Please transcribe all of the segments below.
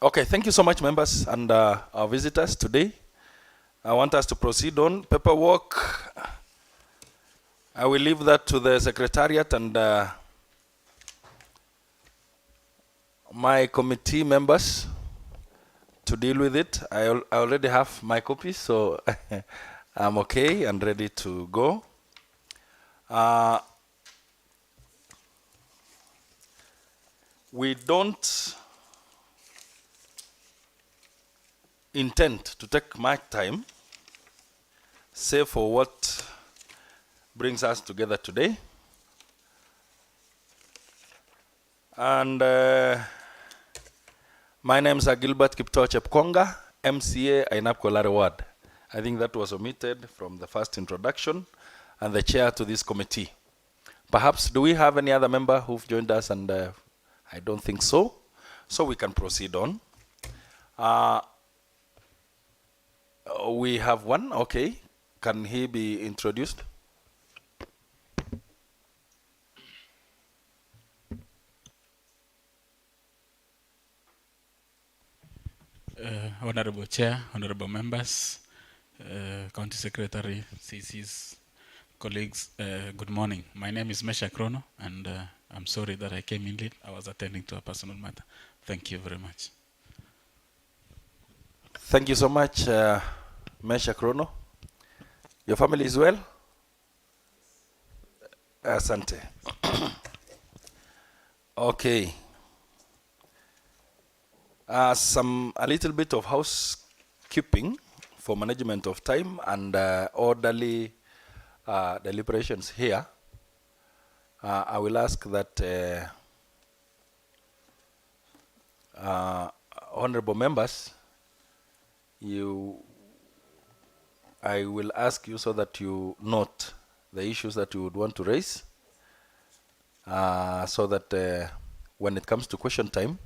Okay, thank you so much, members and our visitors today. I want us to proceed on paperwork. I will leave that to the secretariat and my committee members to deal with it. I already have my copies, so I'm okay and ready to go. We don't intend to take much time, save for what brings us together today. And my name is Gilbert Kiptoo Chepkonga, MCA Ainab Kolare Ward. I think that was omitted from the first introduction, and the chair to this committee. Perhaps, do we have any other member who've joined us? And I don't think so. So we can proceed on. We have one, okay. Can he be introduced? Honorable Chair, honorable members, County Secretary, CCs, colleagues, good morning. My name is Mesha Krono, and I'm sorry that I came in late. I was attending to a personal matter. Thank you very much. Thank you so much, Mesha Krono. Your family is well? Asante. Okay. A little bit of housekeeping for management of time and orderly deliberations here. I will ask that honorable members, I will ask you so that you note the issues that you would want to raise, so that when it comes to question time,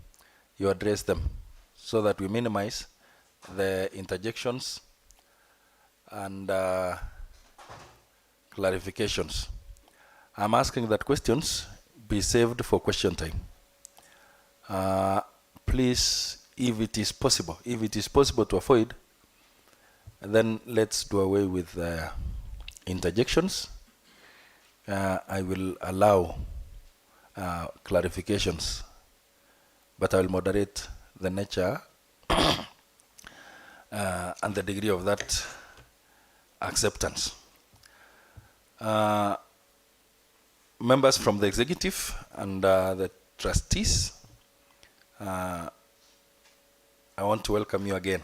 you address them, so that we minimize the interjections and clarifications. I'm asking that questions be saved for question time. Please, if it is possible to avoid, then let's do away with interjections. I will allow clarifications, but I will moderate the nature and the degree of that acceptance. Members from the executive and the trustees, I want to welcome you again.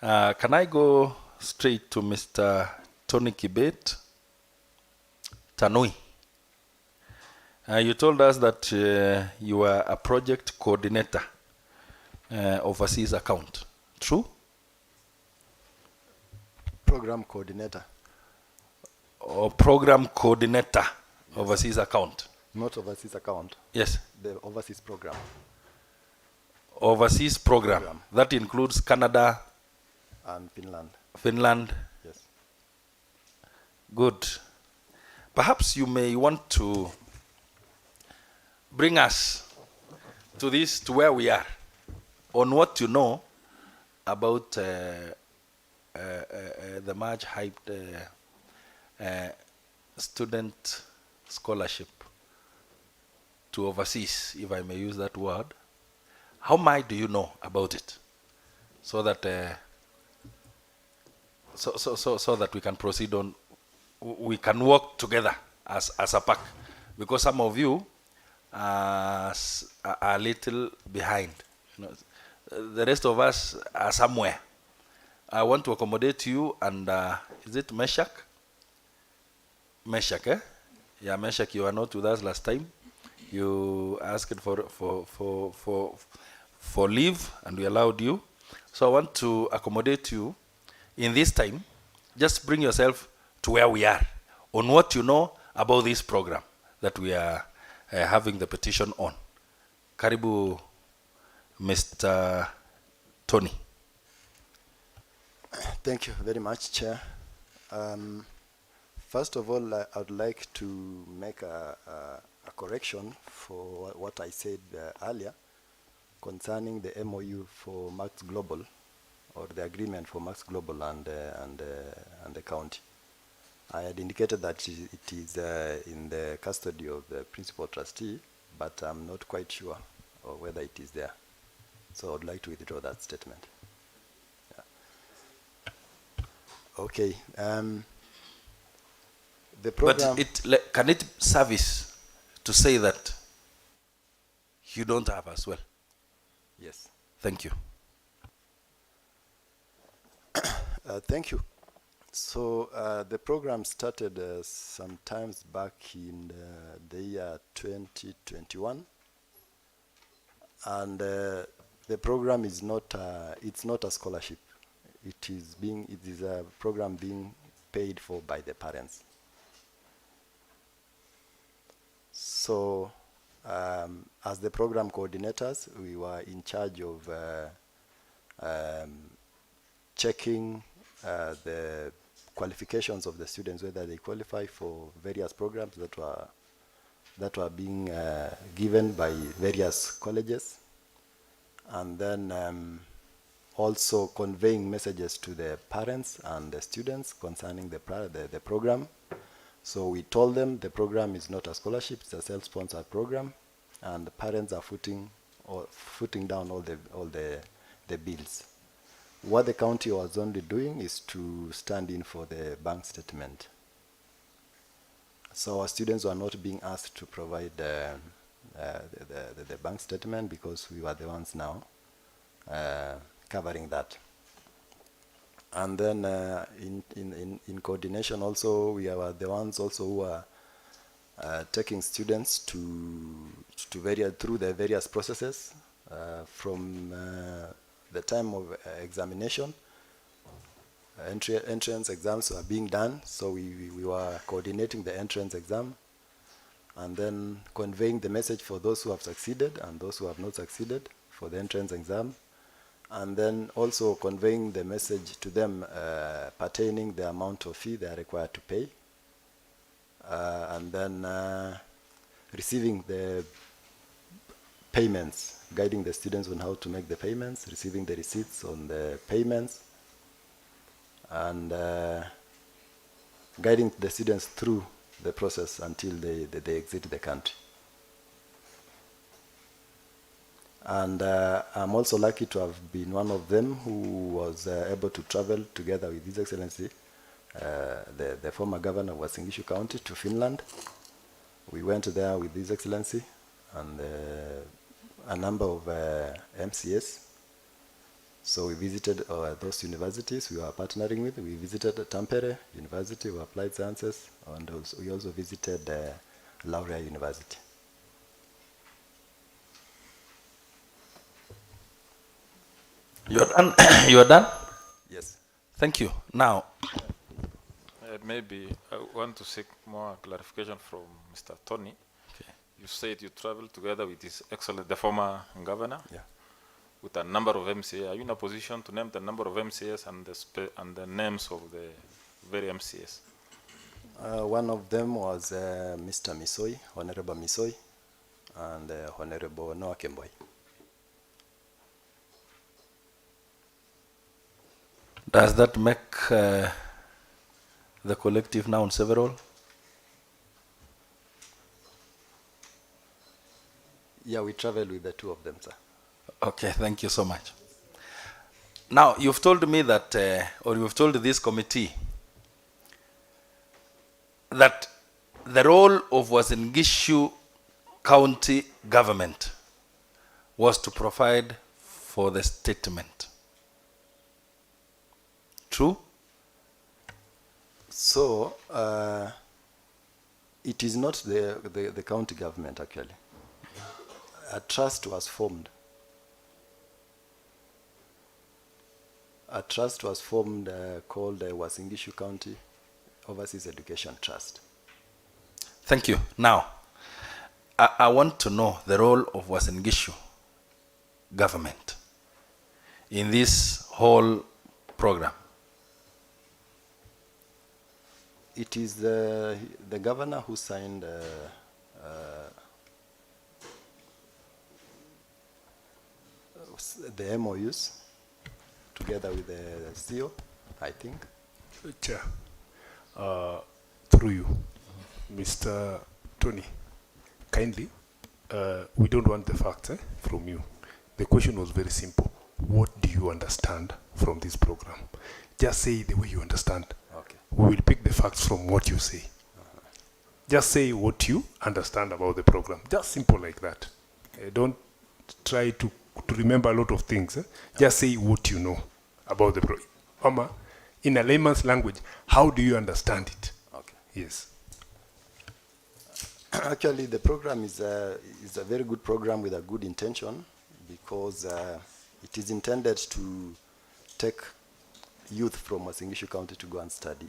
Can I go straight to Mr. Tony Kibet Tanui? You told us that you are a project coordinator overseas account. True? Program coordinator. Or program coordinator, yes. Overseas account. Not overseas account. Yes. The overseas program. Overseas program. That includes Canada and Finland. Finland. Yes. Good. Perhaps you may want to bring us to where we are, on what you know about the much hyped student scholarship to overseas, if I may use that word. How much do you know about it, so that so that we can proceed on, we can work together as a pack, because some of you are a little behind. You know, the rest of us are somewhere. I want to accommodate you, and is it Meshach? Meshach, eh? Yeah, Meshach, you were not with us last time. You asked for leave, and we allowed you. So I want to accommodate you in this time. Just bring yourself to where we are, on what you know about this program that we are having the petition on. Karibu, Mr. Tony. Thank you very much, Chair. First of all, I would like to make a correction for what I said earlier concerning the MOU for Max Global, or the agreement for Max Global and the county. I had indicated that it is in the custody of the principal trustee, but I'm not quite sure of whether it is there. So I'd like to withdraw that statement. Yeah. Okay. The program. But can it service to say that you don't have as well? Yes. Thank you. Thank you. So the program started some times back in the year 2021, and the program is not it's not a scholarship. It is a program being paid for by the parents. So as the program coordinators, we were in charge of checking the qualifications of the students, whether they qualify for various programs that were being given by various colleges, and then also conveying messages to the parents and the students concerning the program. So we told them the program is not a scholarship; it's a self-sponsored program, and the parents are footing down all the bills. What the county was only doing is to stand in for the bank statement. So our students were not being asked to provide the bank statement, because we were the ones now covering that. And then in coordination also, we are the ones also who are taking students through the various processes from the time of examination. Entrance exams are being done, so we were coordinating the entrance exam, and then conveying the message for those who have succeeded and those who have not succeeded for the entrance exam, and then also conveying the message to them pertaining the amount of fee they are required to pay, and then receiving the payments, guiding the students on how to make the payments, receiving the receipts on the payments, and guiding the students through the process until they exit the country. And I'm also lucky to have been one of them who was able to travel together with His Excellency, the former governor of Uasin Gishu County, to Finland. We went there with His Excellency and a number of MCS. So we visited those universities we were partnering with. We visited Tampere University of Applied Sciences, and we also visited Laurea University. You're done? You're done? Yes. Thank you. Now, Maybe I want to seek more clarification from Mr. Tony. okay. You said you traveled together with His Excellency, the former governor, Yeah. with a number of MCAs. Are you in a position to name the number of MCAs and the names of the very MCAs? One of them was Mr. Misoi, Honorable Misoi, and Honorable Noah Kemboi. Does that make the collective noun several? Yeah, we traveled with the two of them, sir. Okay, thank you so much. Now, you've told me that, or you've told this committee, that the role of Uasin Gishu County government was to provide for the statement. True? So, it is not the county government, actually. A trust was formed. A trust was formed called the Uasin Gishu County Overseas Education Trust. Thank you. Now, I want to know the role of Uasin Gishu government in this whole program. It is the governor who signed the MOUs together with the CEO, I think. Chair, through you, Mr. Tony, kindly, we don't want the facts from you. The question was very simple. What do you understand from this program? Just say the way you understand. Okay. We will pick the facts from what you say. Just say what you understand about the program. Just simple like that. Don't try to remember a lot of things. Just say what you know about the program. In a layman's language, how do you understand it? Okay. Yes. Actually, the program is a very good program with a good intention, because it is intended to take youth from Uasin Gishu County to go and study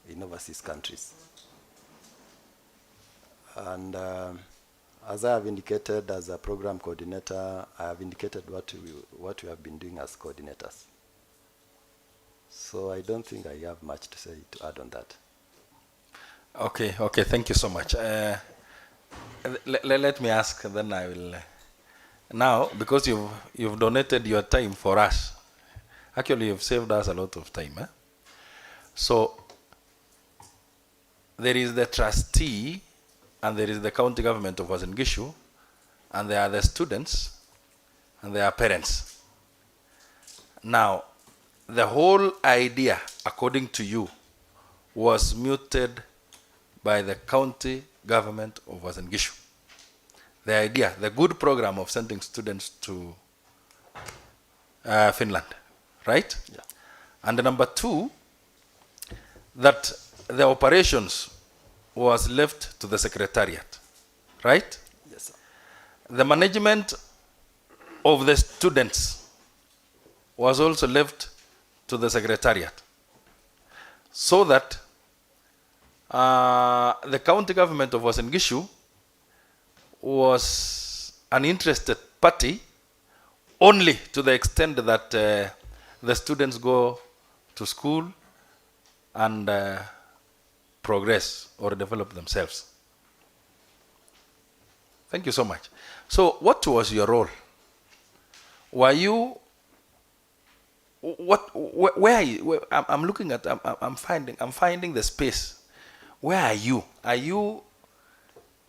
in overseas countries. And as I have indicated as a program coordinator, I have indicated what we have been doing as coordinators. So I don't think I have much to say to add on that. Okay, thank you so much. Let me ask, then I will. Now, because you've donated your time for us, actually you've saved us a lot of time. So, there is the trustee, and there is the county government of Uasin Gishu, and there are the students, and there are parents. Now, the whole idea, according to you, was muted by the county government of Uasin Gishu. The idea, the good program of sending students to Finland, right? Yeah. And number two, that the operations was left to the secretariat, right? Yes, sir. The management of the students was also left to the secretariat, so that the county government of Uasin Gishu was an interested party only to the extent that the students go to school and progress or develop themselves. Thank you so much. So what was your role? Were you, where are you? I'm looking at, I'm finding the space. Where are you? Are you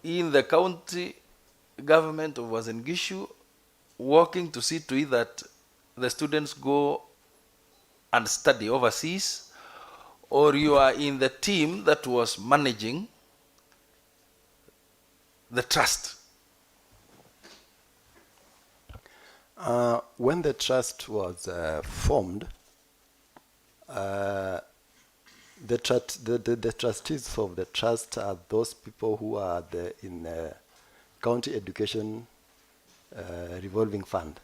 in the county government of Uasin Gishu, working to see to it that the students go and study overseas, or you are in the team that was managing the trust? When the trust was formed, the trustees of the trust are those people who are in the county education revolving fund.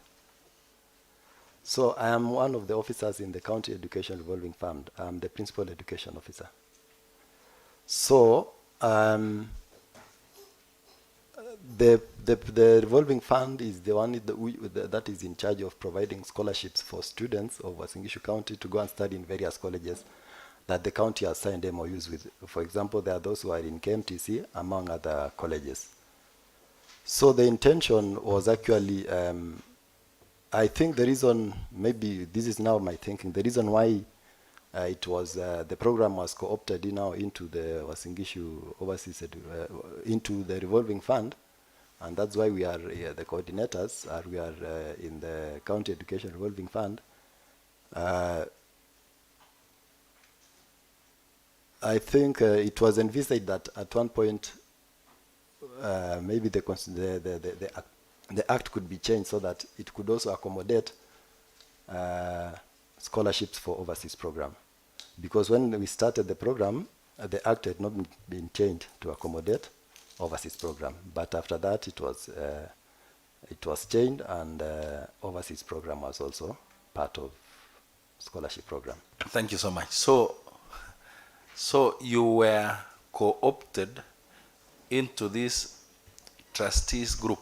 So I am one of the officers in the county education revolving fund. I'm the principal education officer. So the revolving fund is the one that is in charge of providing scholarships for students of Uasin Gishu County to go and study in various colleges that the county has signed MOUs with. For example, there are those who are in KMTC, among other colleges. So the intention was actually, I think the reason, maybe this is now my thinking, the reason why it was, the program was co-opted now into the Uasin Gishu overseas, into the revolving fund, and that's why we are the coordinators, we are in the county education revolving fund. I think it was envisaged that at one point maybe the act could be changed so that it could also accommodate scholarships for overseas program. Because when we started the program, the act had not been changed to accommodate overseas program. But after that, it was changed, and overseas program was also part of scholarship program. Thank you so much. So you were co-opted into this trustees group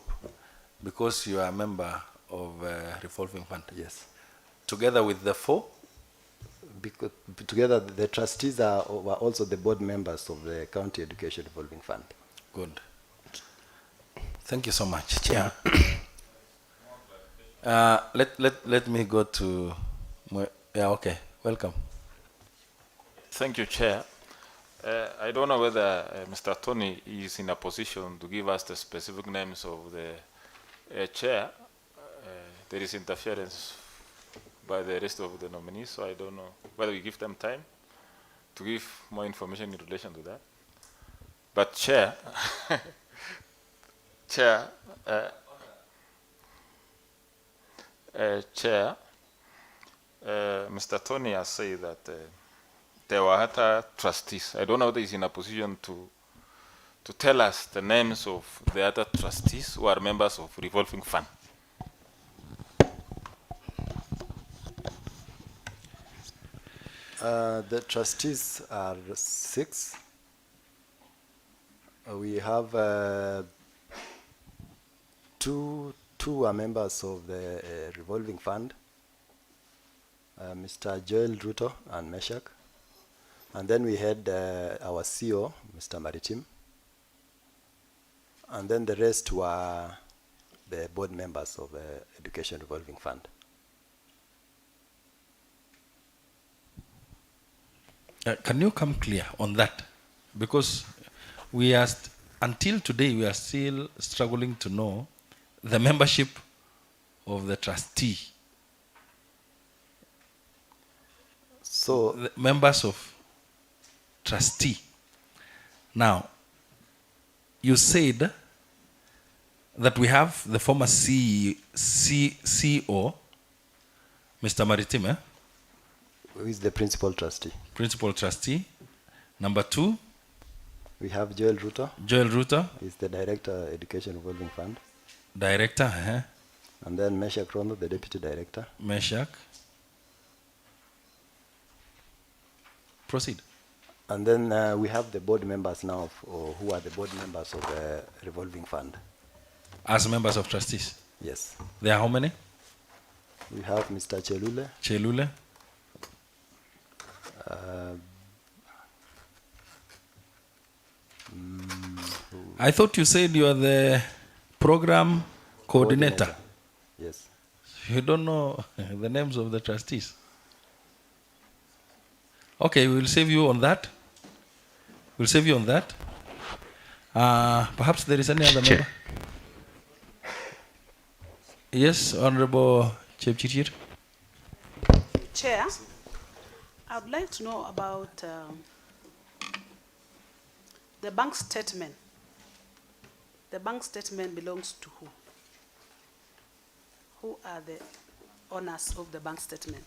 because you are a member of revolving fund. Yes. Together with the four? Because together the trustees were also the board members of the county education revolving fund. Good. Thank you so much, Chair. Let me go to. Yeah, okay. Welcome. Thank you, Chair. I don't know whether Mr. Tony is in a position to give us the specific names of the Chair. There is interference by the rest of the nominees, so I don't know whether we give them time to give more information in relation to that. But Chair, Chair, Chair, Mr. Tony has said that there were other trustees. I don't know whether he's in a position to tell us the names of the other trustees who are members of revolving fund. The trustees are 6. We have two are members of the revolving fund, Mr. Joel Ruto and Meshach. And then we had our CEO, Mr. Maritim. And then the rest were the board members of the Education Revolving Fund. Can you come clear on that? Because we are until today we are still struggling to know the membership of the trustee. So the members of trustee. Now, you said that we have the former CEO, Mr. Maritime, who is the principal trustee? Principal trustee. Number 2, we have Joel Ruto. Joel Ruto. He's the director, Education Revolving Fund. Director. And then Meshach Rono, the deputy director. Meshach. Proceed. And then we have the board members now, who are the board members of the revolving fund. As members of trustees? Yes. There are how many? We have Mr. Chelule. Chelule. I thought you said you are the program coordinator. Yes. You don't know the names of the trustees. Okay, we'll save you on that. We'll save you on that. Perhaps there is any other member? Yes, Honorable Chepchirchir. Chair, I would like to know about the bank statement. The bank statement belongs to who? Who are the owners of the bank statement?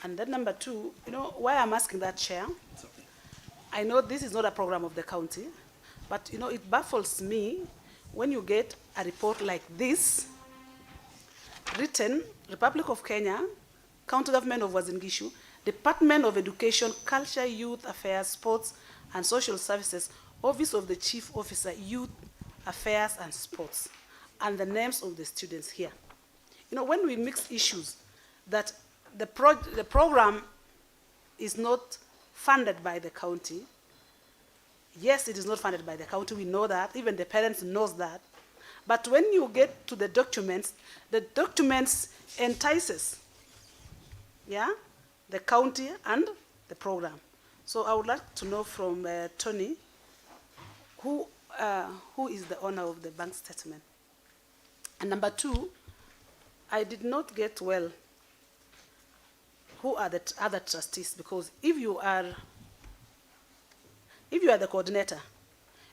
And then number 2, you know, why I'm asking that, Chair, I know this is not a program of the county, but you know, it baffles me when you get a report like this, written, Republic of Kenya, County Government of Uasin Gishu, Department of Education, Culture, Youth Affairs, Sports and Social Services, Office of the Chief Officer, Youth Affairs and Sports, and the names of the students here. You know, when we mix issues that the program is not funded by the county. Yes, it is not funded by the county, we know that, even the parents knows that. But when you get to the documents entices, yeah, the county and the program. So I would like to know from Tony, who is the owner of the bank statement? And number 2, I did not get well who are the other trustees, because if you are the coordinator,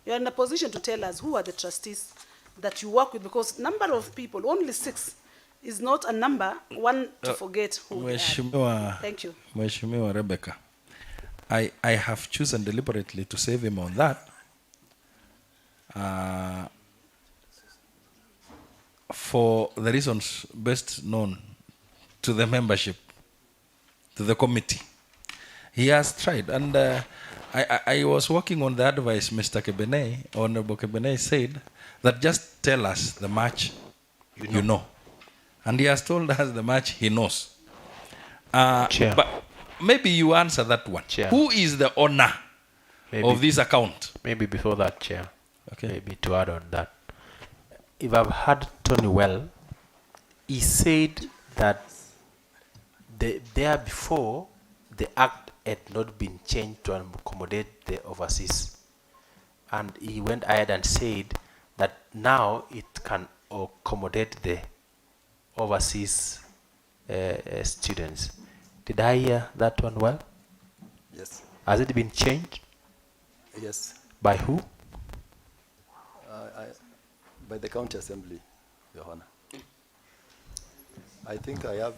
you are in a position to tell us who are the trustees that you work with, because number of people, only 6, is not a number one to forget who they are. Thank you. Mheshimiwa Rebecca, I have chosen deliberately to save him on that for the reasons best known to the membership, to the committee. He has tried, and I was working on the advice Mr. Kebene, Honorable Kebene said, that just tell us the match you know. And he has told us the match he knows. Chair. But maybe you answer that one. Chair. Who is the owner of this account? Maybe before that, Chair. Okay. Maybe to add on that. If I've heard Tony well, he said that there before the act had not been changed to accommodate the overseas, and he went ahead and said that now it can accommodate the overseas students. Did I hear that one well? Yes. Has it been changed? Yes. By who? By the County Assembly, Your Honor. I think I have.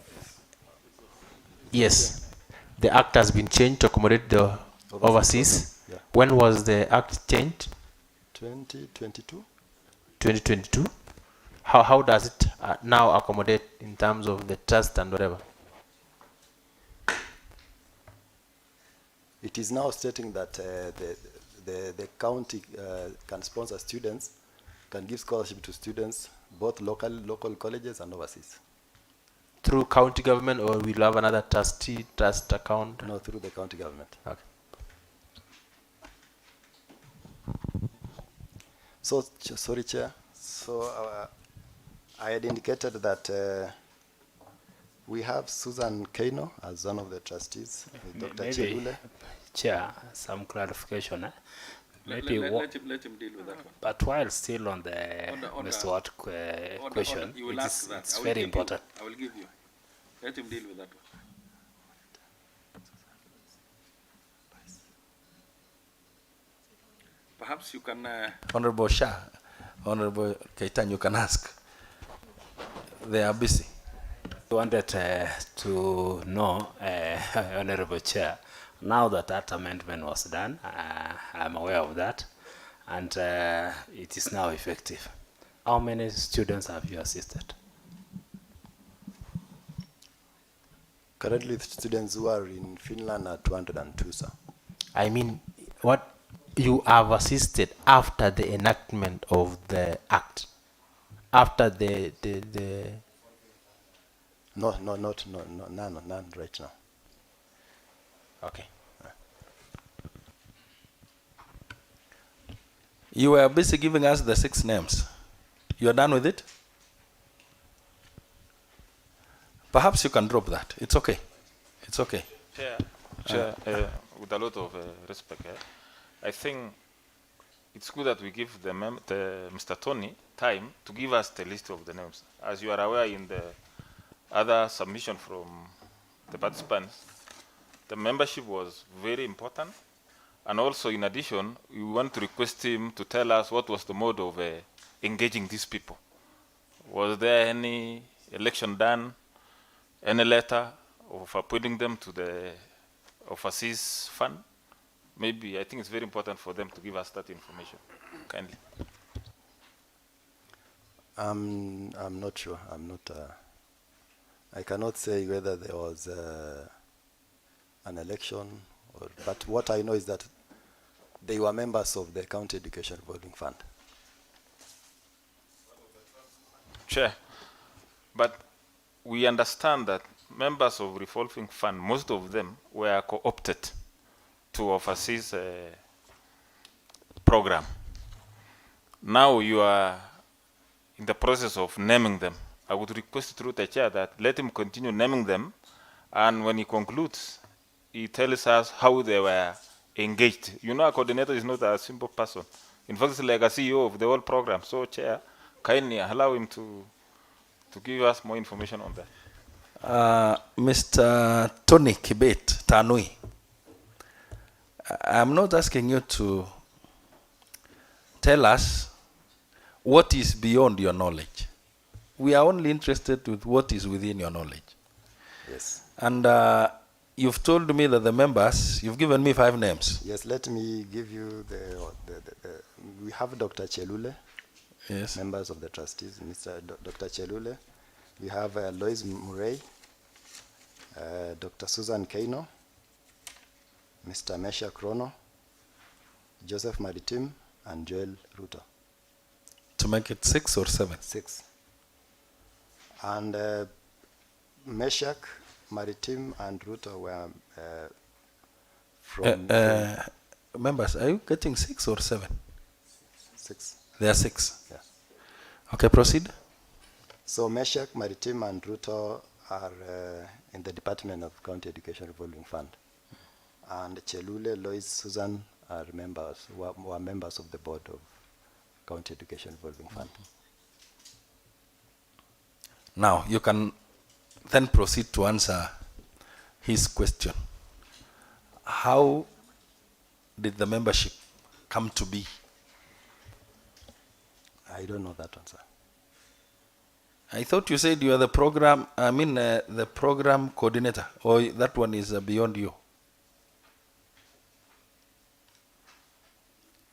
Yes. The act has been changed to accommodate the overseas. Yeah. When was the act changed? 2022. 2022. How does it now accommodate in terms of the trust and whatever? It is now stating that the county can sponsor students, can give scholarship to students, both local colleges and overseas. Through county government, or we'll have another trust account? No, through the county government. Okay. So, sorry, Chair. So I had indicated that we have Susan Kano as one of the trustees, with Dr. Maybe, Chelule. Chair, some clarification. Maybe let him deal with that one. but while still on the Mr. Watt question, You will it ask is, that. it's I will very give important. You. I will give you. Let him deal with that one. Perhaps you can, Honorable Shah, Honorable Kaitan, you can ask. They are busy. I wanted to know, Honorable Chair, now that that amendment was done, I'm aware of that, and it is now effective. How many students have you assisted? Currently, the students who are in Finland are 202, sir. I mean, what you have assisted after the enactment of the act, after the No, none right now. okay. You were busy giving us the 6 names. You are done with it? Perhaps you can drop that. It's okay. It's okay. Chair, with a lot of respect, I think it's good that we give the Mr. Tony time to give us the list of the names. As you are aware, in the other submission from the participants, the membership was very important. And also, in addition, we want to request him to tell us what was the mode of engaging these people. Was there any election done, any letter of appointing them to the overseas fund? Maybe, I think it's very important for them to give us that information, kindly. I'm not sure. I cannot say whether there was an election, but what I know is that they were members of the County Education Revolving Fund. Chair, but we understand that members of Revolving Fund, most of them were co-opted to overseas program. Now you are in the process of naming them. I would request through the chair that let him continue naming them, and when he concludes, he tells us how they were engaged. You know, a coordinator is not a simple person. In fact, it's like a CEO of the whole program. So, Chair, kindly allow him to give us more information on that. Mr. Tony Kibet Tanui, I'm not asking you to tell us what is beyond your knowledge. We are only interested with what is within your knowledge. Yes. And you've told me that the members, you've given me 5 names. Yes, let me give you we have Dr. Chelule, Yes. members of the trustees, Dr. Chelule. We have Lois Murray, Dr. Susan Kano, Mr. Mesha Krono, Joseph Maritim, and Joel Ruto. To make it 6 or 7? 6. And Meshach, Maritim, and Ruto were from members, are you getting 6 or 7? 6. They are 6. Yeah. Okay, proceed. So Meshach, Maritime, and Ruto are in the Department of County Education Revolving Fund. And Chelule, Lois, Susan are members, were members of the board of County Education Revolving Fund. Now, you can then proceed to answer his question. How did the membership come to be? I don't know that one, sir. I thought you said you are the program, the program coordinator, or that one is beyond you.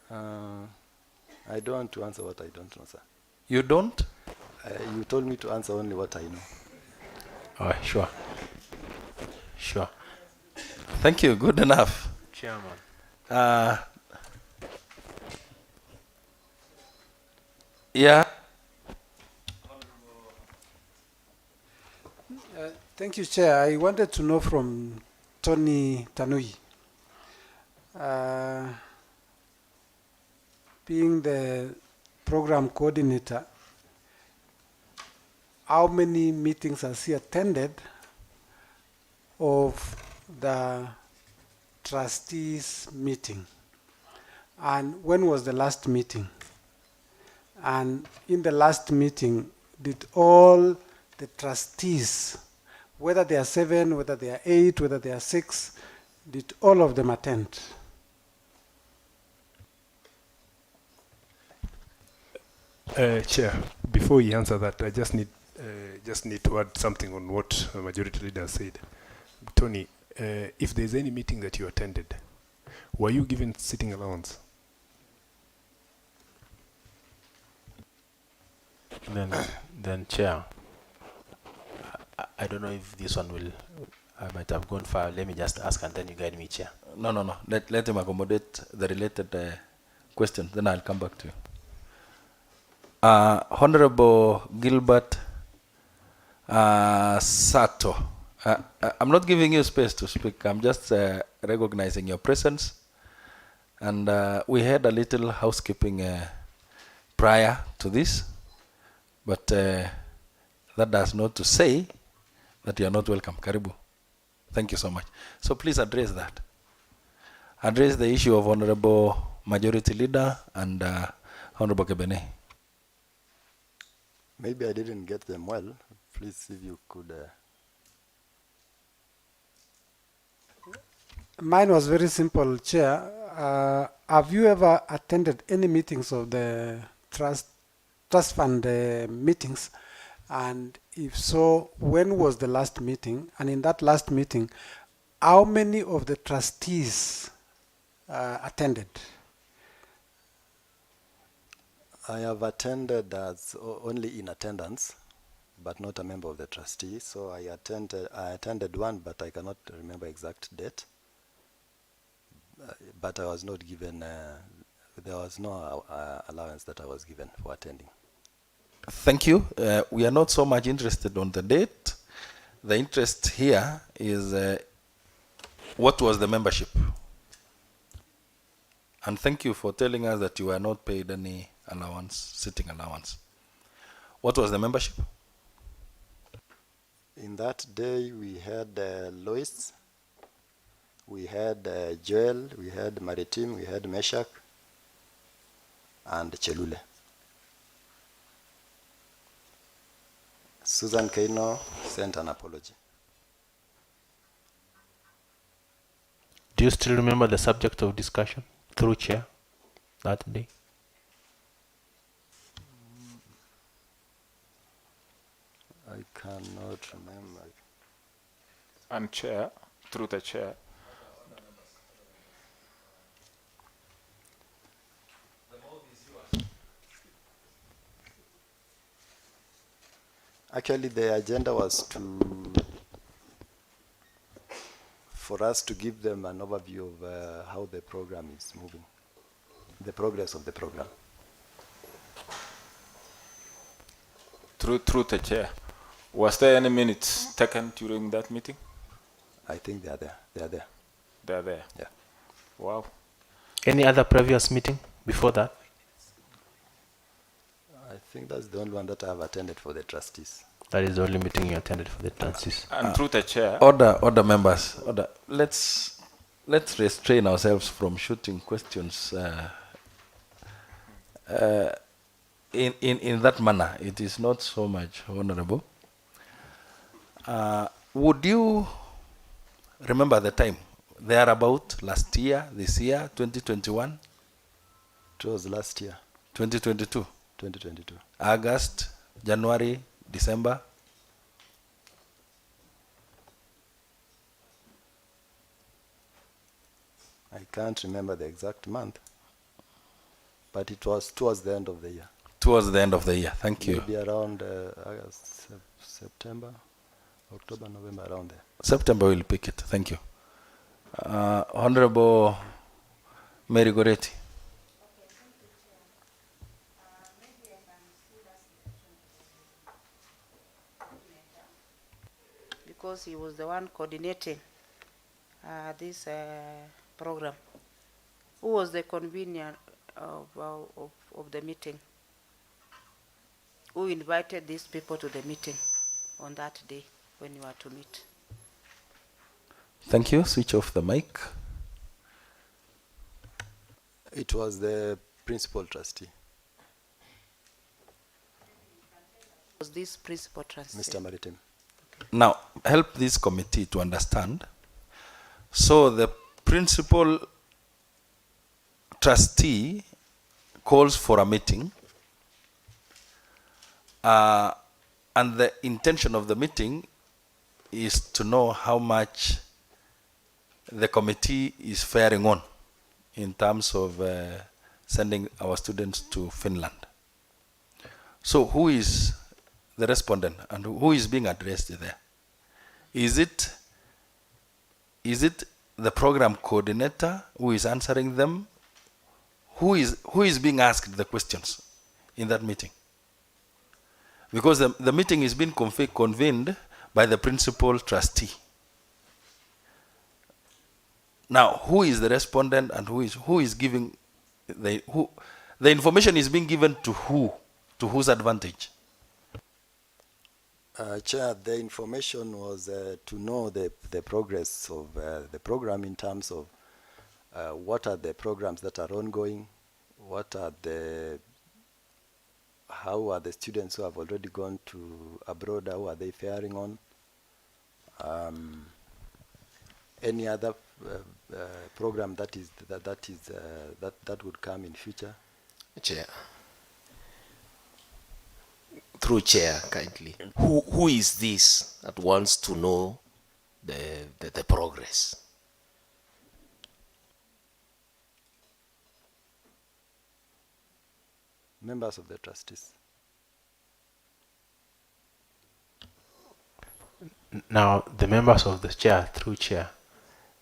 I don't want to answer what I don't know, sir. You don't? You told me to answer only what I know. Oh, sure. Sure. Thank you. Good enough. Chairman. Yeah. Thank you, Chair. I wanted to know from Tony Tanui, being the program coordinator, how many meetings has he attended of the trustees meeting? And when was the last meeting? And in the last meeting, did all the trustees, whether they are 7, whether they are 8, whether they are 6, did all of them attend? Chair, before you answer that, I just need to add something on what Majority Leader said. Tony, if there's any meeting that you attended, were you given sitting allowance? Then Chair, I don't know if this one will, I might have gone far. Let me just ask and then you guide me, Chair. No. Let him accommodate the related question. Then I'll come back to you. Honorable Gilbert Sato, I'm not giving you space to speak. I'm just recognizing your presence. And we had a little housekeeping prior to this, but that does not to say that you are not welcome. Karibu. Thank you so much. So please address that. Address the issue of Honorable Majority Leader and Honorable Kebene. Maybe I didn't get them well. Please, if you could. Mine was very simple, Chair. Have you ever attended any meetings of the trust fund meetings? And if so, when was the last meeting? And in that last meeting, how many of the trustees attended? I have attended as only in attendance, but not a member of the trustee. So I attended one, but I cannot remember exact date. But I was not given, there was no allowance that I was given for attending. Thank you. We are not so much interested on the date. The interest here is what was the membership? And thank you for telling us that you were not paid any allowance, sitting allowance. What was the membership? In that day, we had Lois, we had Joel, we had Maritime, we had Meshach, and Chelule. Susan Kaino sent an apology. Do you still remember the subject of discussion through Chair that day? I cannot remember. And Chair, through the Chair. Actually, the agenda was for us to give them an overview of how the program is moving, the progress of the program. Through the Chair. Was there any minutes taken during that meeting? I think they are there. They are there. They are there. Yeah. Any other previous meeting before that? I think that's the only one that I have attended for the trustees. That is the only meeting you attended for the trustees. And through the chair, Order members. Order. Let's restrain ourselves from shooting questions in that manner. It is not so much honorable. Would you remember the time? Thereabout last year, this year, 2021? It was last year, 2022? 2022. August, January, December? I can't remember the exact month, but it was towards the end of the year. Towards the end of the year. Thank you. Maybe around August, September, October, November, around there. September will pick it. Thank you. Honorable Mary Goretti. Because he was the one coordinating this program. Who was the convener of the meeting? Who invited these people to the meeting on that day when you were to meet? Thank you. Switch off the mic. It was the principal trustee, Was this principal trustee? Mr. Maritim. Now, help this committee to understand. So the principal trustee calls for a meeting, and the intention of the meeting is to know how much the committee is faring on in terms of sending our students to Finland. So who is the respondent and who is being addressed there? Is it the program coordinator who is answering them? Who is being asked the questions in that meeting? Because the meeting is being convened by the principal trustee. Now, who is the respondent and who is giving the information is being given to who? To whose advantage? Chair, the information was to know the progress of the program in terms of what are the programs that are ongoing, how are the students who have already gone to abroad, how are they faring on, any other program that would come in future. Chair. Through chair, kindly. Who is this that wants to know the progress? Members of the trustees. Now, the members of the chair, through chair,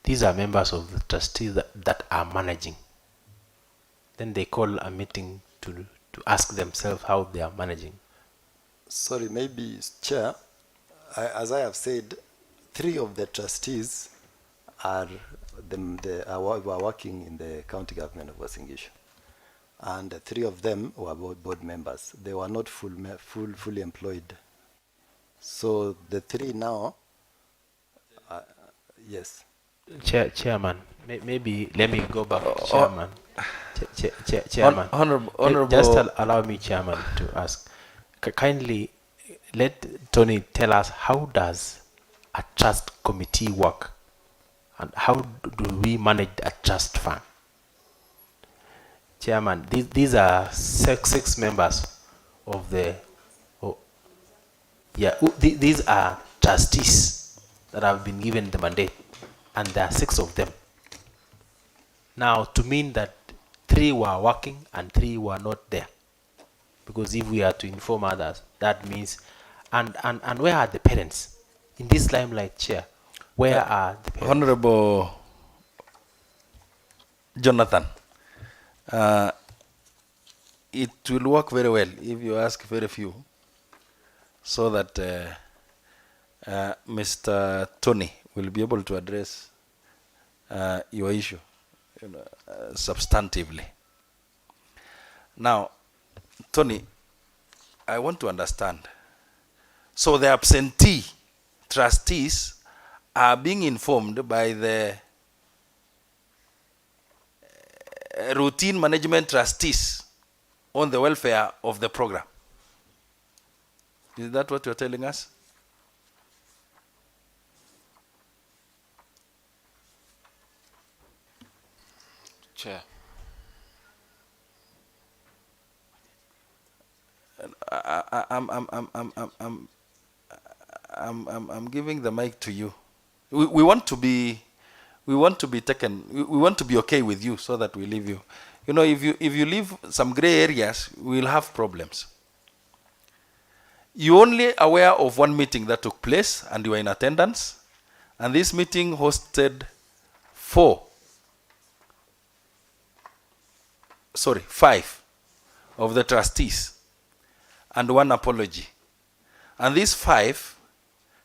these are members of the trustees that are managing. Then they call a meeting to ask themselves how they are managing. Sorry, maybe, Chair, as I have said, 3 of the trustees are were working in the county government of Uasin Gishu, and 3 of them were board members. They were not fully employed. So the 3 now, yes. Chairman, maybe let me go back to chairman. Chairman, Honorable. just allow me, chairman, to ask. Kindly let Tony tell us, how does a trust committee work, and how do we manage a trust fund? Chairman, these are six members of the. These are trustees that have been given the mandate, and there are 6 of them. Now, to mean that 3 were working and 3 were not there, because if we are to inform others, that means, and where are the parents in this limelight chair? Where are the parents? Honorable Jonathan, it will work very well if you ask very few, so that Mr. Tony will be able to address your issue substantively. Now, Tony, I want to understand. So the absentee trustees are being informed by the routine management trustees on the welfare of the program. Is that what you're telling us? Chair. I'm giving the mic to you. We want to be taken. We want to be okay with you so that we leave you. You know, if you leave some gray areas, we'll have problems. You're only aware of one meeting that took place and you were in attendance. And this meeting hosted 5 of the trustees and 1 apology. And these 5,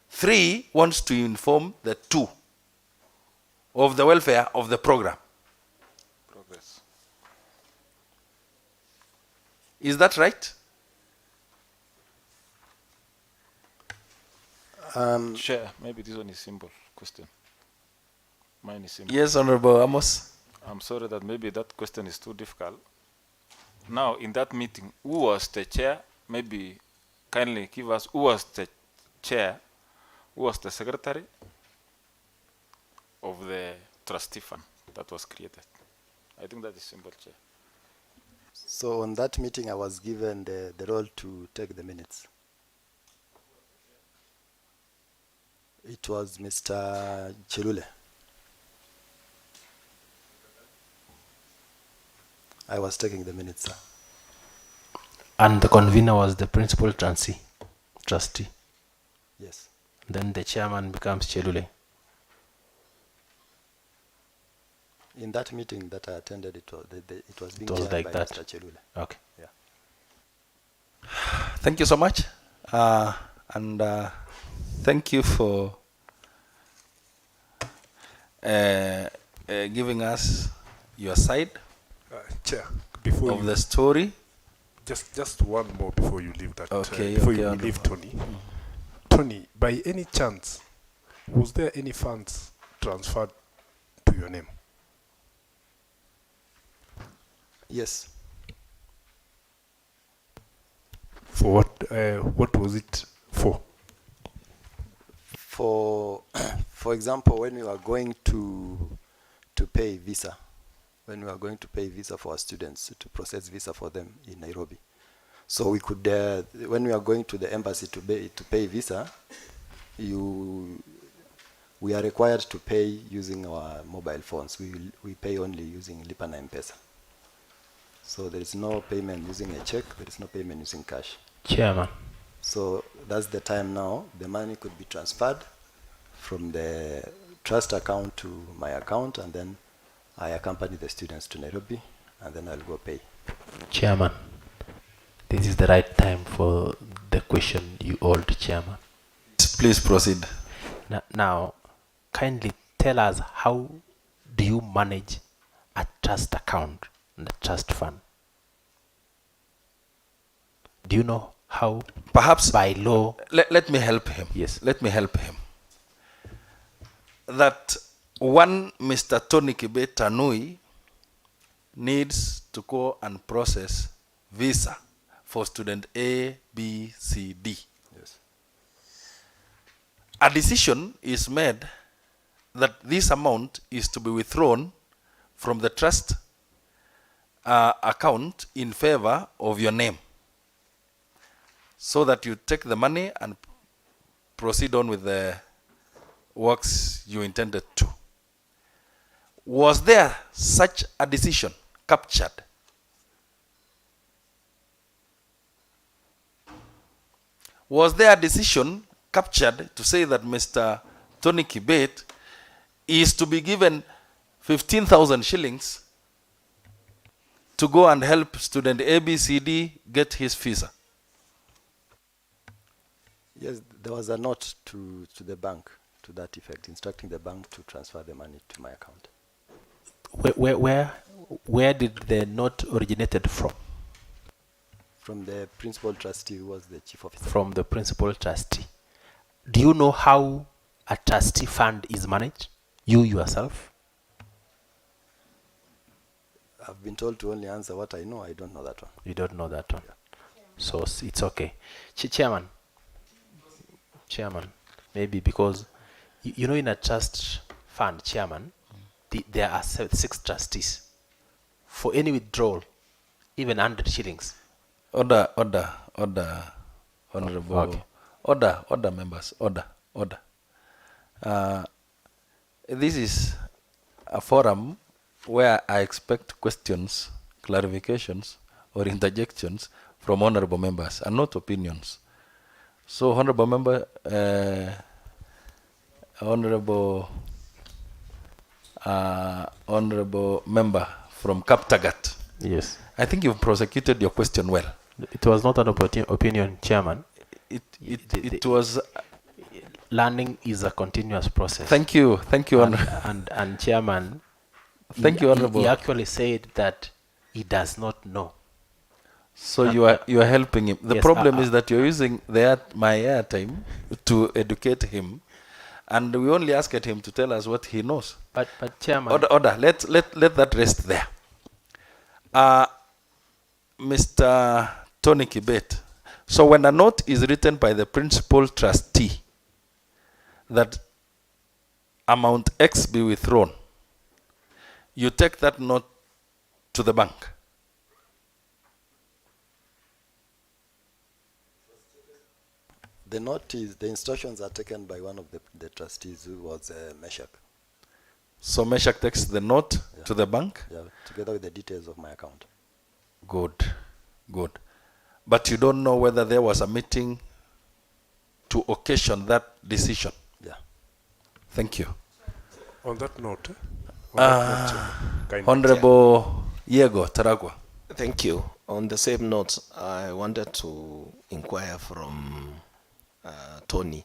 3 wants to inform the 2 of the welfare of the program. Progress. Is that right? Chair, maybe this one is simple question. Mine is simple. Yes, Honorable Amos. I'm sorry that maybe that question is too difficult. Now, in that meeting, who was the chair? Maybe kindly give us who was the chair, who was the secretary of the trustee fund that was created. I think that is simple, Chair. So on that meeting, I was given the role to take the minutes. It was Mr. Chilule. I was taking the minutes, sir. And the convener was the principal trustee. Yes. Then the chairman becomes Chelule. In that meeting that I attended, it was being It was chaired like by that. Mr. Chelule. Okay. Yeah. Thank you so much. And thank you for giving us your side Chair, before of you the story. just one more before you leave that. Okay, Before okay, you Honorable. leave Tony. Tony, by any chance, was there any funds transferred to your name? Yes. For what was it for? For example, when we were going to pay visa, when we were going to pay visa for our students, to process visa for them in Nairobi. So we could, when we are going to the embassy to pay visa, we are required to pay using our mobile phones. We pay only using Lipa na M-Pesa. So there is no payment using a check, there is no payment using cash. Chairman. So that's the time now, the money could be transferred from the trust account to my account, and then I accompany the students to Nairobi, and then I'll go pay. Chairman, this is the right time for the question you hold, Chairman. Please proceed. Now, kindly tell us, how do you manage a trust account and a trust fund? Do you know how? Perhaps by law. Let me help him. Yes. Let me help him. That one Mr. Tony Kibe Tanui needs to go and process visa for student A, B, C, D. Yes. A decision is made that this amount is to be withdrawn from the trust account in favor of your name, so that you take the money and proceed on with the works you intended to. Was there such a decision captured? Was there a decision captured to say that Mr. Tony Kibet is to be given 15,000 shillings to go and help student ABCD get his visa? Yes, there was a note to the bank to that effect, instructing the bank to transfer the money to my account. Where did the note originated from? From the principal trustee, who was the chief officer. From the principal trustee. Do you know how a trustee fund is managed? You yourself? I've been told to only answer what I know. I don't know that one. You don't know that one. So it's okay. Chairman. Chairman. Maybe because, you know, in a trust fund, chairman, there are 6 trustees. For any withdrawal, even 100 shillings. Order, honorable. Okay. Order, members. Order. This is a forum where I expect questions, clarifications, or interjections from honorable members, and not opinions. So, honorable member, honorable member from Kaptagat. Yes. I think you've prosecuted your question well. It was not an opinion, chairman. It was. Learning is a continuous process. Thank you, and chairman. Thank you, honorable. He actually said that he does not know. So you are helping him. The yes, problem is that you're using my airtime to educate him, and we only asked him to tell us what he knows. But chairman. Order. Let that rest there. Mr. Tony Kibet. So when a note is written by the principal trustee that amount X be withdrawn, you take that note to the bank. The note is, the instructions are taken by one of the trustees, who was Meshach. So Meshach takes the note to the bank? Yeah, together with the details of my account. Good. But you don't know whether there was a meeting to occasion that decision? Yeah. Thank you. On that note, Honorable Diego Taragua. Thank you. On the same note, I wanted to inquire from Tony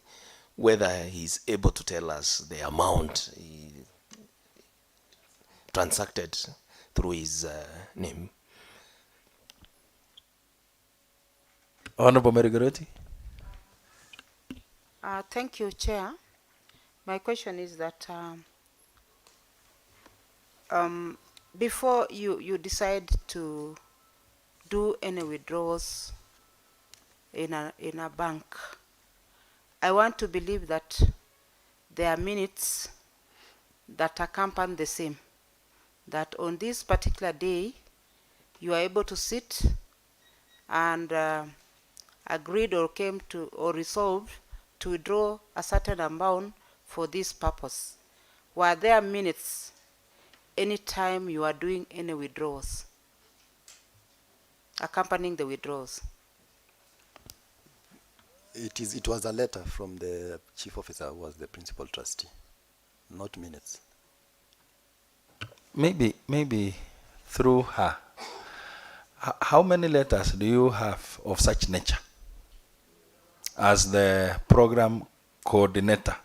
whether he's able to tell us the amount he transacted through his name. Honorable Merigoreti. Thank you, Chair. My question is that before you decide to do any withdrawals in a bank, I want to believe that there are minutes that accompany the same. That on this particular day, you are able to sit and agreed or came to or resolved to withdraw a certain amount for this purpose. Were there minutes anytime you are doing any withdrawals, accompanying the withdrawals? It was a letter from the chief officer, who was the principal trustee, not minutes. Maybe through her. How many letters do you have of such nature as the program coordinator?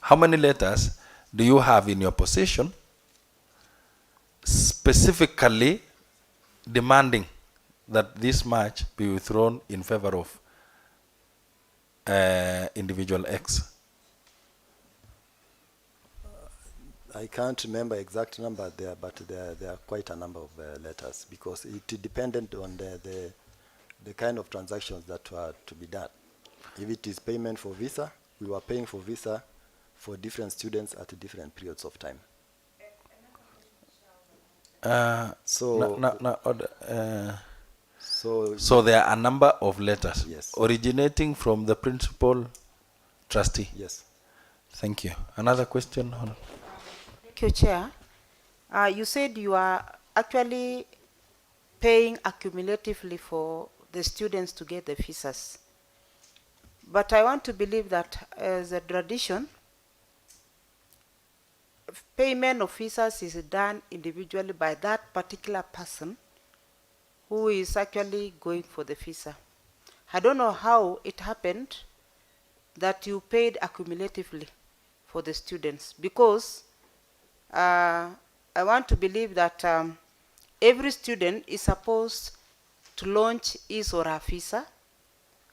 How many letters do you have in your possession specifically demanding that this match be withdrawn in favor of individual X? I can't remember exact number there, but there are quite a number of letters, because it depended on the kind of transactions that were to be done. If it is payment for visa, we were paying for visa for different students at different periods of time. So there are a number of letters, yes, originating from the principal trustee. Yes. Thank you. Another question? Thank you, Chair. You said you are actually paying accumulatively for the students to get the visas. But I want to believe that as a tradition, payment of visas is done individually by that particular person who is actually going for the visa. I don't know how it happened that you paid accumulatively for the students, because I want to believe that every student is supposed to launch his or her visa,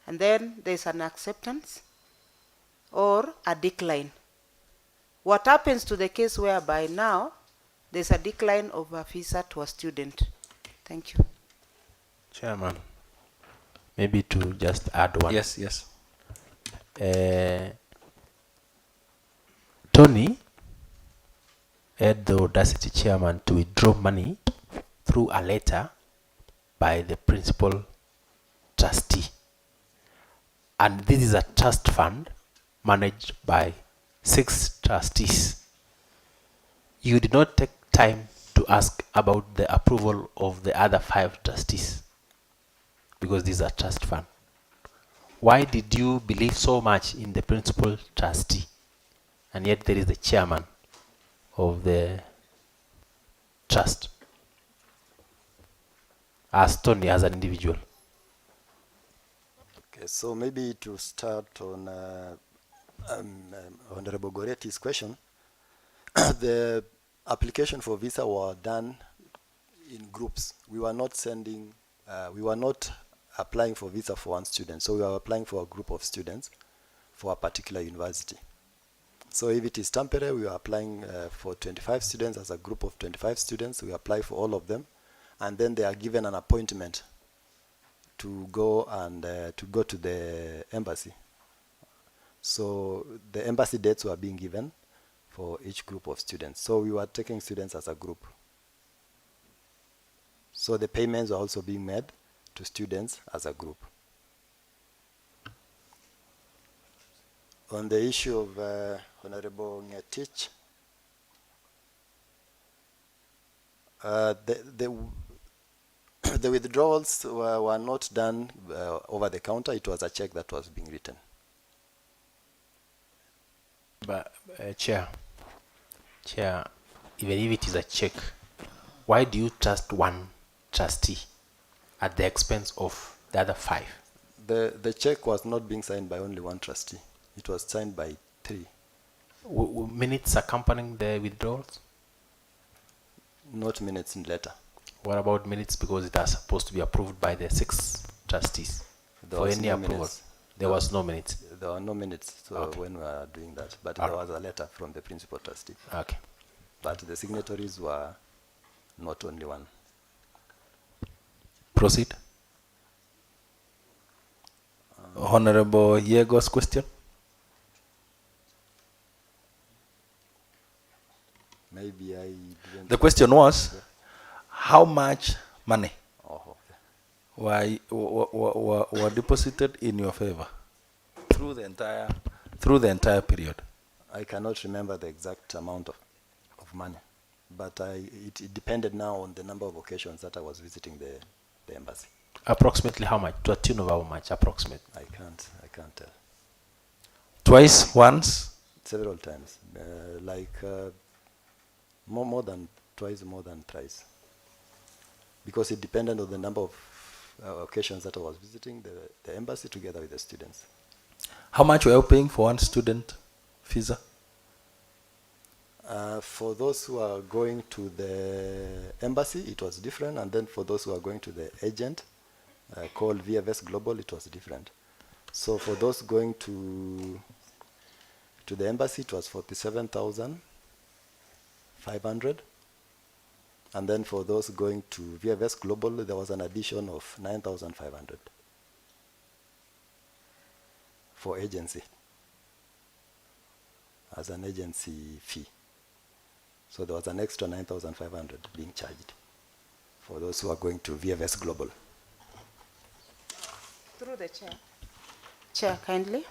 and then there's an acceptance or a decline. What happens to the case whereby now there's a decline of a visa to a student? Thank you. Chairman, maybe to just add one. Yes, yes. Tony had the audacity, chairman, to withdraw money through a letter by the principal trustee. And this is a trust fund managed by 6 trustees. You did not take time to ask about the approval of the other 5 trustees because this is a trust fund. Why did you believe so much in the principal trustee? And yet there is the chairman of the trust as Tony as an individual. Okay, so maybe to start on Honorable Goretti's question, the application for visa were done in groups. We were not sending, we were not applying for visa for one student. So we were applying for a group of students for a particular university. So if it is Tampere, we are applying for 25 students as a group of 25 students. We apply for all of them, and then they are given an appointment to go and to the embassy. So the embassy dates were being given for each group of students. So we were taking students as a group. So the payments were also being made to students as a group. On the issue of Honorable Ngetich, the withdrawals were not done over the counter. It was a check that was being written. But Chair, even if it is a check, why do you trust one trustee at the expense of the other 5? The check was not being signed by only one trustee. It was signed by 3. Minutes accompanying the withdrawals? Not minutes in letter. What about minutes, because it was supposed to be approved by the 6 trustees for any approval? There was no minutes. There were no minutes when we were doing that, but there was a letter from the principal trustee. Okay. But the signatories were not only one. Proceed. Honorable Yego's question. Maybe I didn't. The question was, how much money okay. were deposited in your favor through the entire period? I cannot remember the exact amount of money, but it depended now on the number of occasions that I was visiting the embassy. Approximately how much? To a tune of how much? Approximate. I can't tell. Twice, once? Several times, more than twice, more than thrice. Because it depended on the number of occasions that I was visiting the embassy together with the students. How much were you paying for one student visa? For those who are going to the embassy, it was different, and then for those who are going to the agent called VFS Global, it was different. So for those going to the embassy, it was 47,500. And then for those going to VFS Global, there was an addition of 9,500 for agency, as an agency fee. So there was an extra 9,500 being charged for those who are going to VFS Global. Through the chair. Chair, kindly.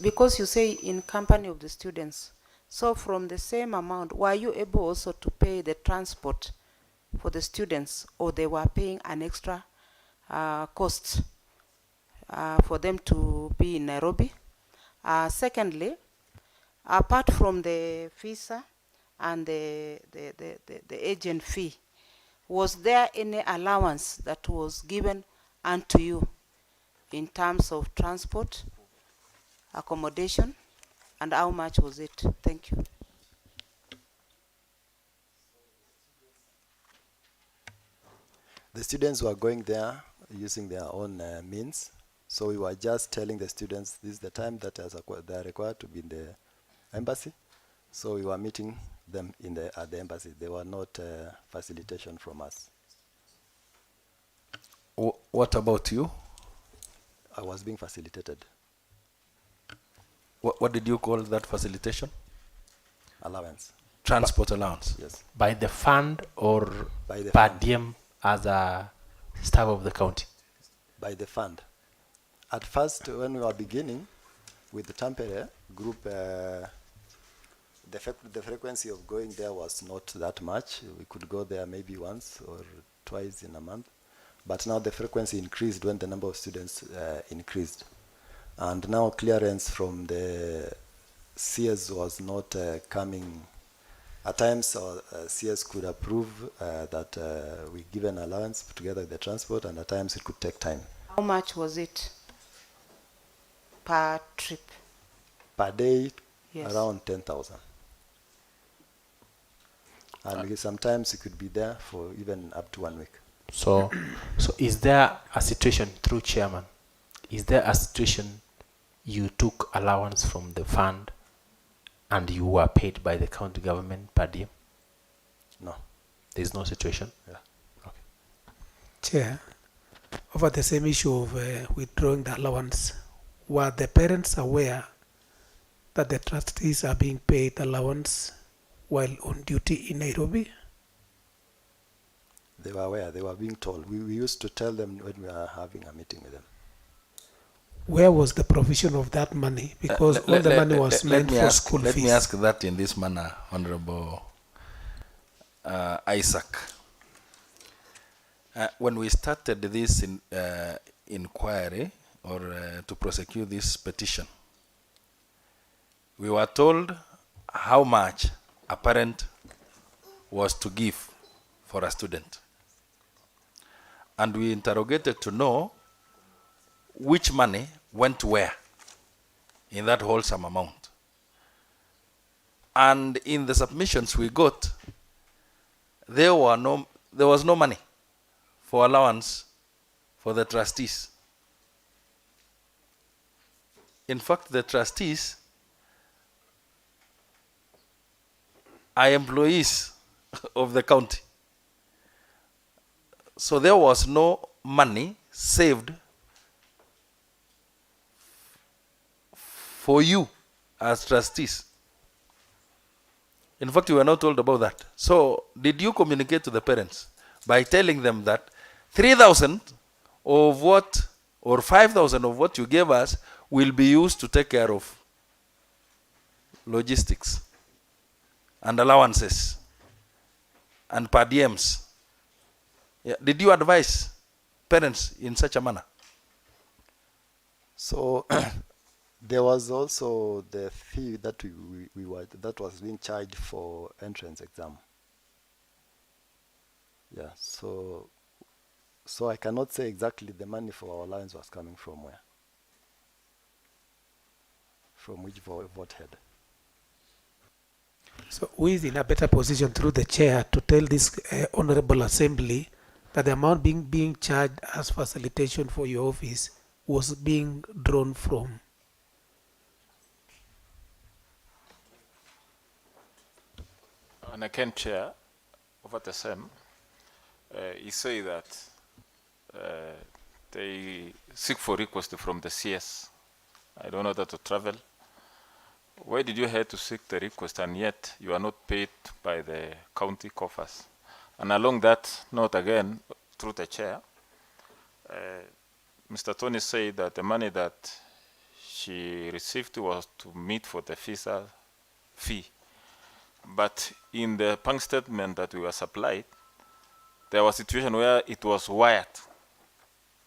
Because you say in company of the students, so from the same amount, were you able also to pay the transport for the students, or they were paying an extra cost for them to be in Nairobi? Secondly, apart from the visa and the agent fee, was there any allowance that was given unto you in terms of transport, accommodation, and how much was it? Thank you. The students were going there using their own means. So we were just telling the students this is the time that they are required to be in the embassy. So we were meeting them at the embassy. They were not facilitation from us. What about you? I was being facilitated. What did you call that facilitation? Allowance. Transport allowance. Yes. By the fund or By the per fund. diem as a staff of the county? By the fund. At first, when we were beginning with the Tampere group, the frequency of going there was not that much. We could go there maybe once or twice in a month. But now the frequency increased when the number of students increased. And now clearance from the CS was not coming. At times, CS could approve that we give an allowance together with the transport, and at times it could take time. How much was it per trip? Per day, Yes. around 10,000. And sometimes it could be there for even up to 1 week. So is there a situation, through chairman, is there a situation you took allowance from the fund and you were paid by the county government per diem? No. There is no situation? Yeah. Okay. Chair, over the same issue of withdrawing the allowance, were the parents aware that the trustees are being paid allowance while on duty in Nairobi? They were aware, they were being told. We used to tell them when we were having a meeting with them. Where was the provision of that money? Because all the money was meant for school fees. Let me ask that in this manner, Honorable Isaac. When we started this inquiry or to prosecute this petition, we were told how much a parent was to give for a student. And we interrogated to know which money went where in that wholesome amount. And in the submissions we got, there was no money for allowance for the trustees. In fact, the trustees are employees of the county. So there was no money saved for you as trustees. In fact, you were not told about that. So did you communicate to the parents by telling them that 3,000 of what, or 5,000 of what you gave us will be used to take care of logistics and allowances and per diems? Yeah. Did you advise parents in such a manner? So there was also the fee that that was being charged for entrance exam. Yeah, so I cannot say exactly the money for our allowance was coming from where, from which vote head. So who is in a better position through the chair to tell this honorable assembly that the amount being charged as facilitation for your office was being drawn from? And I can chair over the same. He say that they seek for request from the CS. I don't know that to travel. Why did you have to seek the request and yet you are not paid by the county coffers? And along that note again, through the chair, Mr. Tony said that the money that she received was to meet for the visa fee. But in the bank statement that we were supplied, there was a situation where it was wired,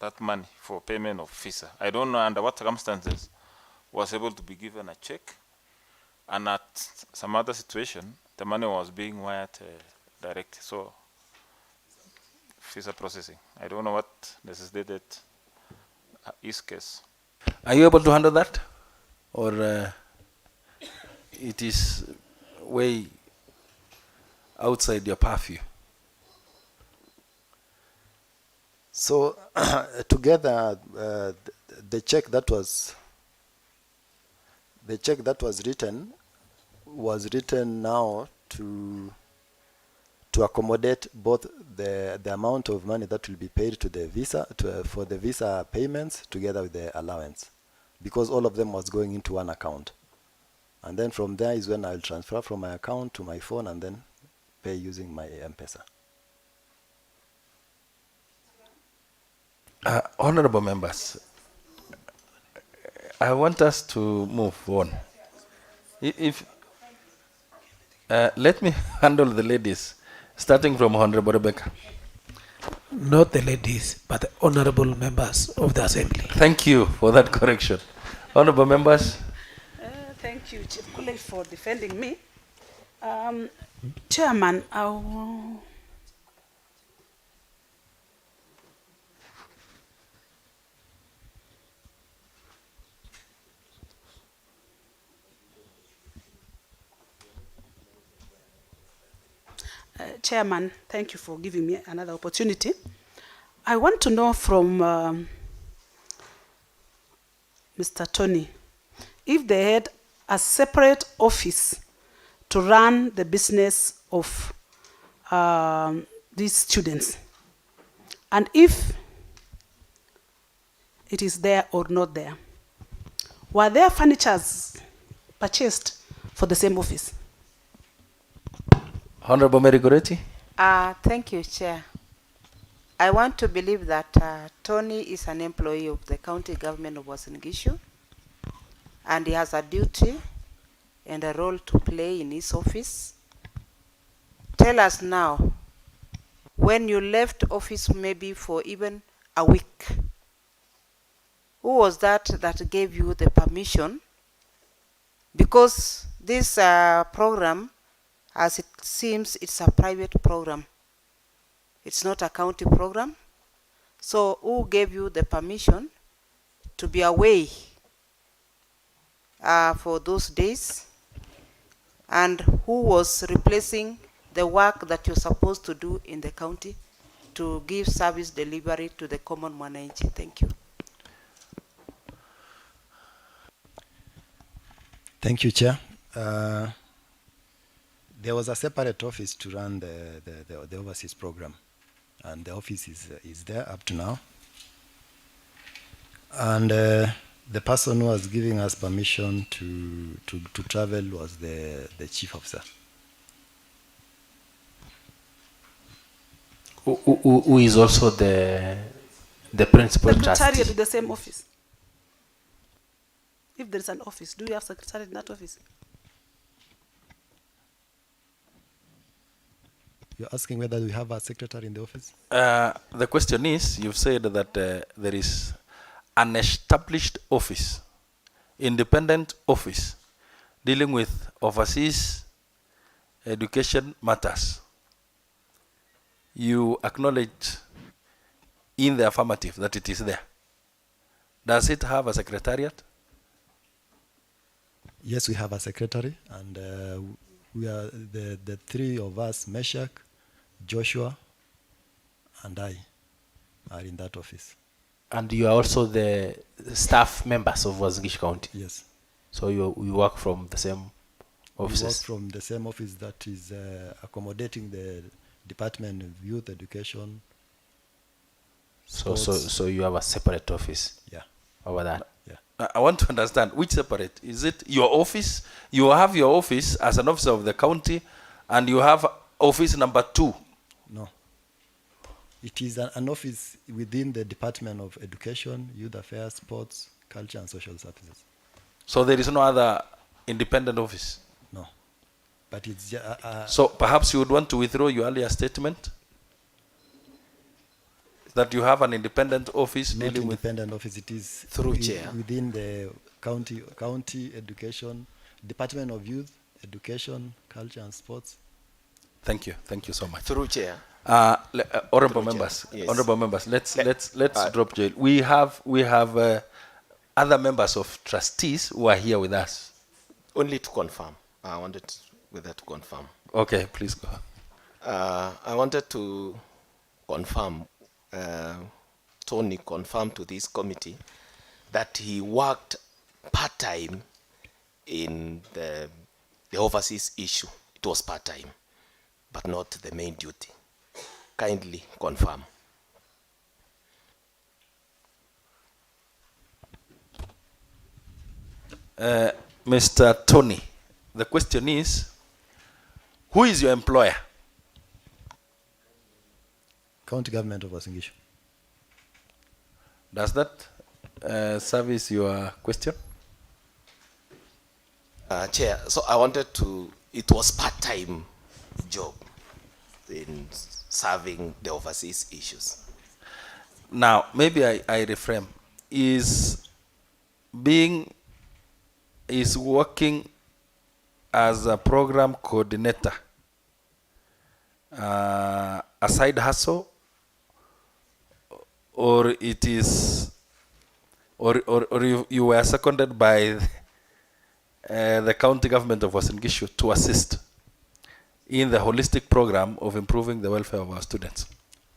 that money for payment of visa. I don't know under what circumstances was able to be given a check, and at some other situation, the money was being wired direct. So, visa processing. I don't know what necessitated his case. Are you able to handle that? Or it is way outside your purview? So together, the check that was written now to accommodate both the amount of money that will be paid to the visa for the visa payments together with the allowance, because all of them was going into one account, and then from there is when I'll transfer from my account to my phone and then pay using my M-Pesa. Honorable members, I want us to move on. Let me handle the ladies, starting from Honorable Rebecca. Not the ladies, but the honorable members of the assembly. Thank you for that correction. Honorable members. Thank you, Chief Kule, for defending me. Chairman, Chairman, thank you for giving me another opportunity. I want to know from Mr. Tony if they had a separate office to run the business of these students, and if it is there or not there. Were there furnitures purchased for the same office? Honorable Mary Goretti. Thank you, Chair. I want to believe that Tony is an employee of the county government of Uasin Gishu, and he has a duty and a role to play in his office. Tell us now, when you left office maybe for even a week, who was that gave you the permission? Because this program, as it seems, it's a private program. It's not a county program. So who gave you the permission to be away for those days? And who was replacing the work that you're supposed to do in the county to give service delivery to the common mwananchi? Thank you. Thank you, Chair. There was a separate office to run the overseas program, and the office is there up to now. And the person who was giving us permission to travel was the chief officer. Who is also the principal Secretariat trustee? with the same office. If there is an office, do you have secretariat in that office? You're asking whether we have a secretary in the office? The question is, you've said that there is an established office, independent office, dealing with overseas education matters. You acknowledge in the affirmative that it is there. Does it have a secretariat? Yes, we have a secretary, and we are the three of us, Meshach, Joshua, and I, are in that office. And you are also the staff members of Uasin Gishu County? Yes. So you work from the same offices? We work from the same office that is accommodating the Department of Youth Education. So you have a separate office? Yeah. Over that? Yeah. I want to understand, which separate? Is it your office? You have your office as an officer of the county, and you have office number 2? No. It is an office within the Department of Education, Youth Affairs, Sports, Culture and Social Services. So there is no other independent office? No. But it's so perhaps you would want to withdraw your earlier statement? That you have an independent office not dealing independent office, it is Through chair. within the county education, Department of Youth, Education, Culture and Sports. Thank you so much. Through chair. Honorable members, yes. honorable members, let's drop jail. We have other members of trustees who are here with us. Only to confirm. I wanted whether to confirm. Okay, please go. I wanted to confirm Tony confirm to this committee that he worked part-time in the overseas issue. It was part-time, but not the main duty. Kindly confirm. Mr. Tony, the question is, who is your employer? County government of Wasingishu. Does that service your question? Chair, so I wanted to, it was part-time job in serving the overseas issues. Now, maybe I reframe. Is working as a program coordinator a side hustle, or it is, or you were seconded by the county government of Uasin Gishu to assist in the holistic program of improving the welfare of our students?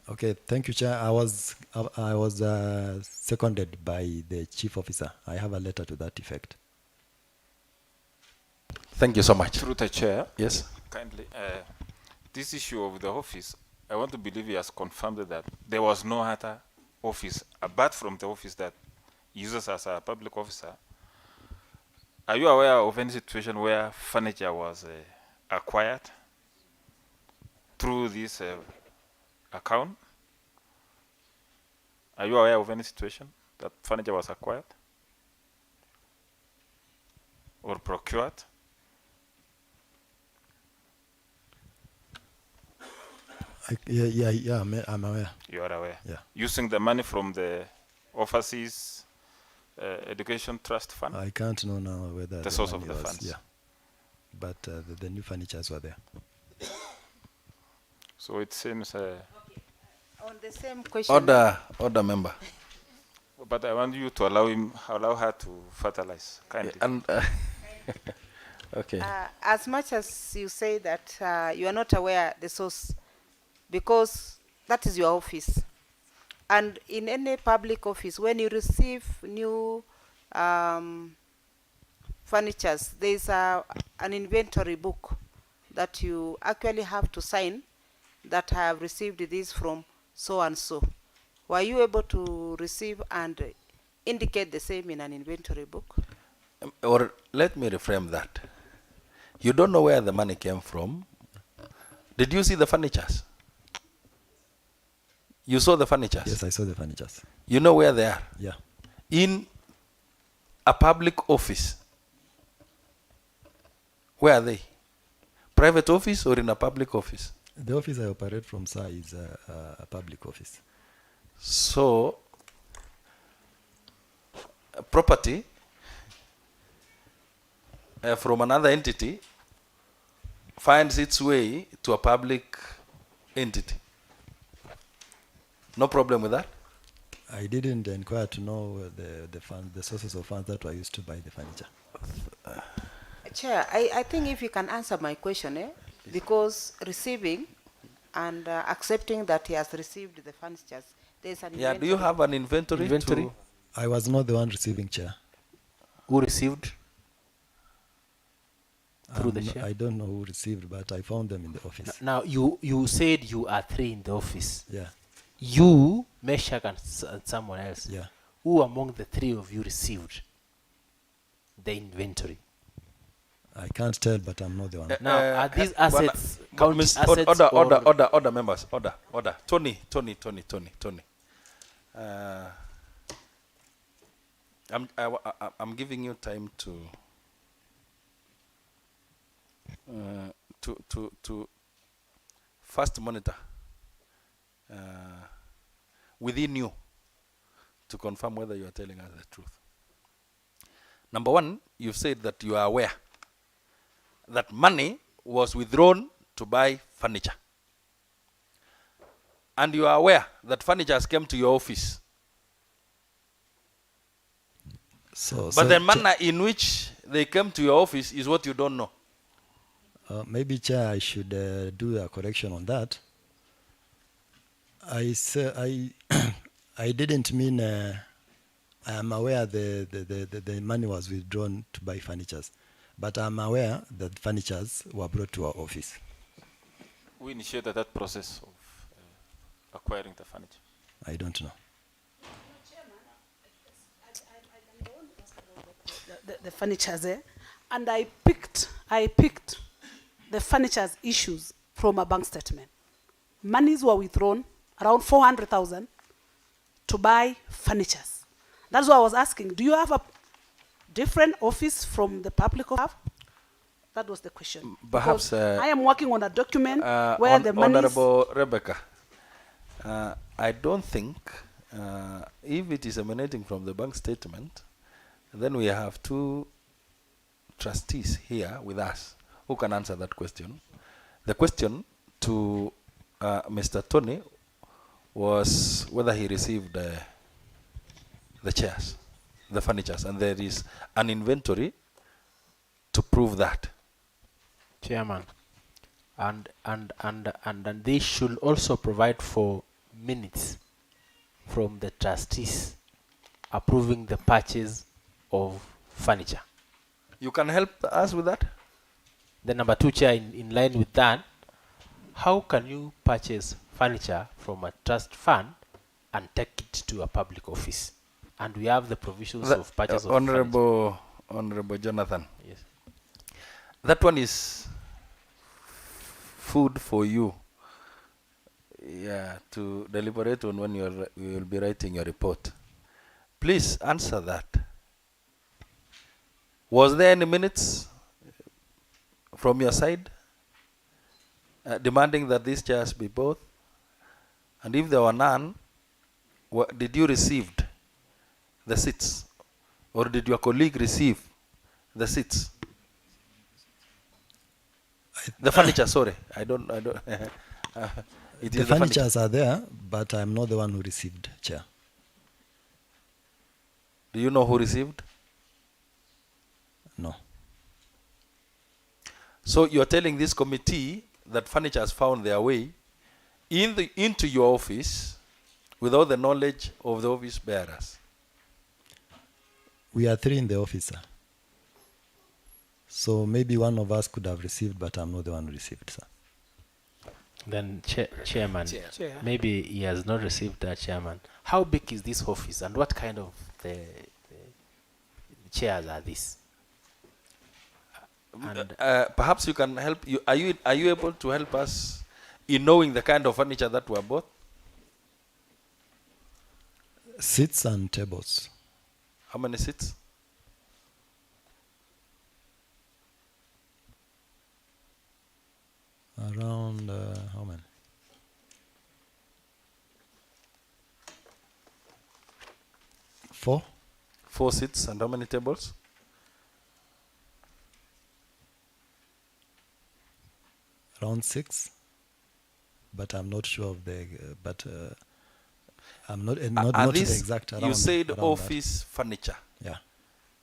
Okay, thank you, Chair. I was seconded by the chief officer. I have a letter to that effect. Thank you so much. Through the chair. Yes. Kindly, this issue of the office, I want to believe he has confirmed that there was no other office apart from the office that he uses as a public officer. Are you aware of any situation where furniture was acquired through this account? Are you aware of any situation that furniture was acquired or procured? I'm aware. You are aware? Yeah. Using the money from the overseas education trust fund? I can't know now whether the source money of the was, funds. Yeah, but the new furnitures were there. So it seems. On the same question. Order member. But I want you to allow her to fertilize kindly. And okay. As much as you say that you are not aware the source, because that is your office. And in any public office, when you receive new furnitures, there is an inventory book that you actually have to sign that I have received this from so and so. Were you able to receive and indicate the same in an inventory book? Or let me reframe that. You don't know where the money came from. Did you see the furnitures? You saw the furnitures? Yes, I saw the furnitures. You know where they are? Yeah. In a public office. Where are they? Private office or in a public office? The office I operate from, sir, is a public office. So, property from another entity finds its way to a public entity. No problem with that? I didn't inquire to know the sources of funds that were used to buy the furniture. Chair, I think if you can answer my question, because receiving and accepting that he has received the furnitures, there's an do you have an inventory? I was not the one receiving, Chair. Who received? Through the chair? I don't know who received, but I found them in the office. Now, you said you are 3 in the office. Yeah. You, Meshach, and someone else. Yeah. Who among the 3 of you received the inventory? I can't tell, but I'm not the one. Now, are these assets county assets? Order, members. Order. Tony. I'm giving you time to first monitor within you to confirm whether you are telling us the truth. Number one, you've said that you are aware that money was withdrawn to buy furniture. And you are aware that furniture came to your office. But the manner in which they came to your office is what you don't know. Maybe, Chair, I should do a correction on that. I I didn't mean I am aware the money was withdrawn to buy furnitures, but I'm aware that furnitures were brought to our office. We initiated that process of acquiring the furniture. I don't know. The furnitures there, and I picked the furnitures issues from a bank statement. Monies were withdrawn, around 400,000, to buy furnitures. That's why I was asking, do you have a different office from the public office? That was the question. Perhaps Because I am working on a document where the money Honorable Rebecca, I don't think if it is emanating from the bank statement, then we have two trustees here with us who can answer that question. The question to Mr. Tony was whether he received the chairs, the furnitures, and there is an inventory to prove that. Chairman, and they should also provide for minutes from the trustees approving the purchase of furniture. You can help us with that? The number 2 chair, in line with that, how can you purchase furniture from a trust fund and take it to a public office? And we have the provisions of purchase of furniture. Honorable Jonathan. Yes. That one is food for you. Yeah, to deliberate on when you will be writing your report. Please answer that. Was there any minutes from your side demanding that these chairs be bought? And if there were none, did you receive the seats? Or did your colleague receive the seats? The furniture, sorry. I don't. It The is the furnitures are there, but I'm not the one who received chair. Do you know who received? No. So you're telling this committee that furniture has found their way into your office without the knowledge of the office bearers? We are 3 in the office, sir. So maybe one of us could have received, but I'm not the one who received, sir. Then, Chairman, Chair. maybe he has not received that, Chairman. How big is this office and what kind of the chairs are these? And Perhaps you can help. Are you able to help us in knowing the kind of furniture that were bought? Seats and tables. How many seats? Around, how many? Four? 4 seats, and how many tables? Around 6. But I'm not sure of the, I'm not Are not the these- exact. you around- said around office furniture. that. Yeah.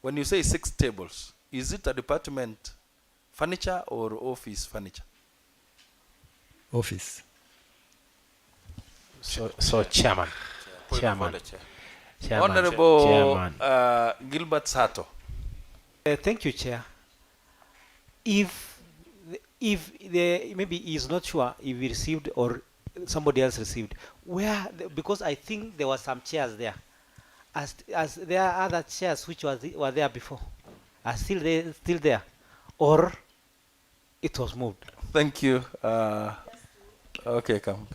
When you say 6 tables, is it a department furniture or office furniture? Office. so Chairman, Point of Chairman, order, Chair. Chairman, Honorable Chairman. Gilbert Sato. Thank you, Chair. If maybe he is not sure if he received or somebody else received, because I think there were some chairs there, as there are other chairs which were there before, are still there, or it was moved. Thank you. Okay, come.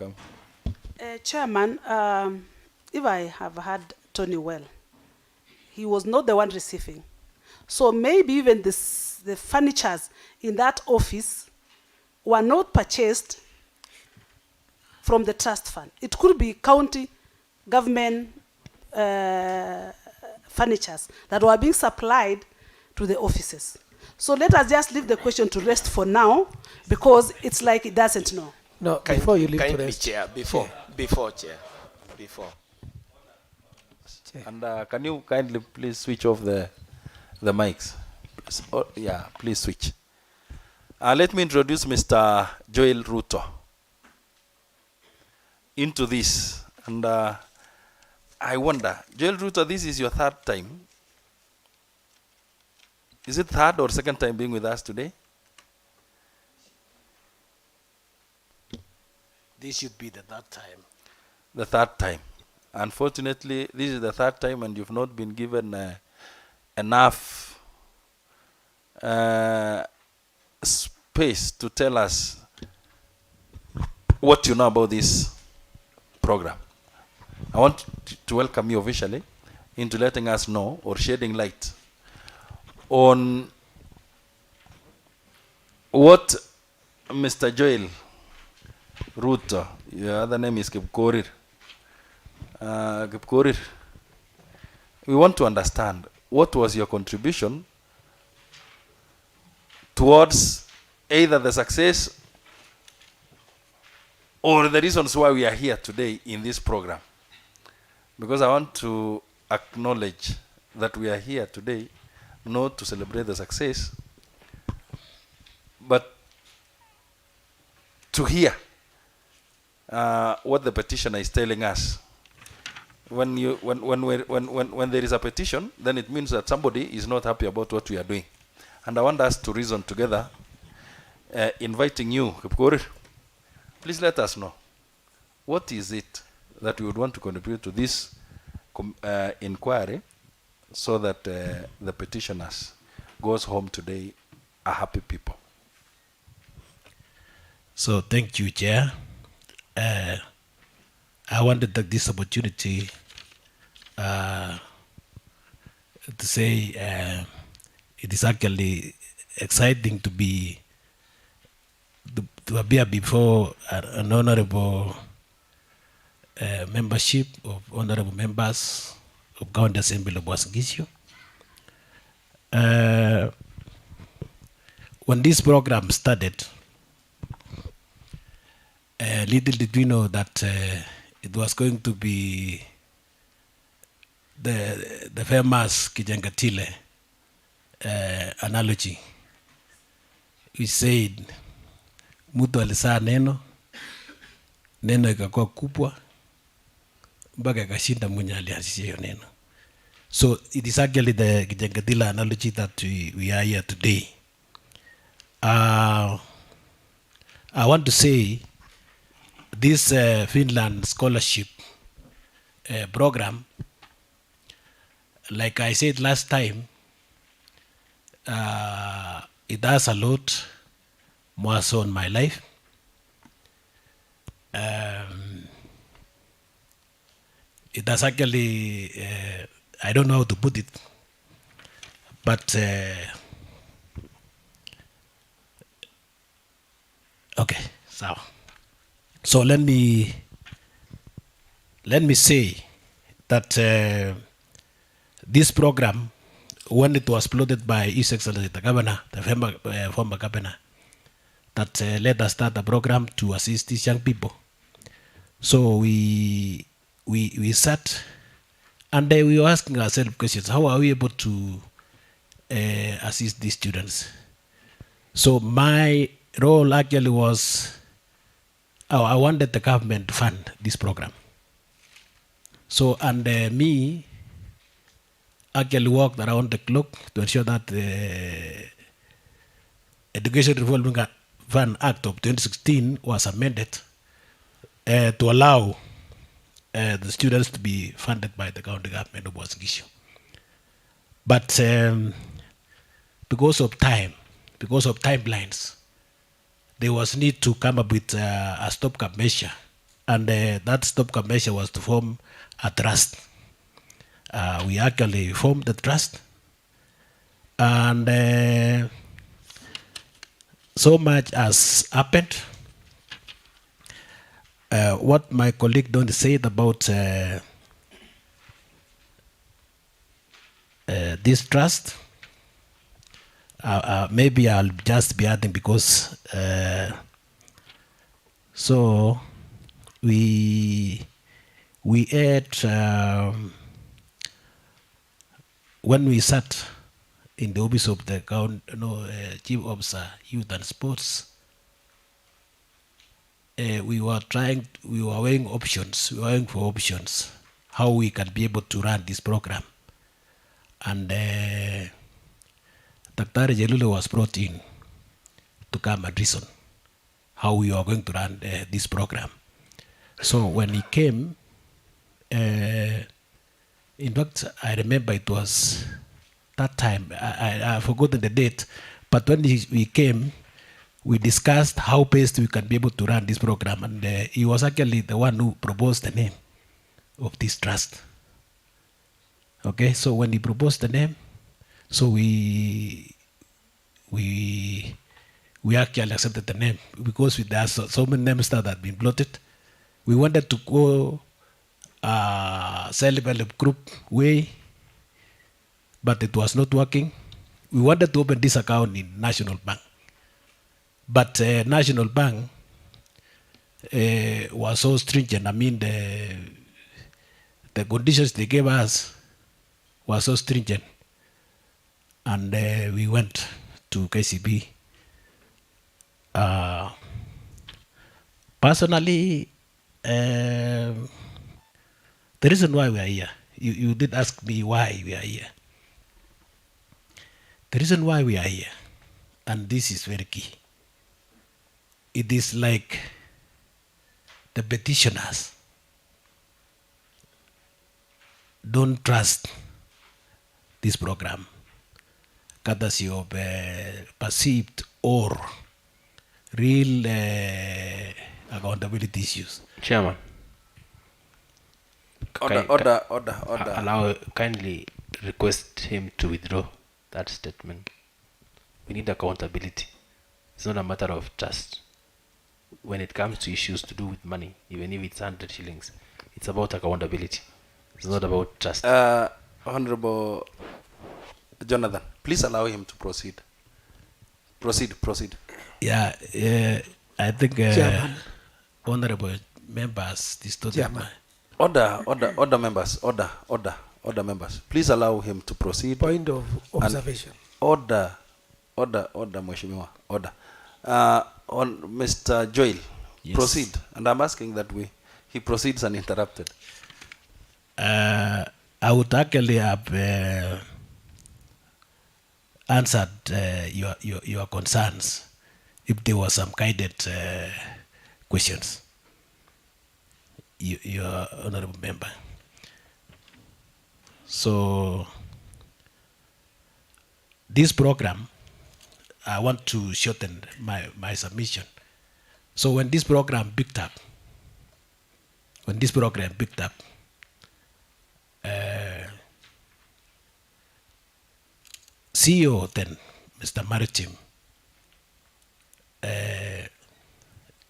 Chairman, if I have heard Tony well, he was not the one receiving. So maybe even the furnitures in that office were not purchased from the trust fund. It could be county government furnitures that were being supplied to the offices. So let us just leave the question to rest for now, because it's like it doesn't know. No, before you leave to Kindly, rest. Chair, before, Chair, before. Chair. And can you kindly please switch off the mics? Yeah, please switch. Let me introduce Mr. Joel Ruto into this. And I wonder, Joel Ruto, this is your third time. Is it third or second time being with us today? This should be the third time. The third time. Unfortunately, this is the third time and you've not been given enough space to tell us what you know about this program. I want to welcome you officially into letting us know or shedding light on what Mr. Joel Ruto, your other name is Kipkorir. Kipkorir, we want to understand what was your contribution towards either the success or the reasons why we are here today in this program. Because I want to acknowledge that we are here today not to celebrate the success, but to hear what the petitioner is telling us. When there is a petition, then it means that somebody is not happy about what we are doing. And I want us to reason together, inviting you, Kipkorir, please let us know, what is it that we would want to contribute to this inquiry so that the petitioners goes home today a happy people. So thank you, Chair. I want to take this opportunity to say it is actually exciting to be to appear before an honorable membership of honorable members of County Assembly of Uasin Gishu. When this program started, little did we know that it was going to be the famous Kijangatile analogy, which said, mtu alisaa neno, neno ikakuwa kubwa, mpaka ikashinda mwenye alianzisha hiyo neno. So it is actually the Kijangatile analogy that we are here today. I want to say this Finland scholarship program, like I said last time, it has a lot more so in my life. It has actually, I don't know how to put it, but okay, so let me say that this program, when it was plotted by His Excellency the Governor, the former Governor, that let us start a program to assist these young people. So we sat and we were asking ourselves questions: how are we able to assist these students? So my role actually was, I wanted the government to fund this program. So, and me actually worked around the clock to ensure that the Education Revolving Fund Act of 2016 was amended to allow the students to be funded by the county government of Uasin Gishu. But because of timelines, there was need to come up with a stopgap measure, and that stopgap measure was to form a trust. We actually formed the trust, and so much has happened. What my colleague Don said about this trust, maybe I'll just be adding, because so we had when we sat in the office of the Chief Officer Youth and Sports, we were weighing options. We were weighing for options how we can be able to run this program. And Dr. Jelule was brought in to come and reason how we are going to run this program. So when he came, in fact, I remember it was that time, I've forgotten the date, but when we came, we discussed how best we can be able to run this program, and he was actually the one who proposed the name of this trust. Okay, so when he proposed the name, so we actually accepted the name because there are so many names that had been bloated. We wanted to go self-help group way, but it was not working. We wanted to open this account in National Bank, but National Bank was so stringent. I mean, the conditions they gave us were so stringent, and we went to KCB. Personally, the reason why we are here, you did ask me why we are here. The reason why we are here, and this is very key, it is like the petitioners don't trust this program courtesy of perceived or real accountability issues. Chairman. Order. Allow, kindly request him to withdraw that statement. We need accountability. It's not a matter of trust. When it comes to issues to do with money, even if it's 100 shillings, it's about accountability. It's not about trust. Honorable Jonathan, please allow him to proceed. Proceed. Yeah, I think honorable members distorted my... Order members. Please allow him to proceed. Point of observation. Order, Mheshimiwa. Order. On Mr. Joel, yes. Proceed. And I'm asking that he proceeds uninterrupted. I would actually have answered your concerns if there were some guided questions, your honorable member. So this program, I want to shorten my submission. So when this program picked up, CEO then, Mr. Maritim,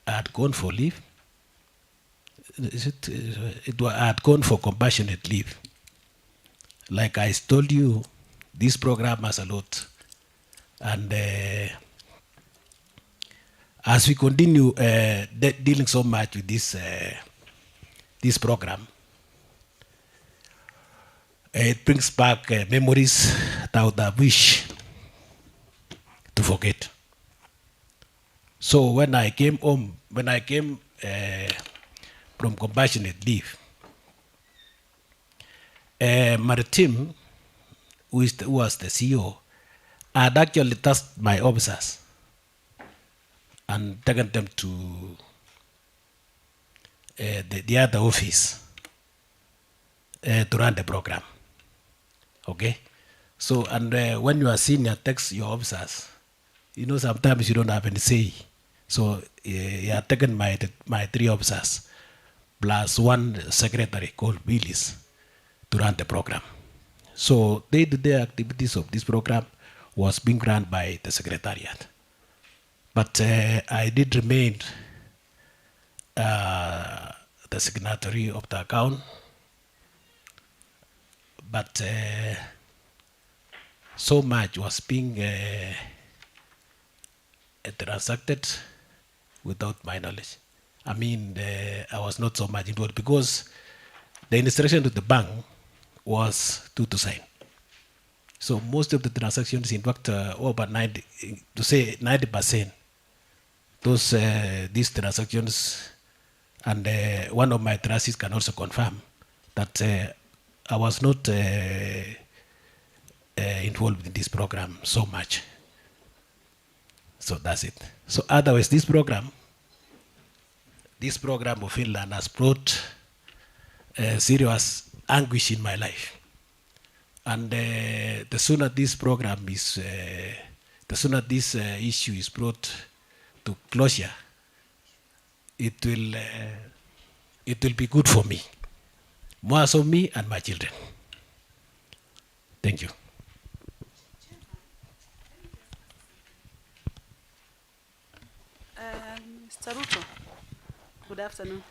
had gone for leave. Had gone for compassionate leave. Like I told you, this program has a lot. And as we continue dealing so much with this program, it brings back memories that I would have wished to forget. So when I came home, from compassionate leave, Maritim, who was the CEO, had actually tasked my officers and taken them to the other office to run the program. Okay? So, and when you are senior, text your officers. You know, sometimes you don't have any say. So, he had taken my 3 officers plus 1 secretary called Willis to run the program. So, day-to-day activities of this program was being run by the secretariat. But I did remain the signatory of the account. But so much was being transacted without my knowledge. I mean, I was not so much involved because the instruction to the bank was to sign. So most of the transactions, in fact, over 90%, these transactions, and one of my trustees can also confirm, that I was not involved in this program so much. So that's it. So otherwise, this program of Finland has brought serious anguish in my life. And the sooner this program is, the sooner this issue is brought to closure, it will be good for me, more so me and my children. Thank you. Mr. Ruto, good afternoon.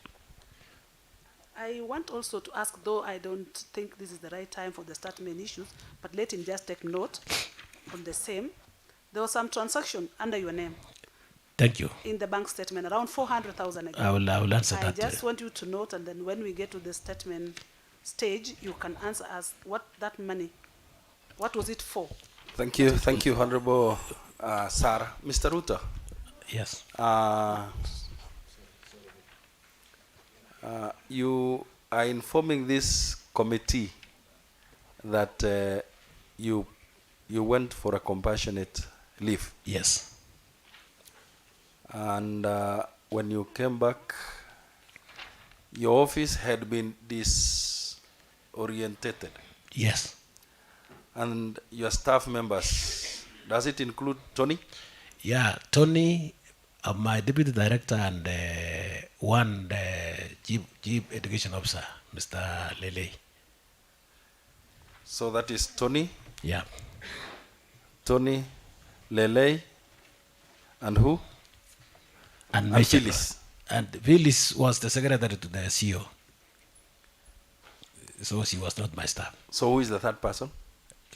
I want also to ask, though I don't think this is the right time for the statement issues, but let him just take note on the same. There was some transaction under your name. Thank you. In the bank statement, around 400,000 again. I will answer that. I just want you to note, and then when we get to the statement stage, you can answer us what that money, what was it for? Thank you, Honorable Sarah. Mr. Ruto. Yes. You are informing this committee that you went for a compassionate leave. Yes. And when you came back, your office had been disorientated. Yes. And your staff members, does it include Tony? Yeah, Tony, my deputy director, and one chief education officer, Mr. Lele. So that is Tony? Yeah. Tony, Lele, and who? And Phyllis. And Phyllis was the secretary to the CEO. So she was not my staff. So who is the third person?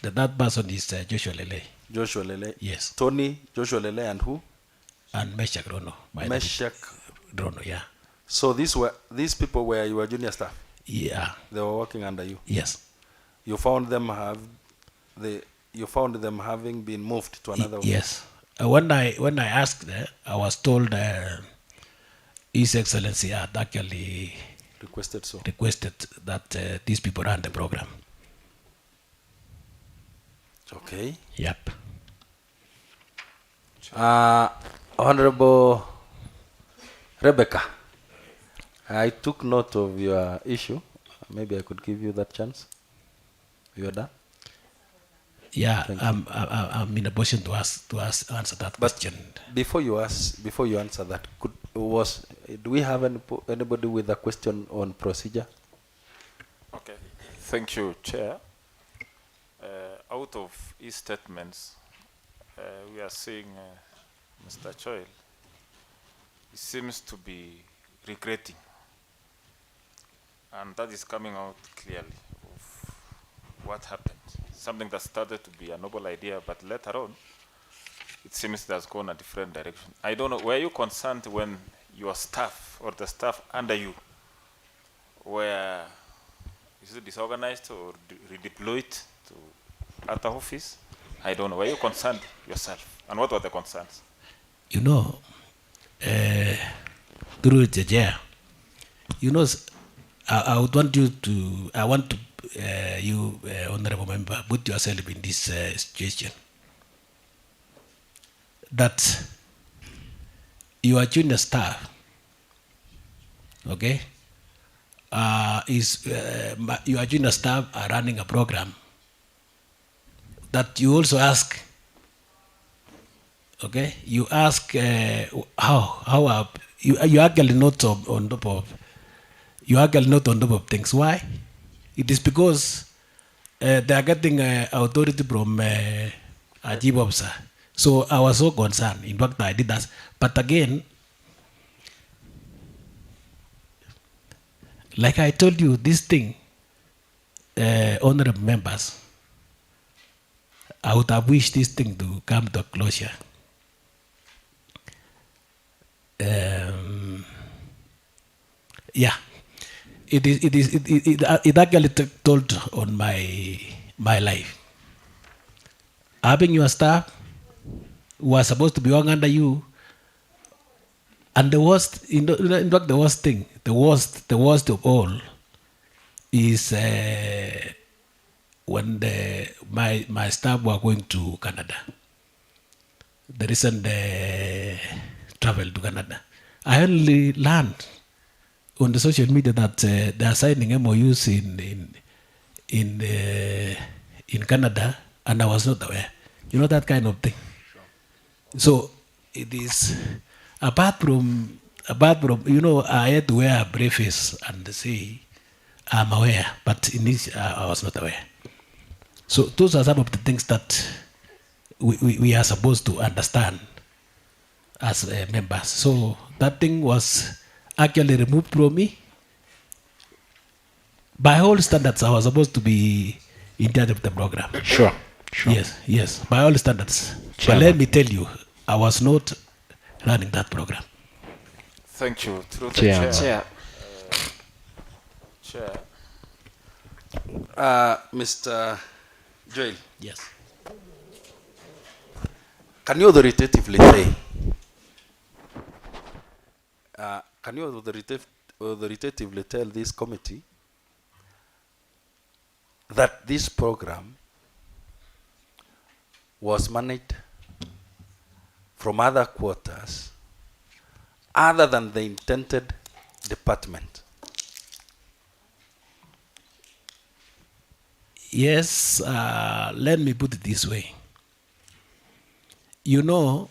The third person is Joshua Lele. Joshua Lele. Yes. Tony, Joshua Lele, and who? And Meshach Rono. Meshach Rono, yeah. So these people were your junior staff? Yeah. They were working under you? Yes. You found them having been moved to another office? Yes. When I asked, I was told His Excellency had actually requested that these people run the program. Okay. Yep. Honorable Rebecca, I took note of your issue. Maybe I could give you that chance. You are done? Yeah, I'm in a position to answer that question. Before you answer that, do we have anybody with a question on procedure? Okay. Thank you, Chair. Out of his statements, we are seeing Mr. Choil. He seems to be regretting, and that is coming out clearly of what happened. Something that started to be a noble idea, but later on, it seems it has gone a different direction. I don't know, were you concerned when your staff or the staff under you were, is it disorganized or redeployed to other office? I don't know. Were you concerned yourself? And what were the concerns? You know, through the chair, you know, I would want you to, you, honorable member, put yourself in this situation. That your junior staff, okay, your junior staff are running a program that you also ask, okay, you ask how you actually not on top of, you actually not on top of things. Why? It is because they are getting authority from a chief officer. So I was so concerned. In fact, I did that. But again, like I told you, this thing, honorable members, I would have wished this thing to come to a closure. Yeah, it actually told on my life. Having your staff who are supposed to be working under you, and the worst, in fact, the worst thing, the worst of all, is when my staff were going to Canada. The recent travel to Canada. I only learned on the social media that they are signing MOUs in Canada, and I was not aware. You know, that kind of thing. So it is apart from you know, I had to wear a preface and say I'm aware, but in this I was not aware. So those are some of the things that we are supposed to understand as members. So that thing was actually removed from me. By all standards, I was supposed to be in charge of the program. Sure. Yes, by all standards. Chairman. But let me tell you, I was not running that program. Thank you. Through the Chair. chair. Chair. Mr. Joel, Yes. can you authoritatively say, authoritatively tell this committee that this program was managed from other quarters other than the intended department? Yes, let me put it this way. You know,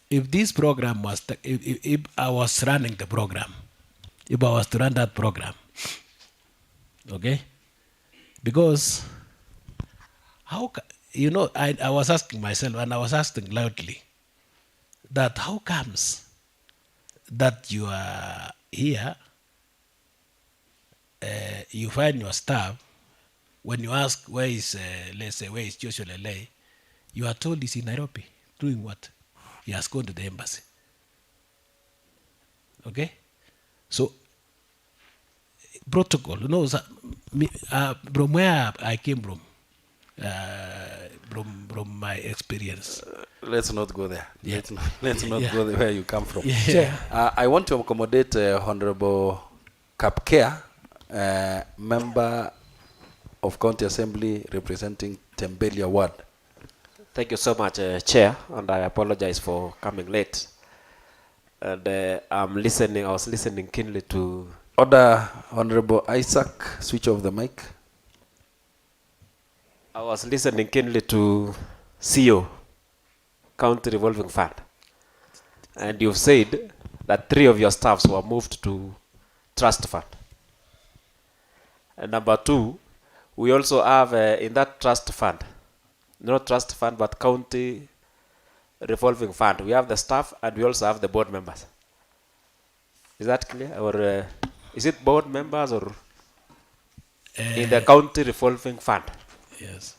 if this program was, if I was running the program, if I was to run that program, okay? Because, you know, I was asking myself, and I was asking loudly, that how comes that you are here, you find your staff, when you ask where is, let's say, where is Joshua Lele, you are told he's in Nairobi. Doing what? He has gone to the embassy. Okay? So, protocol, you know, from where I came from my experience. Let's not go there. Yeah. Let's not Yeah. go there where you come from. Yeah. I want to accommodate Honorable Kapkea, member of County Assembly representing Tembelia Ward. Thank you so much, Chair, and I apologize for coming late. And I'm listening. I was listening keenly to. Order, Honorable Isaac, switch off the mic. I was listening keenly to CEO, County Revolving Fund, and you've said that 3 of your staffs were moved to Trust Fund. And number 2, we also have in that Trust Fund, not Trust Fund, but County Revolving Fund, we have the staff and we also have the board members. Is that clear? Or is it board members or in the County Revolving Fund? Yes.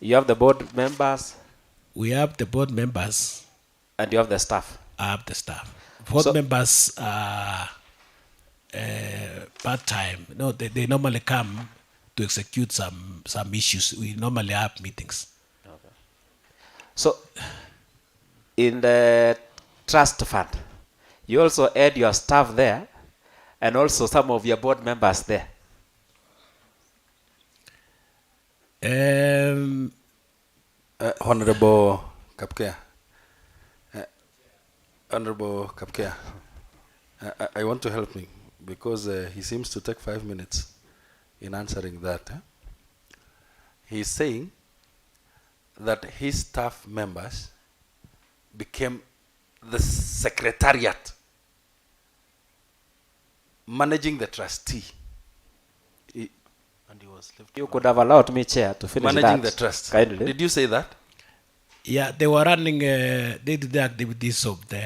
You have the board members. We have the board members. And you have the staff. I have the staff. Board members are part-time. No, they normally come to execute some issues. We normally have meetings. Okay. So, in the trust fund, you also add your staff there and also some of your board members there. Honorable Kapkea. Honorable Kapkea, I want to help me because he seems to take 5 minutes in answering that. He's saying that his staff members became the secretariat managing the trustee. And he was left. You could have allowed me, Chair, to finish managing that. the trust. Kindly. Did you say that? Yeah, they were running day-to-day activities of the.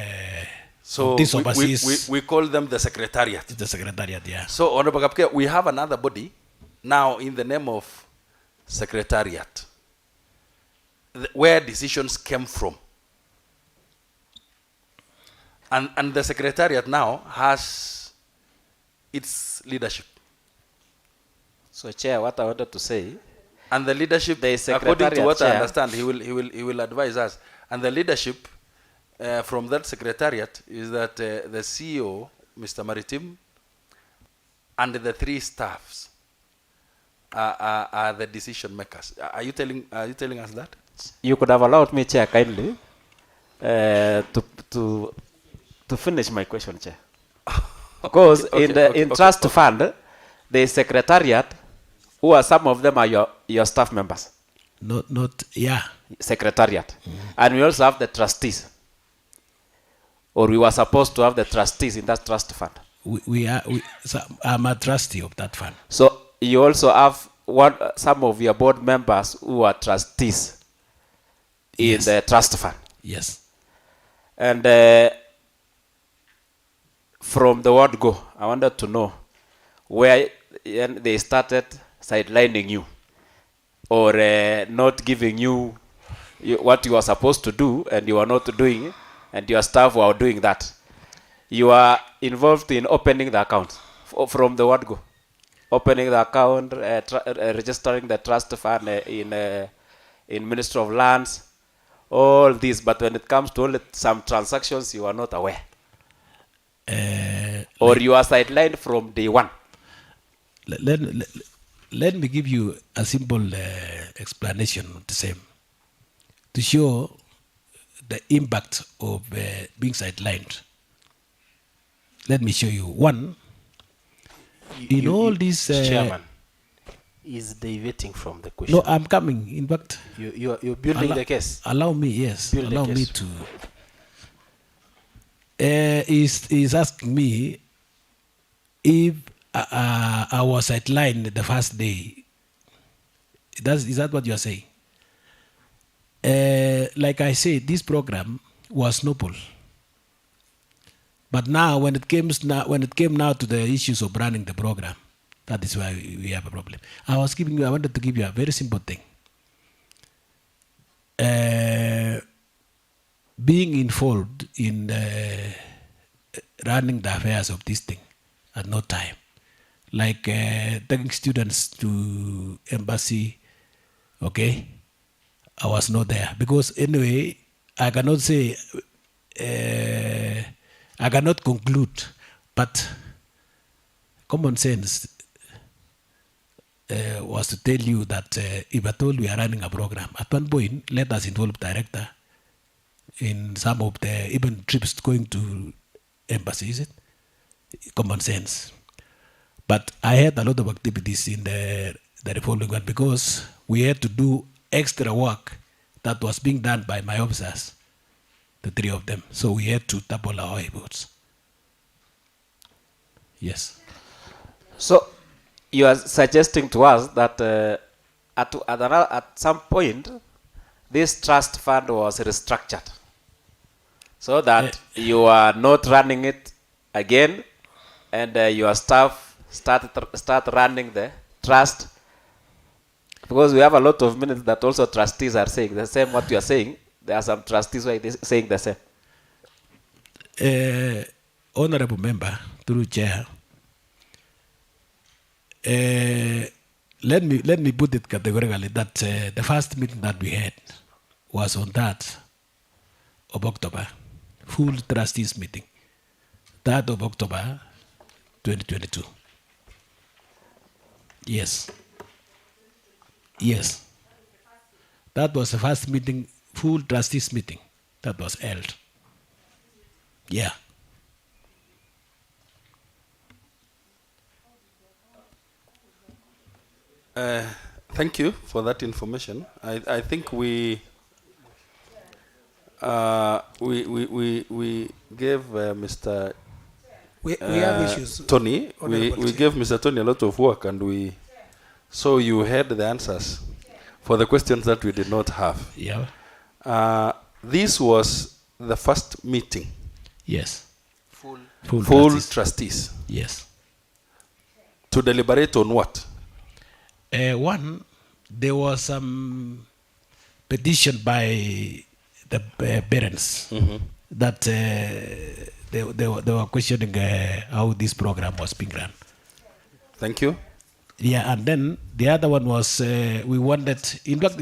So of this overseas. we call them the secretariat. The secretariat, yeah. So, Honorable Kapkea, we have another body now in the name of secretariat, where decisions came from. And the secretariat now has its leadership. So, Chair, what I wanted to say. And the leadership, according to what I understand, he will advise us. And the leadership from that secretariat is that the CEO, Mr. Maritim, and the 3 staffs are the decision makers. Are you telling us that? You could have allowed me, Chair, kindly, to finish my question, Chair. Because in trust fund, the secretariat, who are some of them are your staff members. Not yeah. Secretariat. And we also have the trustees. Or we were supposed to have the trustees in that trust fund. I'm a trustee of that fund. So you also have some of your board members who are trustees in the trust fund. Yes. And from the word go, I wanted to know where they started sidelining you or not giving you what you are supposed to do, and you are not doing it, and your staff were doing that. You are involved in opening the account from the word go. Opening the account, registering the trust fund in Ministry of Lands, all this. But when it comes to only some transactions, you are not aware. Or you are sidelined from day one. Let me give you a simple explanation of the same to show the impact of being sidelined. Let me show you. One, in all these... Chairman is deviating from the question. No, I'm coming. In fact... You're building the case. Allow me, yes. Build allow the me case. to... He's asking me if I was sidelined the first day. Is that what you are saying? Like I said, this program was noble. But now, when it came now to the issues of running the program, that is why we have a problem. I wanted to give you a very simple thing. Being involved in running the affairs of this thing at no time, like taking students to embassy, okay, I was not there because anyway, I cannot say. I cannot conclude, but common sense was to tell you that if at all we are running a program, at one point, let us involve director in some of the even trips going to embassies. Is it? Common sense. But I had a lot of activities in the following one because we had to do extra work that was being done by my officers. The 3 of them. So we had to double our efforts. Yes. So you are suggesting to us that at some point this trust fund was restructured so that you are not running it again, and your staff start running the trust, because we have a lot of minutes that also trustees are saying the same what you are saying. There are some trustees who are saying the same. Honorable member, through chair, let me put it categorically that the first meeting that we had was on that of October, full trustees meeting, 3rd of October 2022. Yes. Yes. That was the first meeting, full trustees meeting that was held. Yeah. Thank you for that information. I think we gave Mr. We have issues. Tony. We gave Mr. Tony a lot of work, and so you had the answers for the questions that we did not have. Yeah. This was the first meeting. Yes. Full trustees. Yes. To deliberate on what? One, there was some petition by the parents that they were questioning how this program was being run. Thank you. Yeah, and then the other one was we wanted, in fact,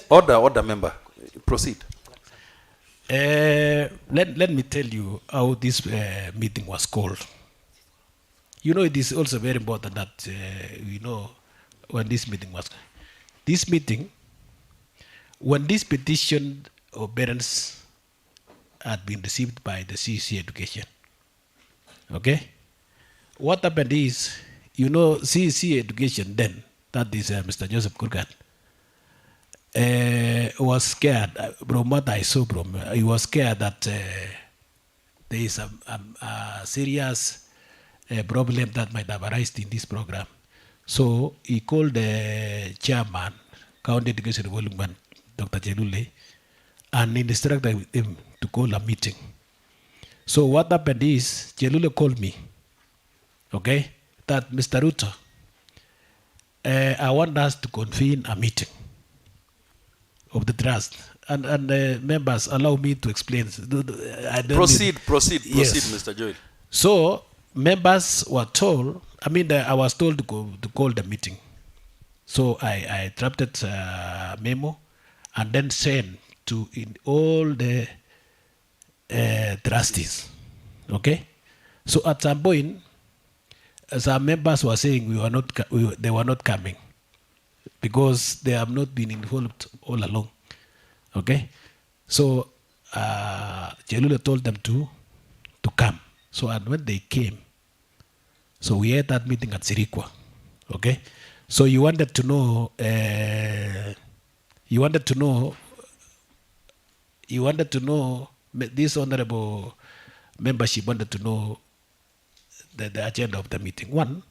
order member, proceed. Let me tell you how this meeting was called. You know, it is also very important that we know when this meeting was. This meeting, when this petition of parents had been received by the CC Education, okay? What happened is, you know, CC Education then, that is Mr. Joseph Kurgat, was scared, from what I saw from, he was scared that there is a serious problem that might have arisen in this program. So he called the chairman, County Education Development, Dr. Jelule, and instructed him to call a meeting. So what happened is, Jelule called me, okay, that Mr. Ruto, I want us to convene a meeting of the trust. And members, allow me to explain. Proceed, Yes. Mr. Joel. So members were told, I was told to call the meeting. So I drafted a memo and then sent to all the trustees. Okay? So at some point, some members were saying they were not coming because they have not been involved all along. Okay? So Jelula told them to come. So and when they came, so we had that meeting at Sirikwa. Okay? So you wanted to know this honorable membership wanted to know the agenda of the meeting. One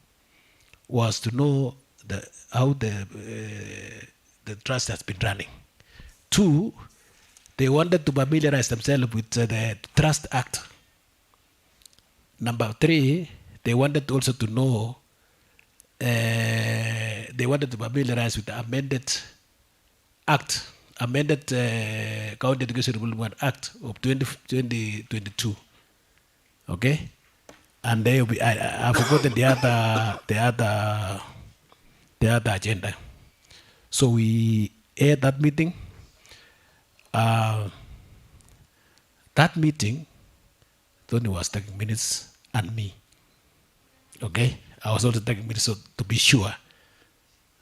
was to know how the trust has been running. Two, they wanted to familiarize themselves with the Trust Act. Number three, they wanted also to know, they wanted to familiarize with the amended County Education Development Act of 2022. Okay? And they will be, I've forgotten the other agenda. So we had that meeting. That meeting, Tony was taking minutes and me. Okay? I was also taking minutes so to be sure.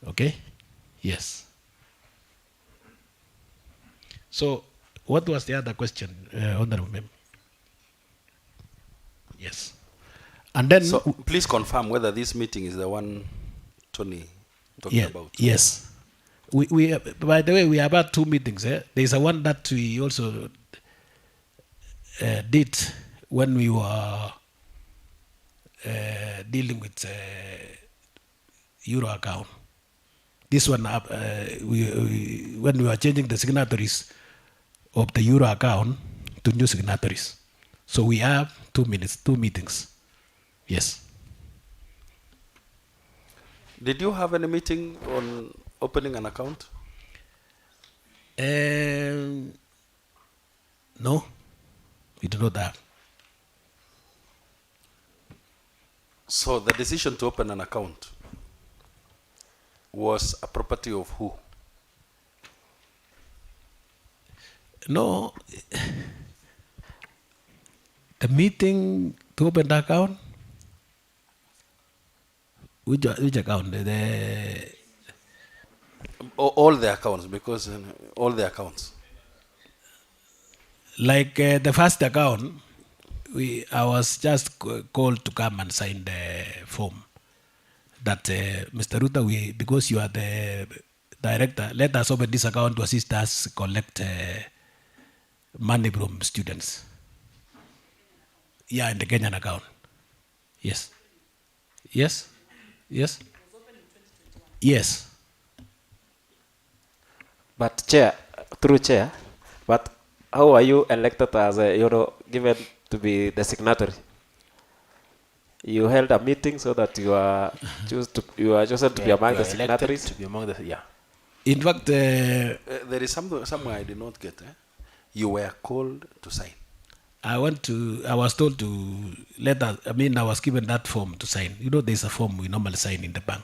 Okay? Yes. So, what was the other question, Honorable Member? Yes. And then, so please confirm whether this meeting is the one Tony talking about. Yes. We by the way, we have had two meetings. There's a one that we also did when we were dealing with Euro account. This one, when we were changing the signatories of the Euro account to new signatories. So we have 2 meetings. Yes. Did you have any meeting on opening an account? No, we do not have. So the decision to open an account was a property of who? No, the meeting to open the account. Which account? All the accounts, because all the accounts. Like the first account, I was just called to come and sign the form. That Mr. Ruta, because you are the director, let us open this account to assist us collect money from students. Yeah, in the Kenyan account. Yes. Yes. Yes. Yes. But Chair, through Chair, but how are you elected as given to be the signatory? You held a meeting so that you are chosen to be among the signatories. To be among the, yeah. In fact, there is somewhere I did not get. You were called to sign. I was told to I was given that form to sign. You know, there's a form we normally sign in the bank.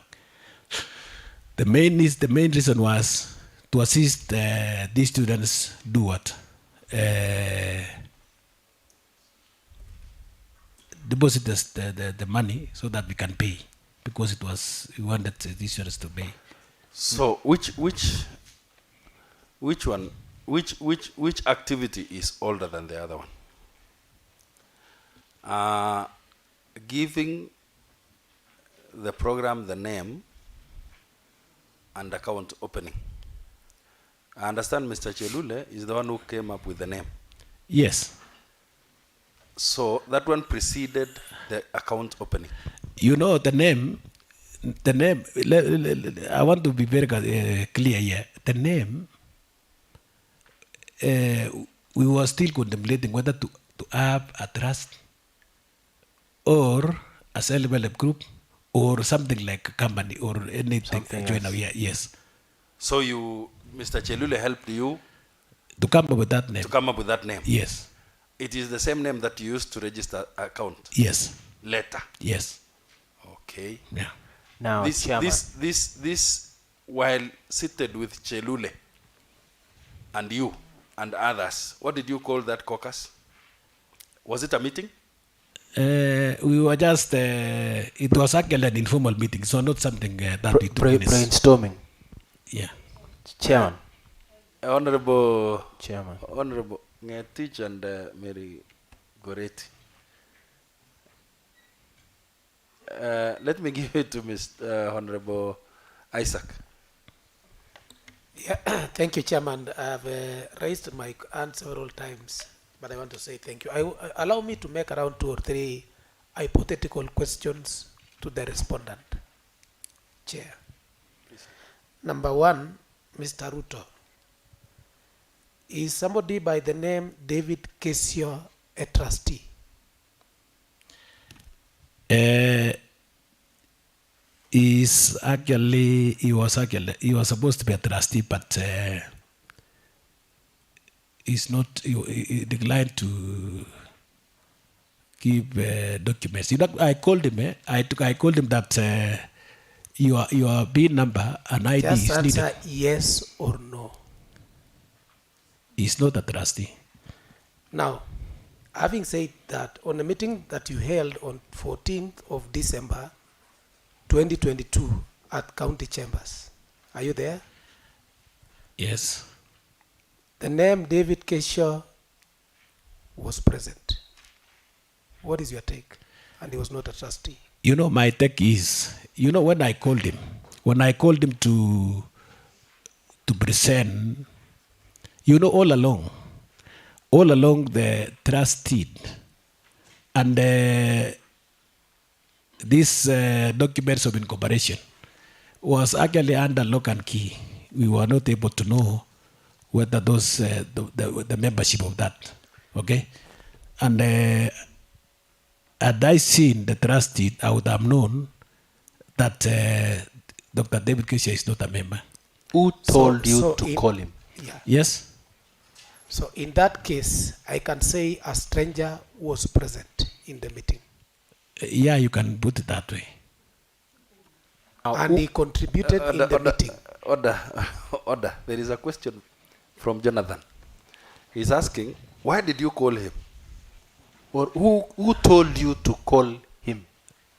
The main reason was to assist these students do what? deposit the money so that we can pay, because we wanted the insurance to pay. So which activity is older than the other one? Giving the program the name and account opening. I understand Mr. Chelule is the one who came up with the name. Yes. So that one preceded the account opening. You know the name, I want to be very clear here. The name, we were still contemplating whether to have a trust or a self-help group or something like a company or anything. Yes. So Mr. Chelule helped you to come up with that name. To come up with that name. Yes. It is the same name that you used to register account. Yes. Later. Yes. Okay. Yeah. Now, this while seated with Chelule and you and others, what did you call that caucus? Was it a meeting? We were just, it was actually an informal meeting, so not something that we took brainstorming. Yeah. Chairman. Honorable Chairman. Honorable Ngetich and Mary Goretti. Let me give it to Mr. Honorable Isaac. Yeah, thank you, Chairman. I've raised my hand several times, but I want to say thank you. Allow me to make around 2 or 3 hypothetical questions to the respondent. Chair. Please. Number 1, Mr. Ruto. Is somebody by the name David Kesio a trustee? He was supposed to be a trustee, but he's not. He declined to give documents. You know, I called him. I called him that your BIN number and ID Just is answer needed. yes or no. He's not a trustee. Now, having said that, on a meeting that you held on 14th of December 2022 at County Chambers, are you there? Yes. The name David Keshaw was present. What is your take? And he was not a trustee. You know, my take is, you know, when I called him to present, you know, all along the trustee and these documents of incorporation was actually under lock and key. We were not able to know whether those the membership of that, okay, and had I seen the trustee, I would have known that Dr. David Kesha is not a member. Who told you to call him? Yeah. Yes. So in that case, I can say a stranger was present in the meeting. Yeah, you can put it that way. And he contributed in the meeting. Order. There is a question from Jonathan. He's asking, why did you call him? Or who told you to call him?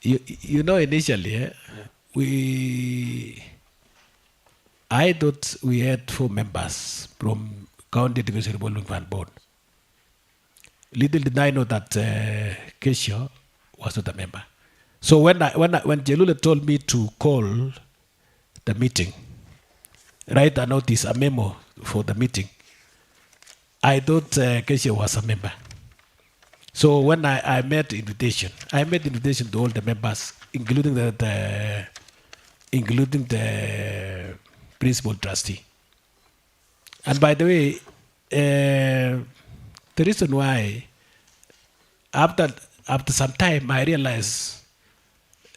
You know, initially, I thought we had 4 members from County Education Revolving Fund Board. Little did I know that Kesha was not a member. So when Jelule told me to call the meeting, write a notice, a memo for the meeting, I thought Kesha was a member. So when I made invitation to all the members, including the principal trustee. And by the way, the reason why after some time I realized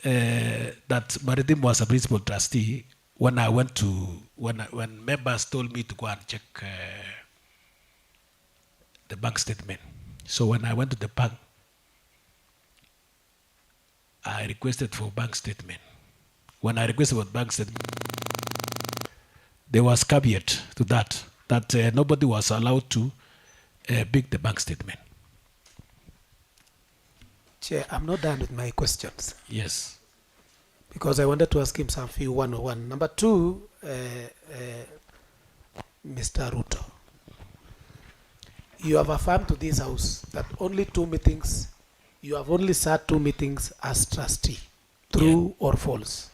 that Maritim was a principal trustee when when members told me to go and check the bank statement. So when I went to the bank, I requested for bank statement. When I requested for bank statement, there was caveat to that nobody was allowed to pick the bank statement. Chair, I'm not done with my questions. Yes. Because I wanted to ask him some few one-on-one. Number two, Mr. Ruto, you have affirmed to this house that only 2 meetings, you have only sat 2 meetings as trustee. True or false?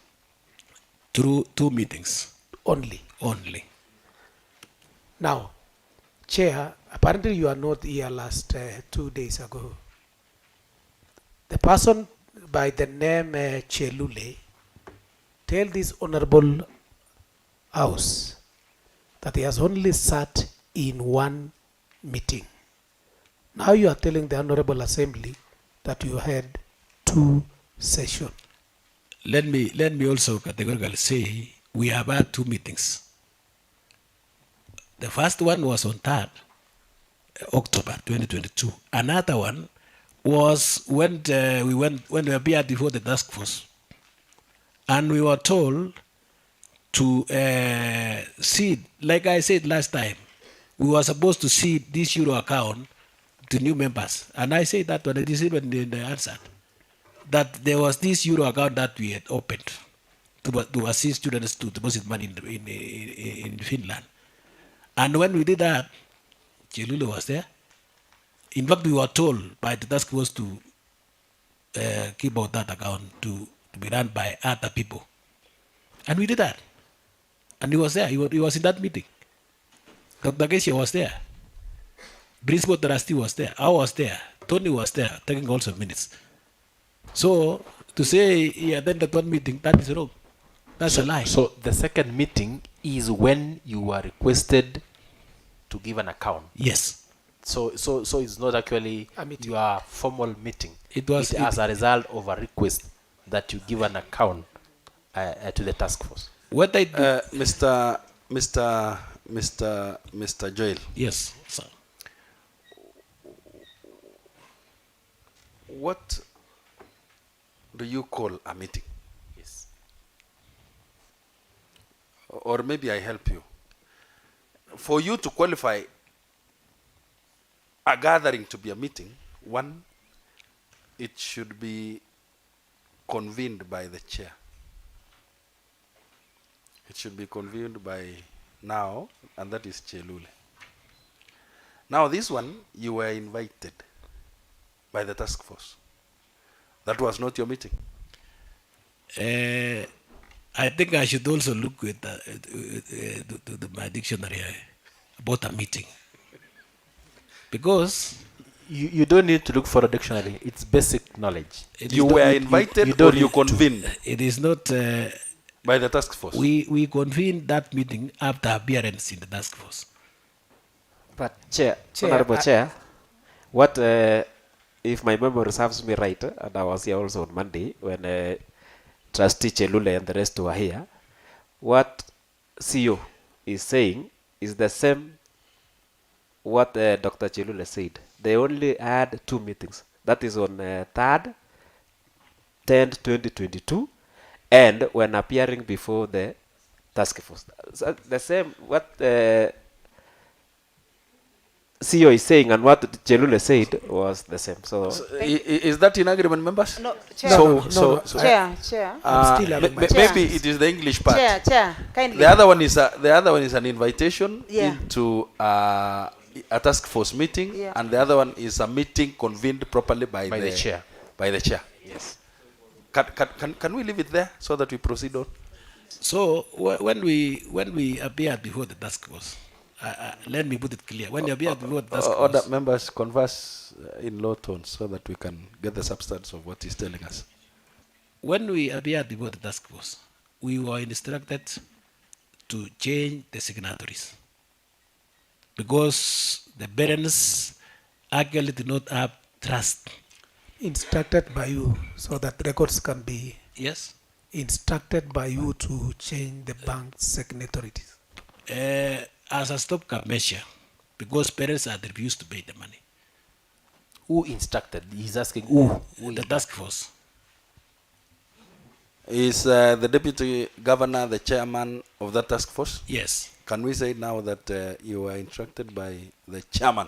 Through 2 meetings. Only. Only. Now, Chair, apparently you are not here last 2 days ago. The person by the name Chelule tell this honorable house that he has only sat in 1 meeting. Now you are telling the honorable assembly that you had 2 sessions. Let me also categorically say we have had 2 meetings. The first one was on 3rd October 2022. Another one was when we appeared before the task force, and we were told to seed, like I said last time, we were supposed to seed this Euro account to new members, and I said that when I received the answer that there was this Euro account that we had opened to assist students to deposit money in Finland, and when we did that, Chelule was there. In fact, we were told by the task force to keep out that account to be run by other people. And we did that. And he was there. He was in that meeting. Dr. Kesia was there. Principal Trustee was there. I was there. Tony was there, taking also minutes. So, to say he attended 1 meeting, that is wrong. That's a lie. So, the second meeting is when you were requested to give an account? Yes. So it's not actually your formal meeting. It was as a result of a request that you give an account to the task force. What I do, Mr. Joel. Yes, sir. What do you call a meeting? Yes. Or maybe I help you. For you to qualify a gathering to be a meeting, 1, it should be convened by the chair. It should be convened by now, and that is Chelule. Now this one, you were invited by the task force. That was not your meeting. I think I should also look at my dictionary about a meeting. Because you don't need to look for a dictionary. It's basic knowledge. You were invited or you convened? It is not by the task force. We convened that meeting after appearance in the task force. But Honorable Chair, what if my memory serves me right, and I was here also on Monday when Trustee Chelule and the rest were here, what CEO is saying is the same what Dr. Chelule said. They only had 2 meetings. That is on 3rd, 10th, 2022, and when appearing before the task force. So the same what CEO is saying and what Chelule said was the same. So is that in agreement, members? No, Chair. Chair. Maybe it is the English part. Chair, kindly. The other one is an invitation into a task force meeting, and the other one is a meeting convened properly by the chair. By the chair. Yes. Can we leave it there so that we proceed on? So when we appeared before the task force, let me put it clear. When you appeared before the task force, other members converse in low tones so that we can get the substance of what he's telling us. When we appeared before the task force, we were instructed to change the signatories because the parents actually did not have trust. Instructed by you so that records can be instructed by you to change the bank signatories. As a stopgap measure, because parents had refused to pay the money. Who instructed? He's asking who? The task force. Is the deputy governor the chairman of that task force? Yes. Can we say now that you were instructed by the chairman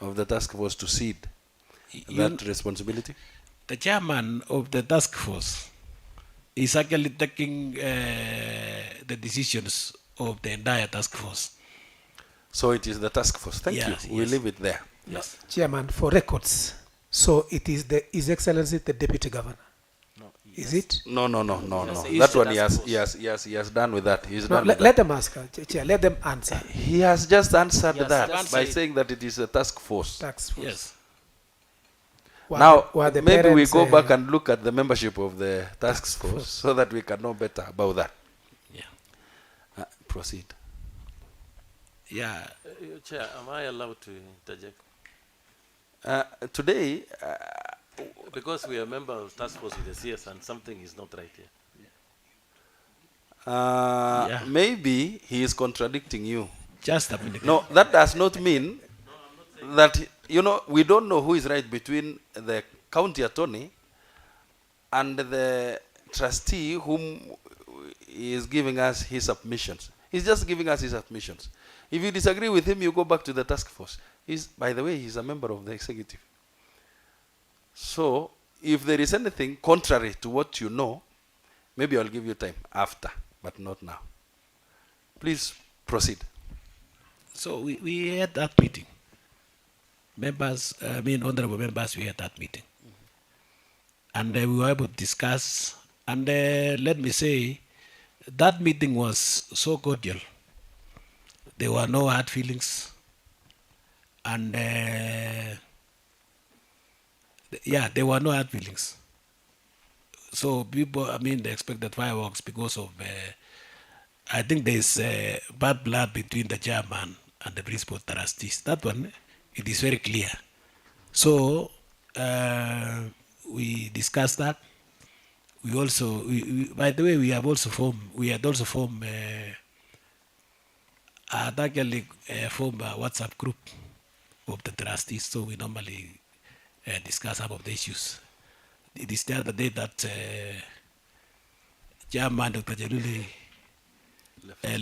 of the task force to cede that responsibility? the chairman of the task force is actually taking the decisions of the entire task force. So it is the task force. Thank Yes, you. We'll yes. leave it there. Yes. Chairman, for records, so it is His Excellency the Deputy Governor. Is it? No. Yes, That one he has done with that. He's No, done with let that. them ask, Chair, let them answer. He has just answered Yes, that just by say- saying that it is a task force. Task force. Yes. Now, Were the maybe we parents, go back and look at the membership of the task Task force force. so that we can know better about that. Yeah. Proceed. Yeah. Chair, am I allowed to interject? Today, Because we are a member of task force with the CS and something is not right here. Yeah. maybe he is contradicting you. Just a minute. No, that does not mean that, we don't know who is right between the county attorney and the trustee whom is giving us his submissions. He's just giving us his submissions. If you disagree with him, you go back to the task force. By the way, he's a member of the executive. So, if there is anything contrary to what you know, maybe I'll give you time after, but not now. Please proceed. So we had that meeting. Members, honorable members, we had that meeting. And we were able to discuss. And let me say, that meeting was so cordial. There were no hard feelings. And there were no hard feelings. So people, they expected fireworks because of, I think there's bad blood between the chairman and the principal trustees. That one, it is very clear. So we discussed that. We also, by the way, we had also formed actually formed a WhatsApp group of the trustees. So we normally discuss some of the issues. It is the other day that Chairman Dr. Jaluli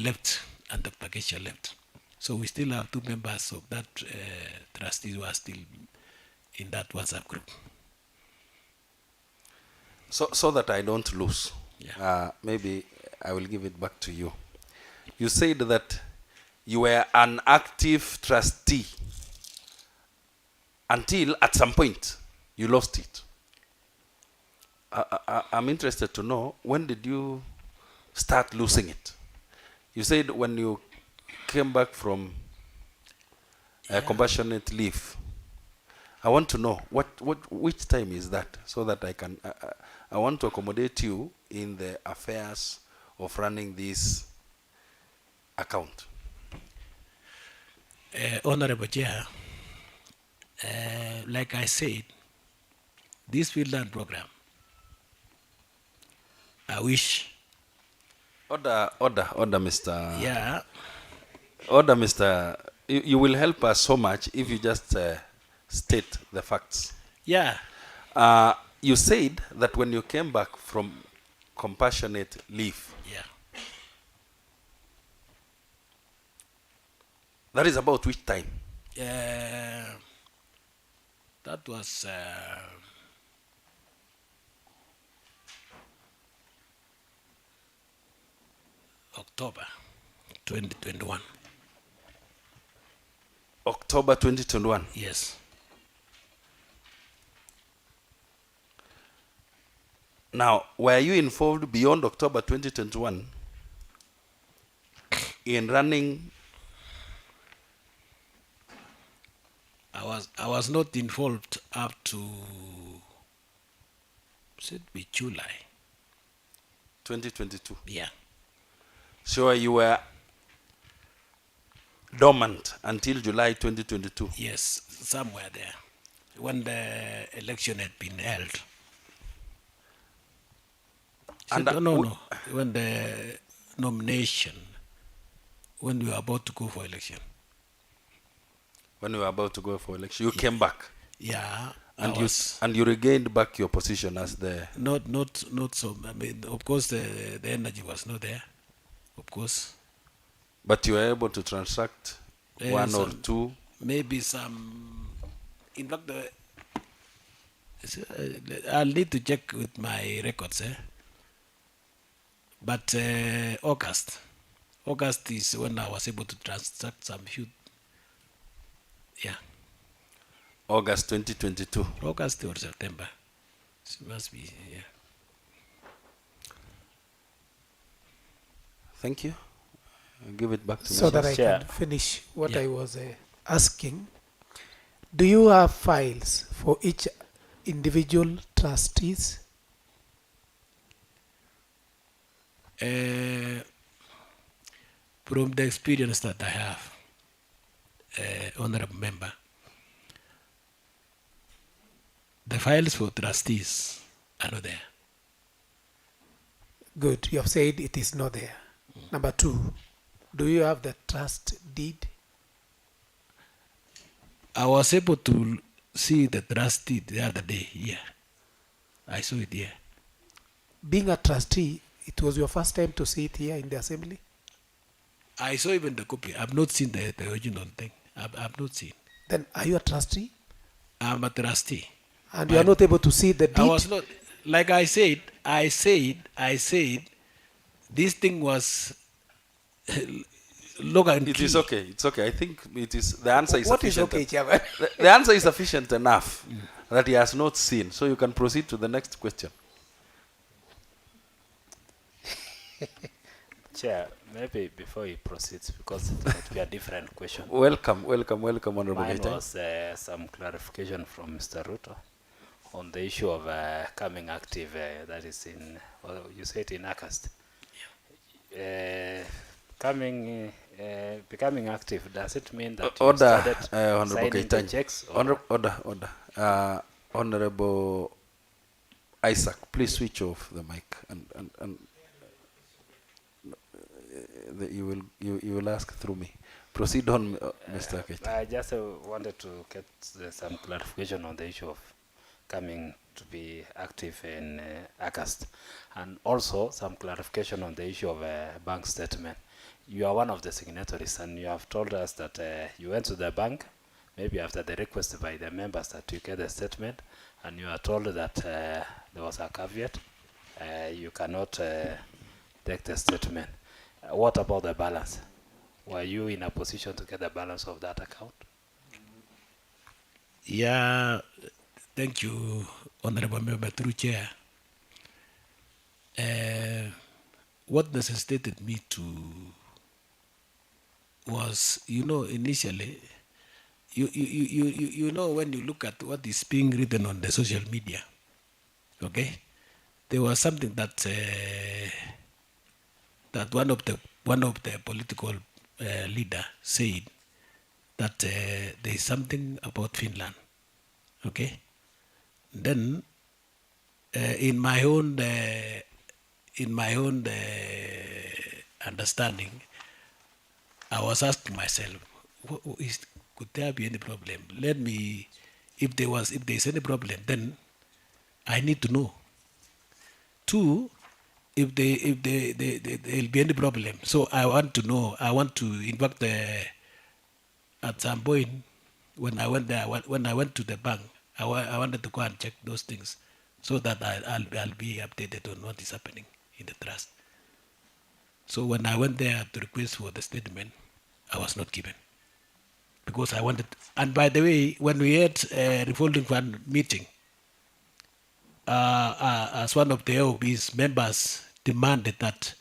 left and Dr. Kesha left. So we still have two members of that trustees who are still in that WhatsApp group. So that I don't lose, maybe I will give it back to you. You said that you were an active trustee until at some point you lost it. I'm interested to know, when did you start losing it? You said when you came back from compassionate leave. I want to know which time is that, so that I want to accommodate you in the affairs of running this account. Honorable Chair, like I said, this field land program, I wish. Order, Mr. Yeah. Order, Mr. You will help us so much if you just state the facts. Yeah. You said that when you came back from compassionate leave. Yeah. That is about which time? That was October 2021. October 2021? Yes. Now, were you involved beyond October 2021 in running? I was not involved up to, should be July 2022. Yeah. So you were dormant until July 2022. Yes, somewhere there, when the election had been held. And no. When the nomination, when we were about to go for election. When you were about to go for election, you came back. Yeah. And you regained back your position as the. Not so. Of course, the energy was not there. Of course. But you were able to transact one or two. Maybe some. In fact, I'll need to check with my records. But August is when I was able to transact some few. Yeah. August 2022. August or September. It must be, yeah. Thank you. I'll give it back to So Mr. that I Chair. can finish what Yeah. I was asking. Do you have files for each individual trustees? From the experience that I have, honorable member, the files for trustees are not there. Good. You have said it is not there. Number two, do you have the trust deed? I was able to see the trustee the other day here. I saw it here. Being a trustee, it was your first time to see it here in the assembly? I saw even the copy. I've not seen the original thing. I've not seen. Then are you a trustee? I'm a trustee. And you are not able to see the deed? I was not, like I said, this thing was look and It is okay. It's okay. I think it is. The answer is What is sufficient. okay, Chairman? The answer is sufficient enough that he has not seen. So you can proceed to the next question. Chair, maybe before he proceeds, because it might be a different question. Welcome, Honorable Mine Gaita. was some clarification from Mr. Ruto on the issue of coming active, that is in, well, you said in August. Becoming active, does it mean that you Order, started Honorable signing the Gaita. checks? Or? Order. Honorable Isaac, please switch off the mic and you will ask through me. Proceed on, Mr. Gaita. I just wanted to get some clarification on the issue of coming to be active in August, and also some clarification on the issue of bank statement. You are one of the signatories, and you have told us that you went to the bank, maybe after the request by the members that you get a statement, and you are told that there was a caveat, you cannot take the statement. What about the balance? Were you in a position to get the balance of that account? Yeah, thank you, Honorable Member, through Chair. What necessitated me to was, initially, you know, when you look at what is being written on the social media, okay, there was something that that one of the political leader said that there is something about Finland, okay. Then, in my own understanding, I was asking myself, could there be any problem? If there is any problem, then I need to know. Two, if there'll be any problem, so I want to know. I want to, in fact, at some point when I went there, when I went to the bank, I wanted to go and check those things, so that I'll be updated on what is happening in the trust. So when I went there to request for the statement, I was not given, because I wanted. And by the way, when we had a revolving fund meeting, as one of the AOB's members demanded that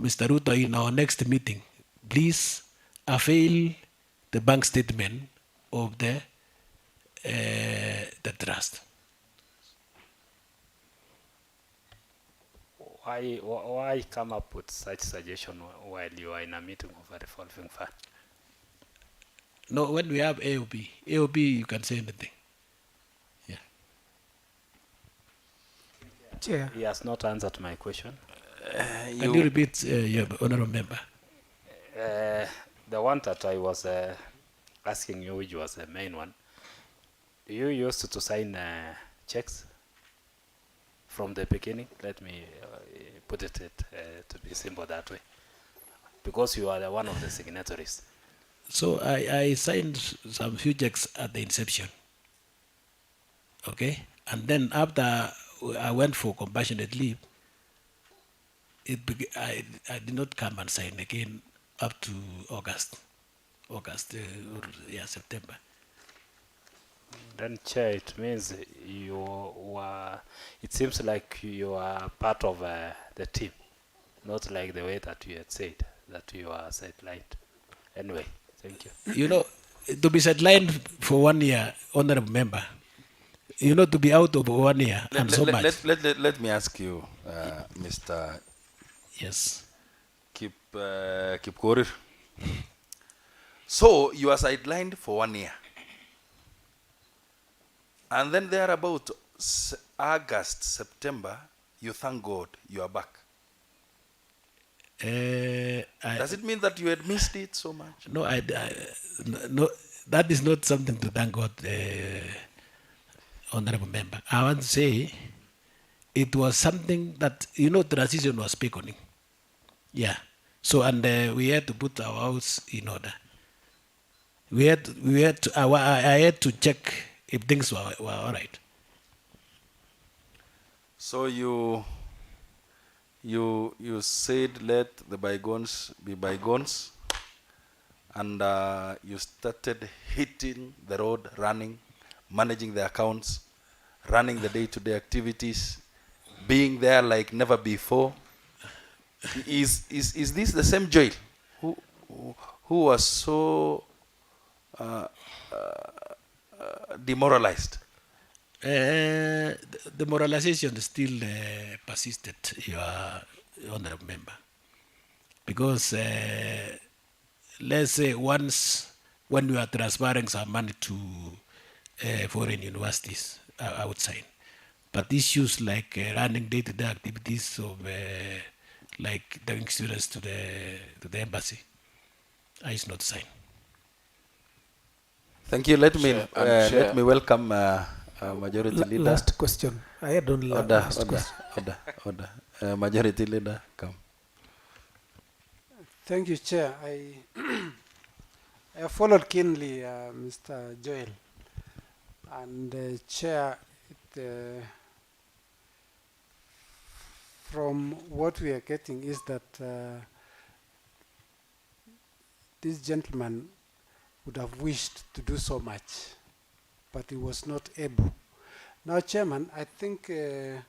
Mr. Ruto, in our next meeting, please avail the bank statement of the trust. Why come up with such suggestion while you are in a meeting of a revolving fund? No, when we have AOB, you can say anything. Yeah. Chair. He has not answered my question. Can you repeat, your honorable member? The one that I was asking you, which was the main one, you used to sign checks from the beginning. Let me put it to be simple that way, because you are the one of the signatories. So I signed some few checks at the inception. Okay, And then after I went for compassionate leave, I did not come and sign again up to August, September. Then, Chair, it means you were, it seems like you are part of the team, not like the way that you had said, that you are sidelined. Anyway, thank you. You know, to be sidelined for 1 year, honorable member, you know, to be out of 1 year Let me ask you, Mr. Yes. Keep Korir. So you are sidelined for 1 year. And then there about August, September, you thank God you are back. Does it mean that you had missed it so much? No, no, that is not something to thank God, honorable member. I want to say it was something that, you know, transition was beckoning. Yeah. So, and we had to put our house in order. I had to check if things were all right. So you said let the bygones be bygones, and you started hitting the road, running, managing the accounts, running the day-to-day activities, being there like never before. Is this the same Joel who was so demoralized? The moralization still persisted, your honorable member, because let's say once when we are transferring some money to foreign universities outside, but issues like running day-to-day activities of like taking students to the embassy, is not signed. Thank you. Let me welcome Majority Leader. Last question. I don't last question. Order. Majority Leader, come. Thank you, Chair. I followed keenly Mr. Joel, and Chair, from what we are getting is that this gentleman would have wished to do so much, but he was not able. Now, Chairman, I think the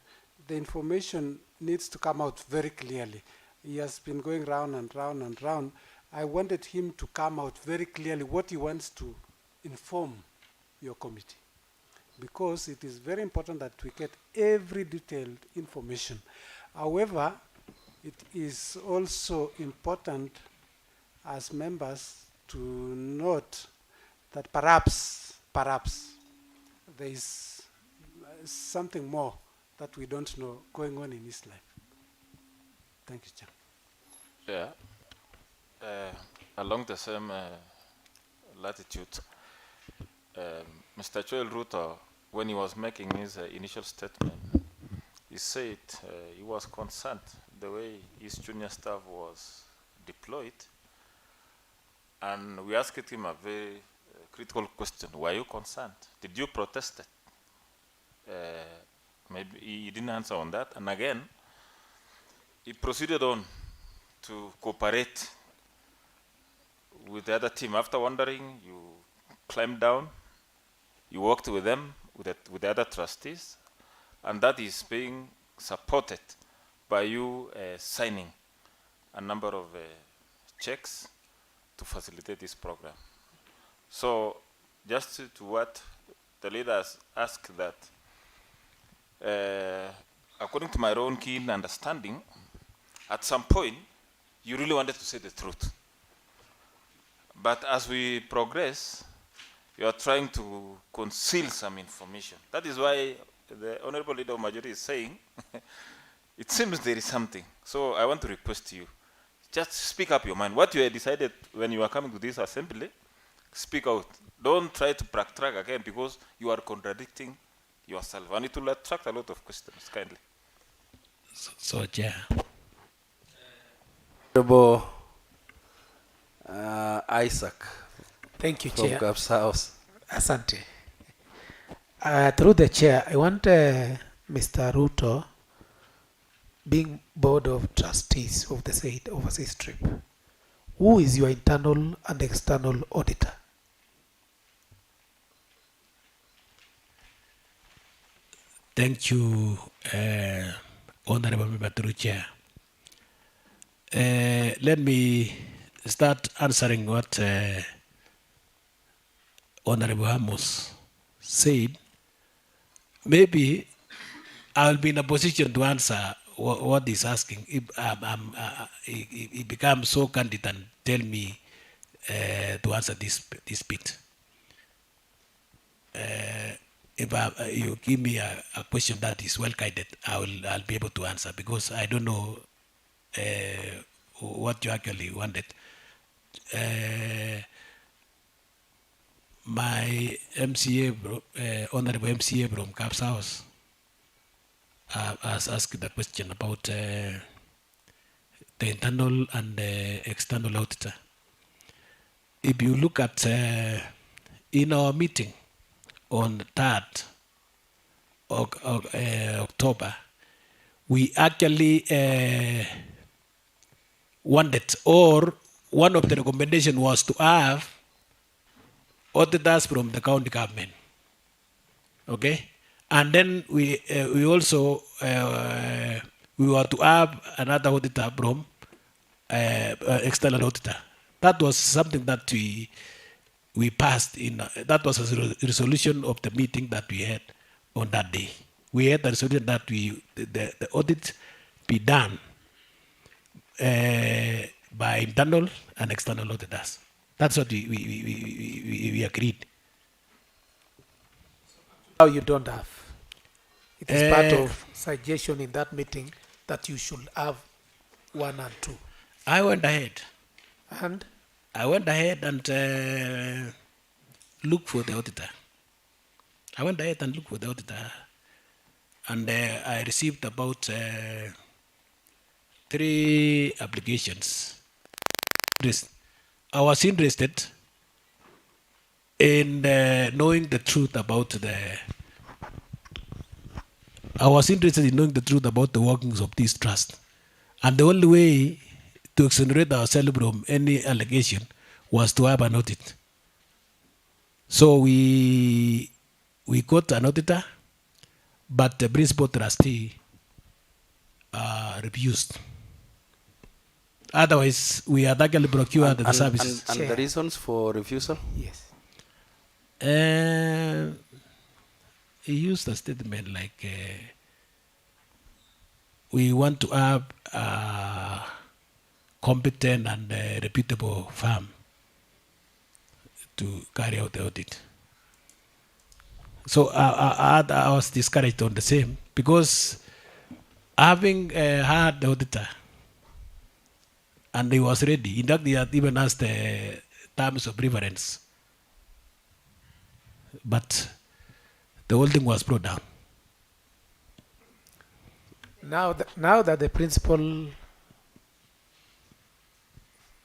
information needs to come out very clearly. He has been going round and round and round. I wanted him to come out very clearly what he wants to inform your committee, because it is very important that we get every detailed information. However, it is also important as members to note that perhaps there is something more that we don't know going on in his life. Thank you, Chair. Yeah. Along the same latitude, Mr. Joel Ruto, when he was making his initial statement, he said he was concerned the way his junior staff was deployed. And we asked him a very critical question. Were you concerned? Did you protest it? Maybe he didn't answer on that. And again, he proceeded on to cooperate with the other team. After wondering, you climbed down, you worked with them, with the other trustees, and that is being supported by you signing a number of checks to facilitate this program. So just to what the leaders asked, that according to my own keen understanding, at some point you really wanted to say the truth. But as we progress, you are trying to conceal some information. That is why the Honorable Leader of Majority is saying, it seems there is something. So I want to request you, just speak up your mind. What you had decided when you are coming to this assembly, speak out. Don't try to backtrack again, because you are contradicting yourself. And it will attract a lot of questions, kindly. So Chair. Honorable Isaac. Thank you, from Chair. Kap's house. Asante. Through the chair, I want Mr. Ruto, being board of trustees of the said overseas trip, who is your internal and external auditor? Thank you, Honorable Member through Chair. Let me start answering what Honorable Amos said. Maybe I'll be in a position to answer what he's asking. If he becomes so candid and tell me to answer this bit. If you give me a question that is well guided, I'll be able to answer, because I don't know what you actually wanted. My MCA, Honorable MCA from Caps House, has asked the question about the internal and external auditor. If you look at in our meeting on the 3rd of October, we actually wanted, or one of the recommendations was to have auditors from the county government. Okay, and then we also we were to have another auditor from external auditor. That was something that we passed in. That was a resolution of the meeting that we had on that day. We had a resolution that the audit be done by internal and external auditors. That's what we agreed. Now you don't have. It is part of suggestion in that meeting that you should have 1 and 2. I went ahead. And? I went ahead and looked for the auditor. I went ahead and looked for the auditor. And I received about 3 applications. I was interested in knowing the truth about the workings of this trust. And the only way to exonerate ourselves from any allegation was to have an audit. So we got an auditor, but the principal trustee refused. Otherwise, we had actually procured the services. And the reasons for refusal? Yes. He used a statement like, we want to have a competent and reputable firm to carry out the audit. So I was discouraged on the same, because having had the auditor, and he was ready. In fact, he had even asked the terms of reference. But the whole thing was brought down. Now that the principal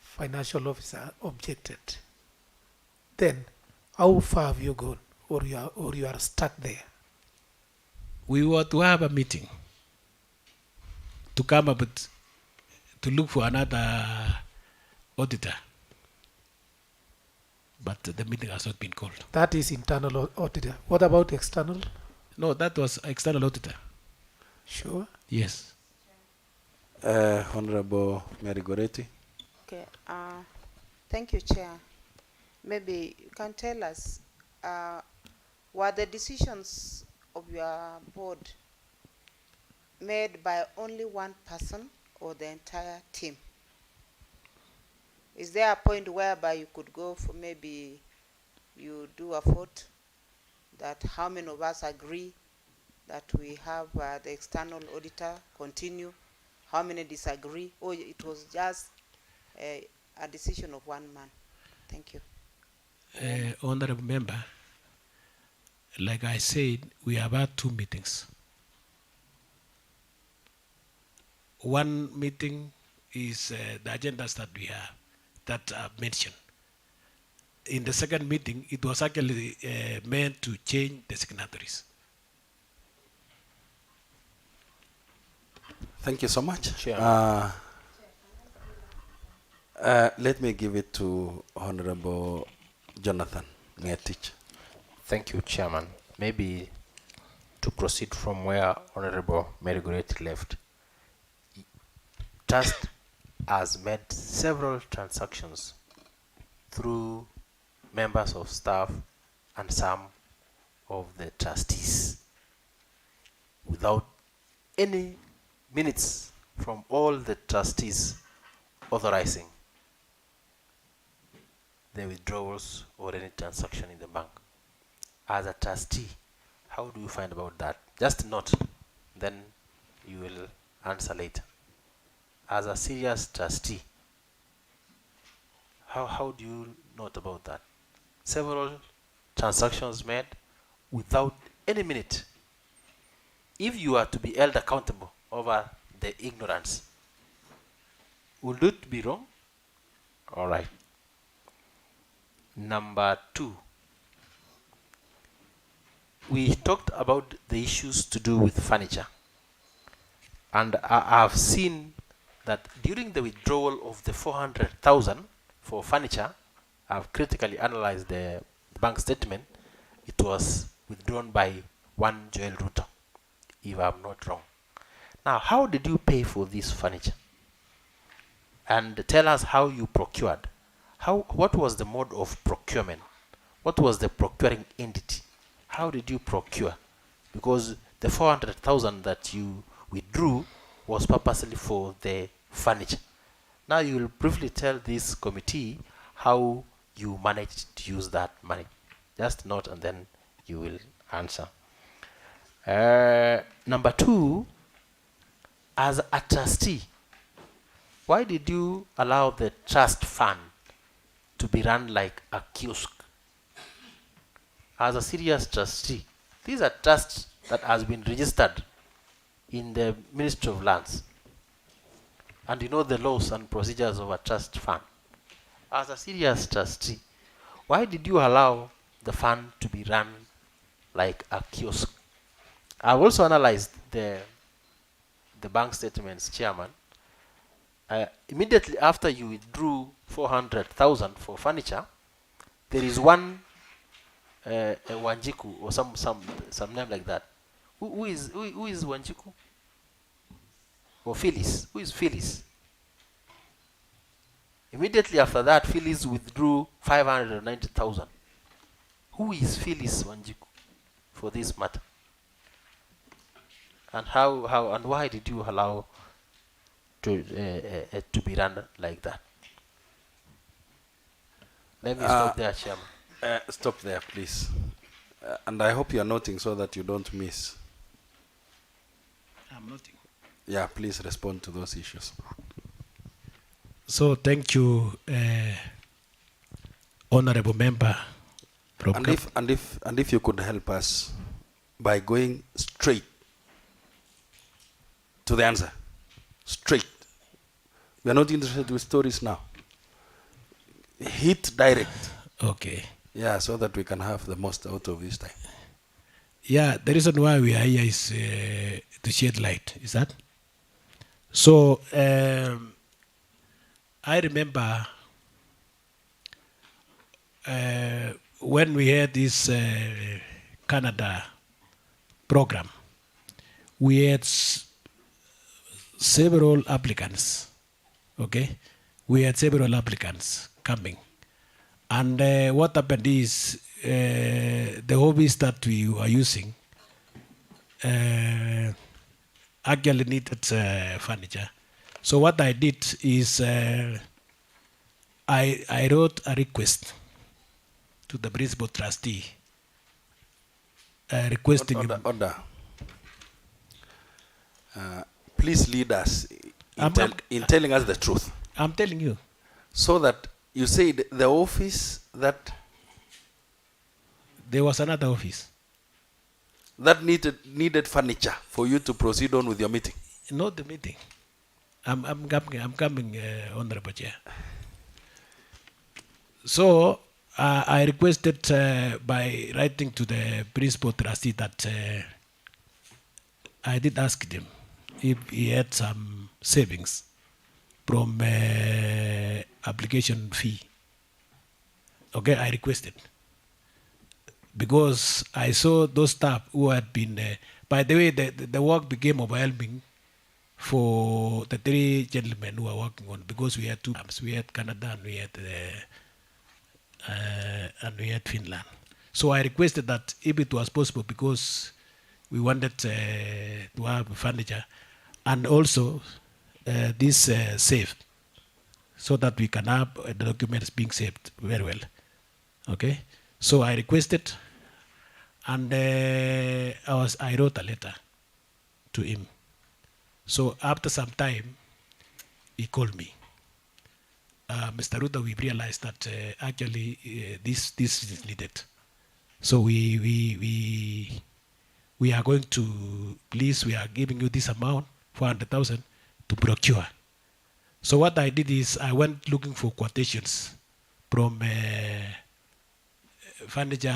financial officer objected, then how far have you gone, or you are stuck there? We were to have a meeting to come up with, to look for another auditor, but the meeting has not been called. That is internal auditor. What about external? No, that was external auditor. Sure. Yes. Honorable Mary Goretti. Okay. Thank you, Chair. Maybe you can tell us, were the decisions of your board made by only one person or the entire team? Is there a point whereby you could go for, maybe you do a vote that how many of us agree that we have the external auditor continue, how many disagree, or it was just a decision of one man? Thank you. Honorable Member, like I said, we have had 2 meetings. One meeting is the agendas that we have, that are mentioned. in the second meeting, it was actually meant to change the signatories. Thank you so much. Chairman. Let me give it to Honorable Jonathan Ngetich. Thank you, Chairman. Maybe to proceed from where Honorable Mary Goretti left, Trust has made several transactions through members of staff and some of the trustees without any minutes from all the trustees authorizing the withdrawals or any transaction in the bank. As a trustee, how do you find about that? Just note, then you will answer later. As a serious trustee, how do you note about that? Several transactions made without any minute. If you are to be held accountable over the ignorance, would it be wrong? All right. Number 2, we talked about the issues to do with furniture. And I have seen that during the withdrawal of the 400,000 for furniture, I've critically analyzed the bank statement. It was withdrawn by one Joel Ruto, if I'm not wrong. Now, how did you pay for this furniture? And tell us how you procured. What was the mode of procurement? What was the procuring entity? How did you procure? Because the 400,000 that you withdrew was purposely for the furniture. Now you will briefly tell this committee how you managed to use that money. Just note and then you will answer. Number 2, as a trustee, why did you allow the trust fund to be run like a kiosk? As a serious trustee, these are trusts that has been registered in the Ministry of Lands. And you know the laws and procedures of a trust fund. As a serious trustee, why did you allow the fund to be run like a kiosk? I've also analyzed the bank statements, Chairman. Immediately after you withdrew 400,000 for furniture, there is one Wanjiku or some name like that. Who is Wanjiku? Or Phyllis? Who is Phyllis? Immediately after that, Phyllis withdrew 590,000. Who is Phyllis Wanjiku for this matter? And how and why did you allow to be run like that? Let me stop there, Chairman. Stop there, please. And I hope you are noting so that you don't miss. I'm noting. Yeah, please respond to those issues. So thank you, Honorable Member. And if you could help us by going straight to the answer. Straight. We are not interested with stories now. Hit direct. Okay. Yeah, so that we can have the most out of this time. Yeah, the reason why we are here is to shed light. Is that? So I remember when we had this Canada program, we had several applicants. Okay, we had several applicants coming, and what happened is the hobbies that we were using actually needed furniture. So what I did is I wrote a request to the principal trustee requesting order. Please lead us in telling us the truth. I'm telling you. So that you said the office that there was another office that needed furniture for you to proceed on with your meeting. Not the meeting. I'm coming, Honorable Chair. So I requested by writing to the principal trustee that I did ask him if he had some savings from application fee. Okay, I requested. Because I saw those staff who had been, by the way, the work became overwhelming for the three gentlemen who are working on, because we had two camps. We had Canada and we had Finland. So I requested that if it was possible, because we wanted to have furniture and also this saved, so that we can have the documents being saved very well. Okay, so I requested, and I wrote a letter to him. So after some time, he called me. Mr. Ruta, we realized that actually this is needed. So we are going to, please, we are giving you this amount, 400,000, to procure. So what I did is I went looking for quotations from furniture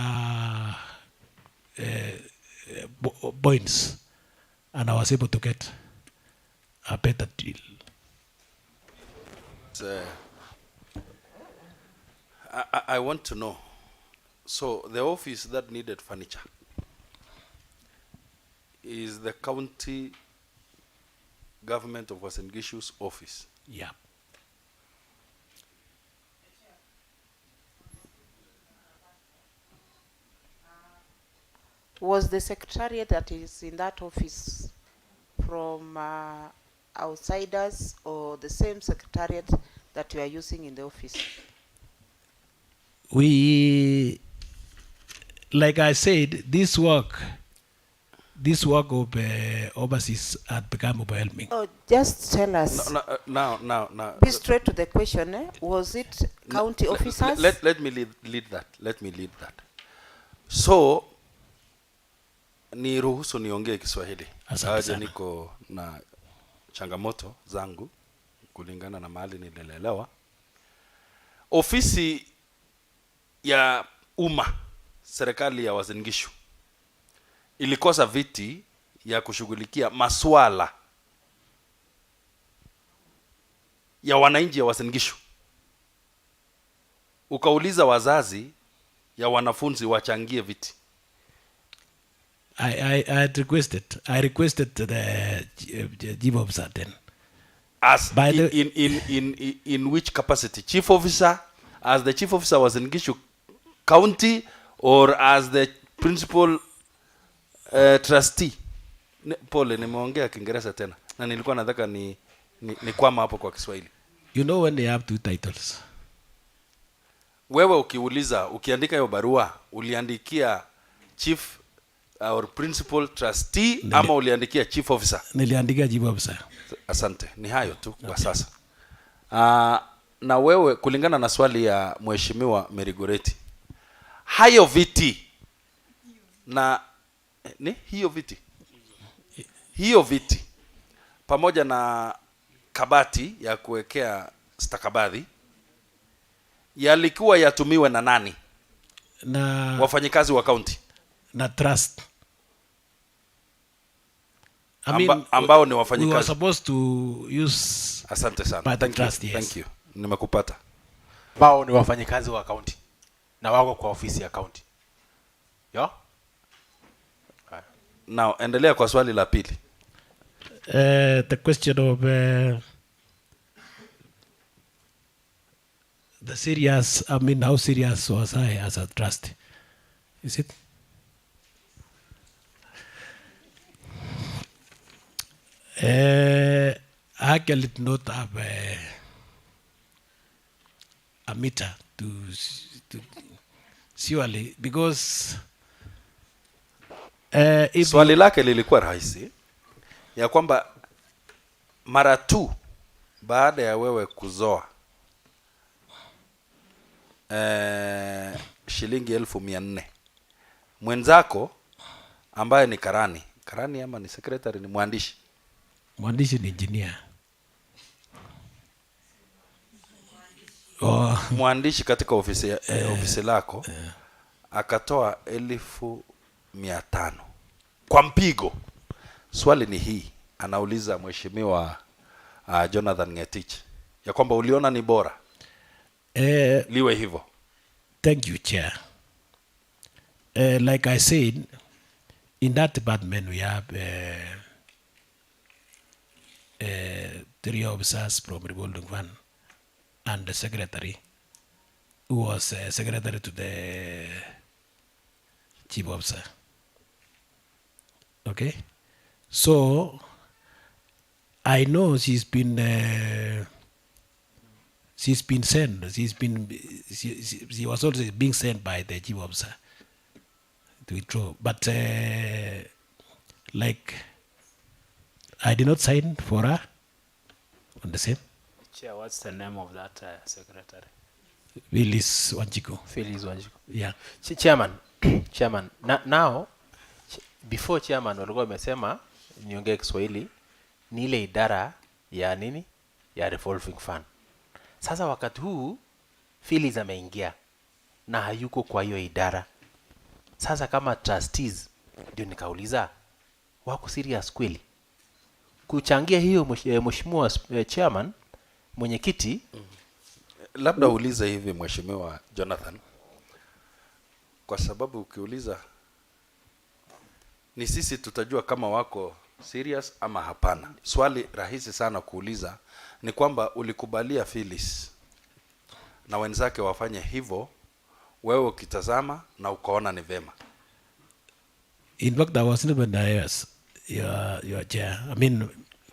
points, and I was able to get a better deal. I want to know, so the office that needed furniture is the county government of Uasin Gishu's office? Yeah. Was the secretariat that is in that office from outsiders, or the same secretariat that you are using in the office? We, like I said, this work of overseas had become overwhelming. Oh, just tell us. Now. Be straight to the question. Was it county officers? Let me lead that. Let me lead that. So, niruhusu niongee Kiswahili. Aje niko na changamoto zangu kulingana na mahali nililelewa. Ofisi ya umma, serikali ya Uasin Gishu, ilikosa viti ya kushughulikia maswala ya wananchi ya Uasin Gishu. Ukauliza wazazi ya wanafunzi wachangie viti. I requested the chief officer then. As in which capacity? Chief officer, as the chief officer was in Gishu County, or as the principal trustee? Pole, nimeongea Kiingereza tena na nilikuwa nataka ni kwama hapo kwa Kiswahili. You know when they have two titles. Wewe ukiandika hiyo barua, uliandikia chief or principal trustee ama uliandikia chief officer? Niliandikia chief officer. Asante, ni hayo tu kwa sasa. Na wewe, kulingana na swali ya mheshimiwa Merigoreti, hayo viti na hiyo viti pamoja na kabati ya kuwekea stakabadhi yalikuwa yatumiwe na nani? Na wafanyikazi wa county na trust. Ambao ni wafanyikazi. We were supposed to use. Asante sana. Thank you. Nimekupata. Ambao ni wafanyikazi wa county na wako kwa ofisi ya county. Yo? Now, endelea kwa swali la pili. The question of the serious, how serious was I as a trust? Is it? I actually did not have a meter to surely, because swali lake lilikuwa rahisi ya kwamba mara tu baada ya wewe kuzoa shilingi 1,400, mwenzako ambaye ni karani ama ni secretary, ni mwandishi ni engineer. mwandishi katika ofisi lako akatoa 1,500 kwa mpigo. Swali ni hii, anauliza mheshimiwa Jonathan Ngetich ya kwamba uliona ni bora liwe hivyo. Thank you, Chair. Like I said, in that department we have 3 officers from revolving fund and the secretary who was secretary to the chief officer. Okay, so I know she's been sent. She was also being sent by the chief officer to withdraw, but like I did not sign for her on the same. Chair, what's the name of that secretary? Phyllis Wanjiku. Phyllis Wanjiku. Yeah. Chairman, Chairman, now before chairman walikuwa wamesema niongee Kiswahili ni ile idara ya nini ya revolving fund. Sasa wakati huu Phyllis ameingia na hayuko kwa hiyo idara. Sasa kama trustees ndio nikauliza wako serious kweli kuchangia hiyo mheshimiwa chairman mwenyekiti? Labda uulize hivi mheshimiwa Jonathan, kwa sababu ukiuliza ni sisi tutajua kama wako serious ama hapana. Swali rahisi sana kuuliza ni kwamba ulikubalia Phyllis na wenzake wafanye hivyo, wewe ukitazama na ukaona ni vema. In fact, I was not even aware, your chair. I mean,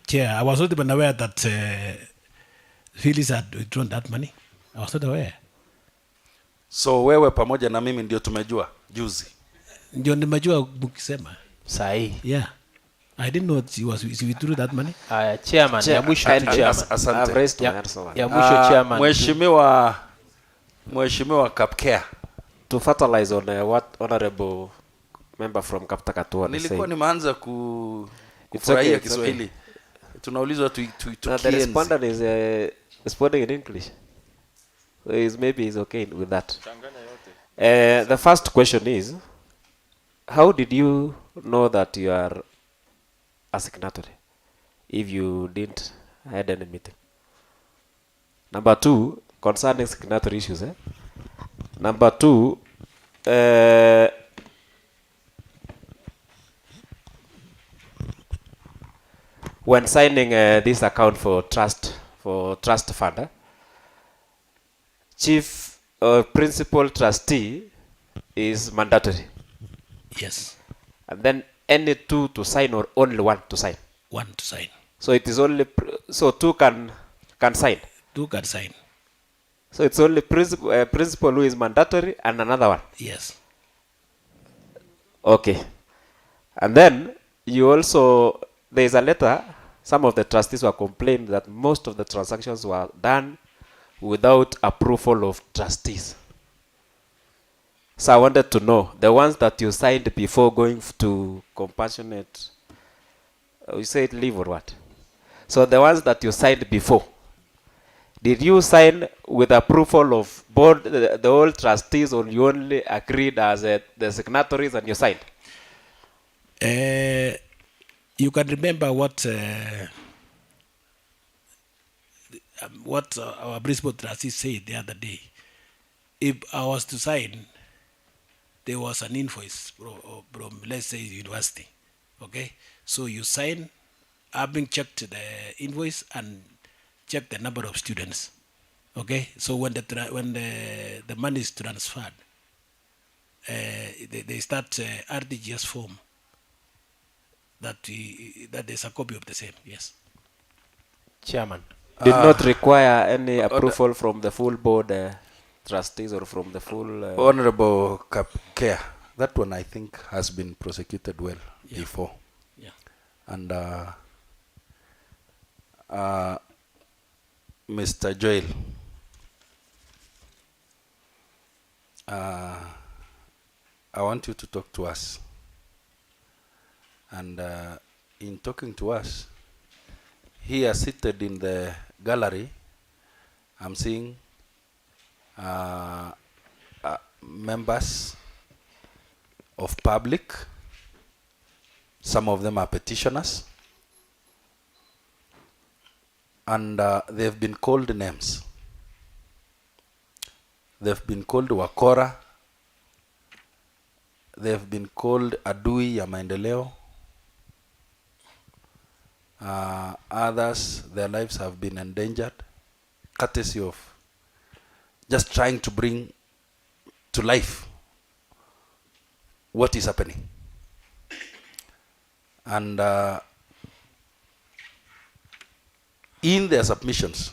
chair, I was not even aware that Phyllis had withdrawn that money. I was not aware. So wewe pamoja na mimi ndio tumejua juzi. Ndio nimejua mkisema. Sahi. Yeah. I didn't know she withdrew that money. Chairman, ya mwisho chairman. Asante. Ya mwisho chairman. Mheshimiwa Kapkea. To fertilize on what honorable member from Kaptakatu was saying. Nilikuwa nimeanza kufurahia Kiswahili. Okay. Tunaulizwa tu the respondent is responding in English. So maybe he's okay with that. The first question is, how did you know that you are a signatory if you didn't had any meeting? Number 2, concerning signatory issues. Number 2, when signing this account for trust fund, chief principal trustee is mandatory. Yes. And then any 2 to sign or only 1 to sign? 1 to sign. So it is only so 2 can sign. 2 can sign. So it's only principal who is mandatory and another one. Yes. Okay. And then you also, there is a letter. Some of the trustees were complaining that most of the transactions were done without approval of trustees. So I wanted to know, the ones that you signed before going to compassionate, you said leave or what? So the ones that you signed before, did you sign with approval of board, the whole trustees, or you only agreed as the signatories and you signed? You can remember what our principal trustee said the other day. If I was to sign, there was an invoice from let's say university. Okay, so you sign, having checked the invoice and checked the number of students. Okay, so when the money is transferred, they start RTGS form. That there's a copy of the same. Yes. Chairman. Did not require any approval from the full board trustees or from the full... Honorable Kapkea, that one I think has been prosecuted well before. Yeah. And Mr. Joel, I want you to talk to us. And in talking to us, here seated in the gallery, I'm seeing uh, members of public. Some of them are petitioners. And they've been called names. They've been called Wakora. They've been called Adui ya Maendeleo. Others, their lives have been endangered, courtesy of just trying to bring to life what is happening. And in their submissions,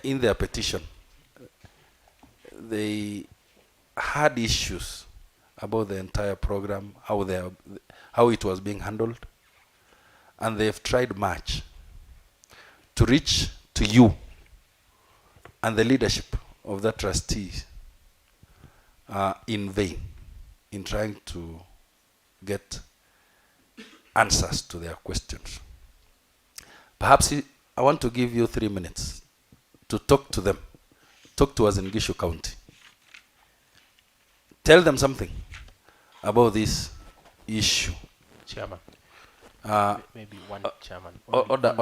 in their petition, they had issues about the entire program, how it was being handled, and they've tried much to reach to you and the leadership of the trustees in vain in trying to get answers to their questions. Perhaps I want to give you 3 minutes to talk to them. Talk to us in Gishu County. Tell them something about this issue. Chairman. Maybe one chairman. Order,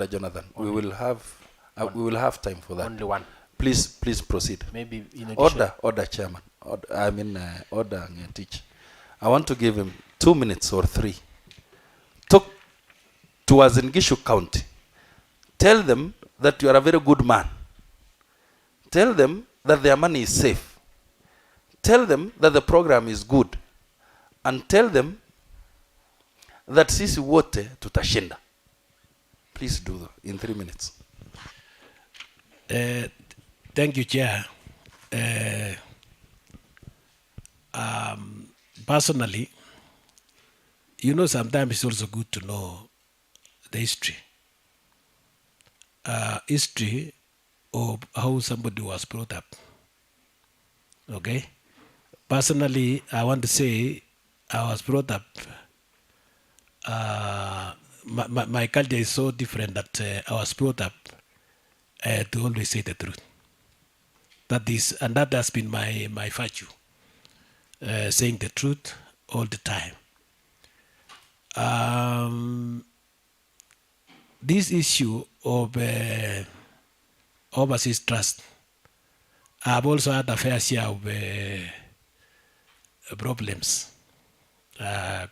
Jonathan. We will have time for that. Only one. Please proceed. Maybe in addition. Order, chairman. Order, teach. I want to give him 2 minutes or 3. Talk to us in Gishu County. Tell them that you are a very good man. Tell them that their money is safe. Tell them that the program is good. And tell them that sisi wote tutashinda. Please do that in 3 minutes. Thank you, Chair. Personally, sometimes it's also good to know the history. History of how somebody was brought up. Okay? Personally, I want to say I was brought up, my culture is so different that I was brought up to always say the truth. That has been my virtue, saying the truth all the time. This issue of overseas trust, I've also had a fair share of problems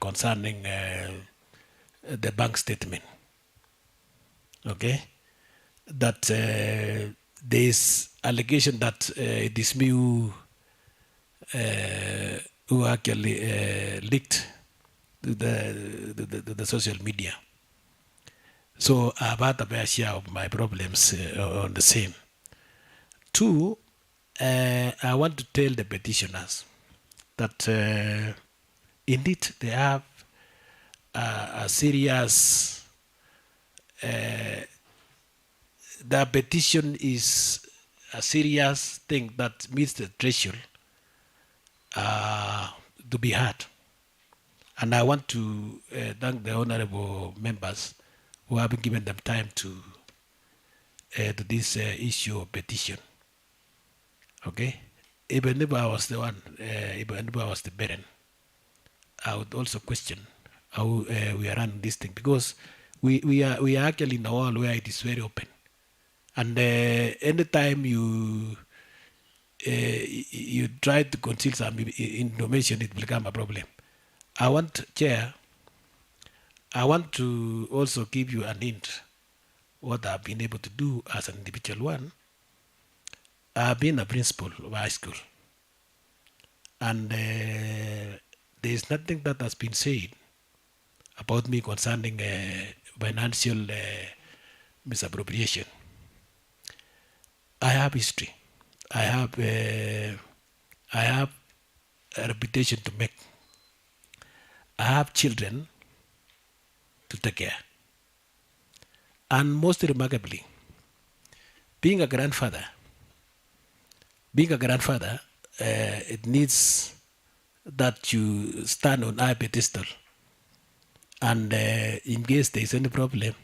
concerning the bank statement. Okay? That there is allegation that it is me who actually leaked to the social media. So I've had a fair share of my problems on the same. 2, I want to tell the petitioners that indeed they have a serious, the petition is a serious thing that meets the threshold to be heard. And I want to thank the honorable members who have been given them time to this issue of petition. Okay? Even if I was the one, even if I was the parent, I would also question how we are running this thing, because we are actually in a world where it is very open. And anytime you try to conceal some information, it will become a problem. Chair, I want to also give you an hint what I've been able to do as an individual one. I've been a principal of high school. And there is nothing that has been said about me concerning financial misappropriation. I have history. I have a reputation to make. I have children to take care. And most remarkably, being a grandfather, it needs that you stand on high pedestal. And in case there is any problem,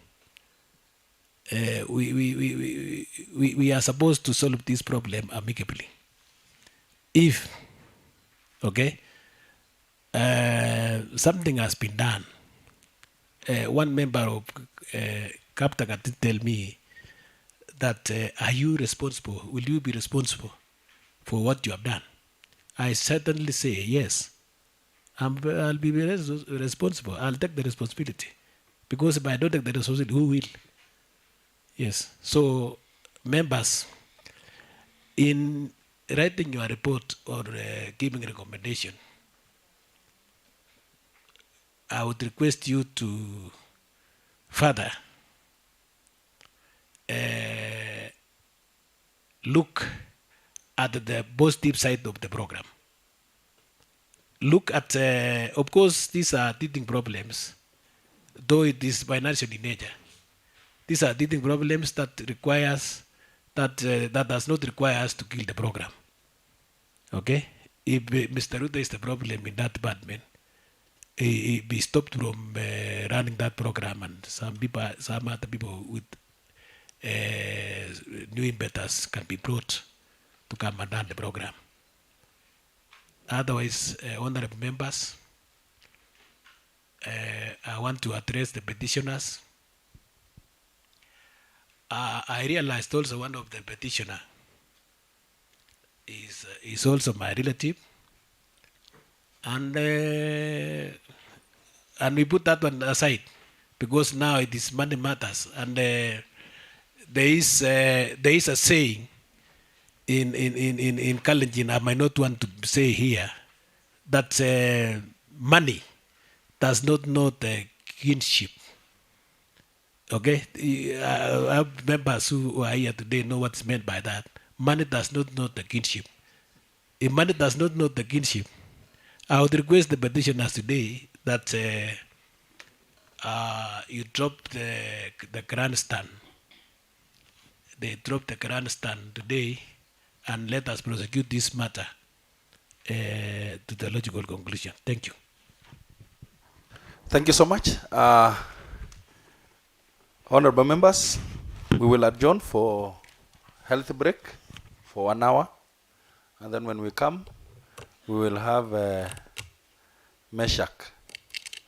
we are supposed to solve this problem amicably. If, okay, something has been done, one member of Kaptagat did tell me that, are you responsible? Will you be responsible for what you have done? I certainly say yes. I'll be responsible. I'll take the responsibility. Because if I don't take the responsibility, who will? Yes. So, members, in writing your report or giving a recommendation, I would request you to further look at the positive side of the program. Look at, of course, these are teething problems, though it is financial in nature. These are teething problems that requires that does not require us to kill the program. Okay, if Mr. Ruta is the problem in that department, he be stopped from running that program, and some other people with new impetus can be brought to come and run the program. Otherwise, honorable members, I want to address the petitioners. I realized also one of the petitioner is also my relative, and we put that one aside because now it is money matters, and there is a saying in Kalenjin, I might not want to say here, that money does not know the kinship. Okay, our members who are here today know what's meant by that. Money does not know the kinship. If money does not know the kinship, I would request the petitioners today that you drop the grandstand. They drop the grandstand today and let us prosecute this matter to the logical conclusion. Thank you. Thank you so much. Honorable members, we will adjourn for health break for 1 hour, and then when we come, we will have Meshach,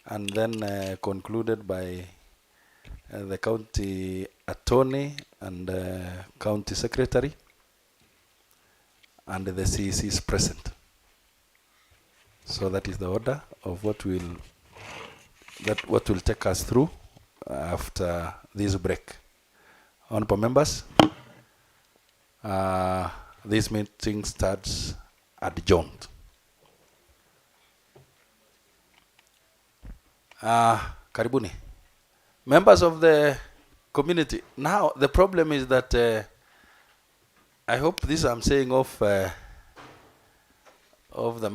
and then concluded by the county attorney and county secretary, and the CEC is present. So that is the order of what will take us through after this break. Honorable members, this meeting starts adjourned. Karibuni. Members of the community, now the problem is that I hope this I'm saying of the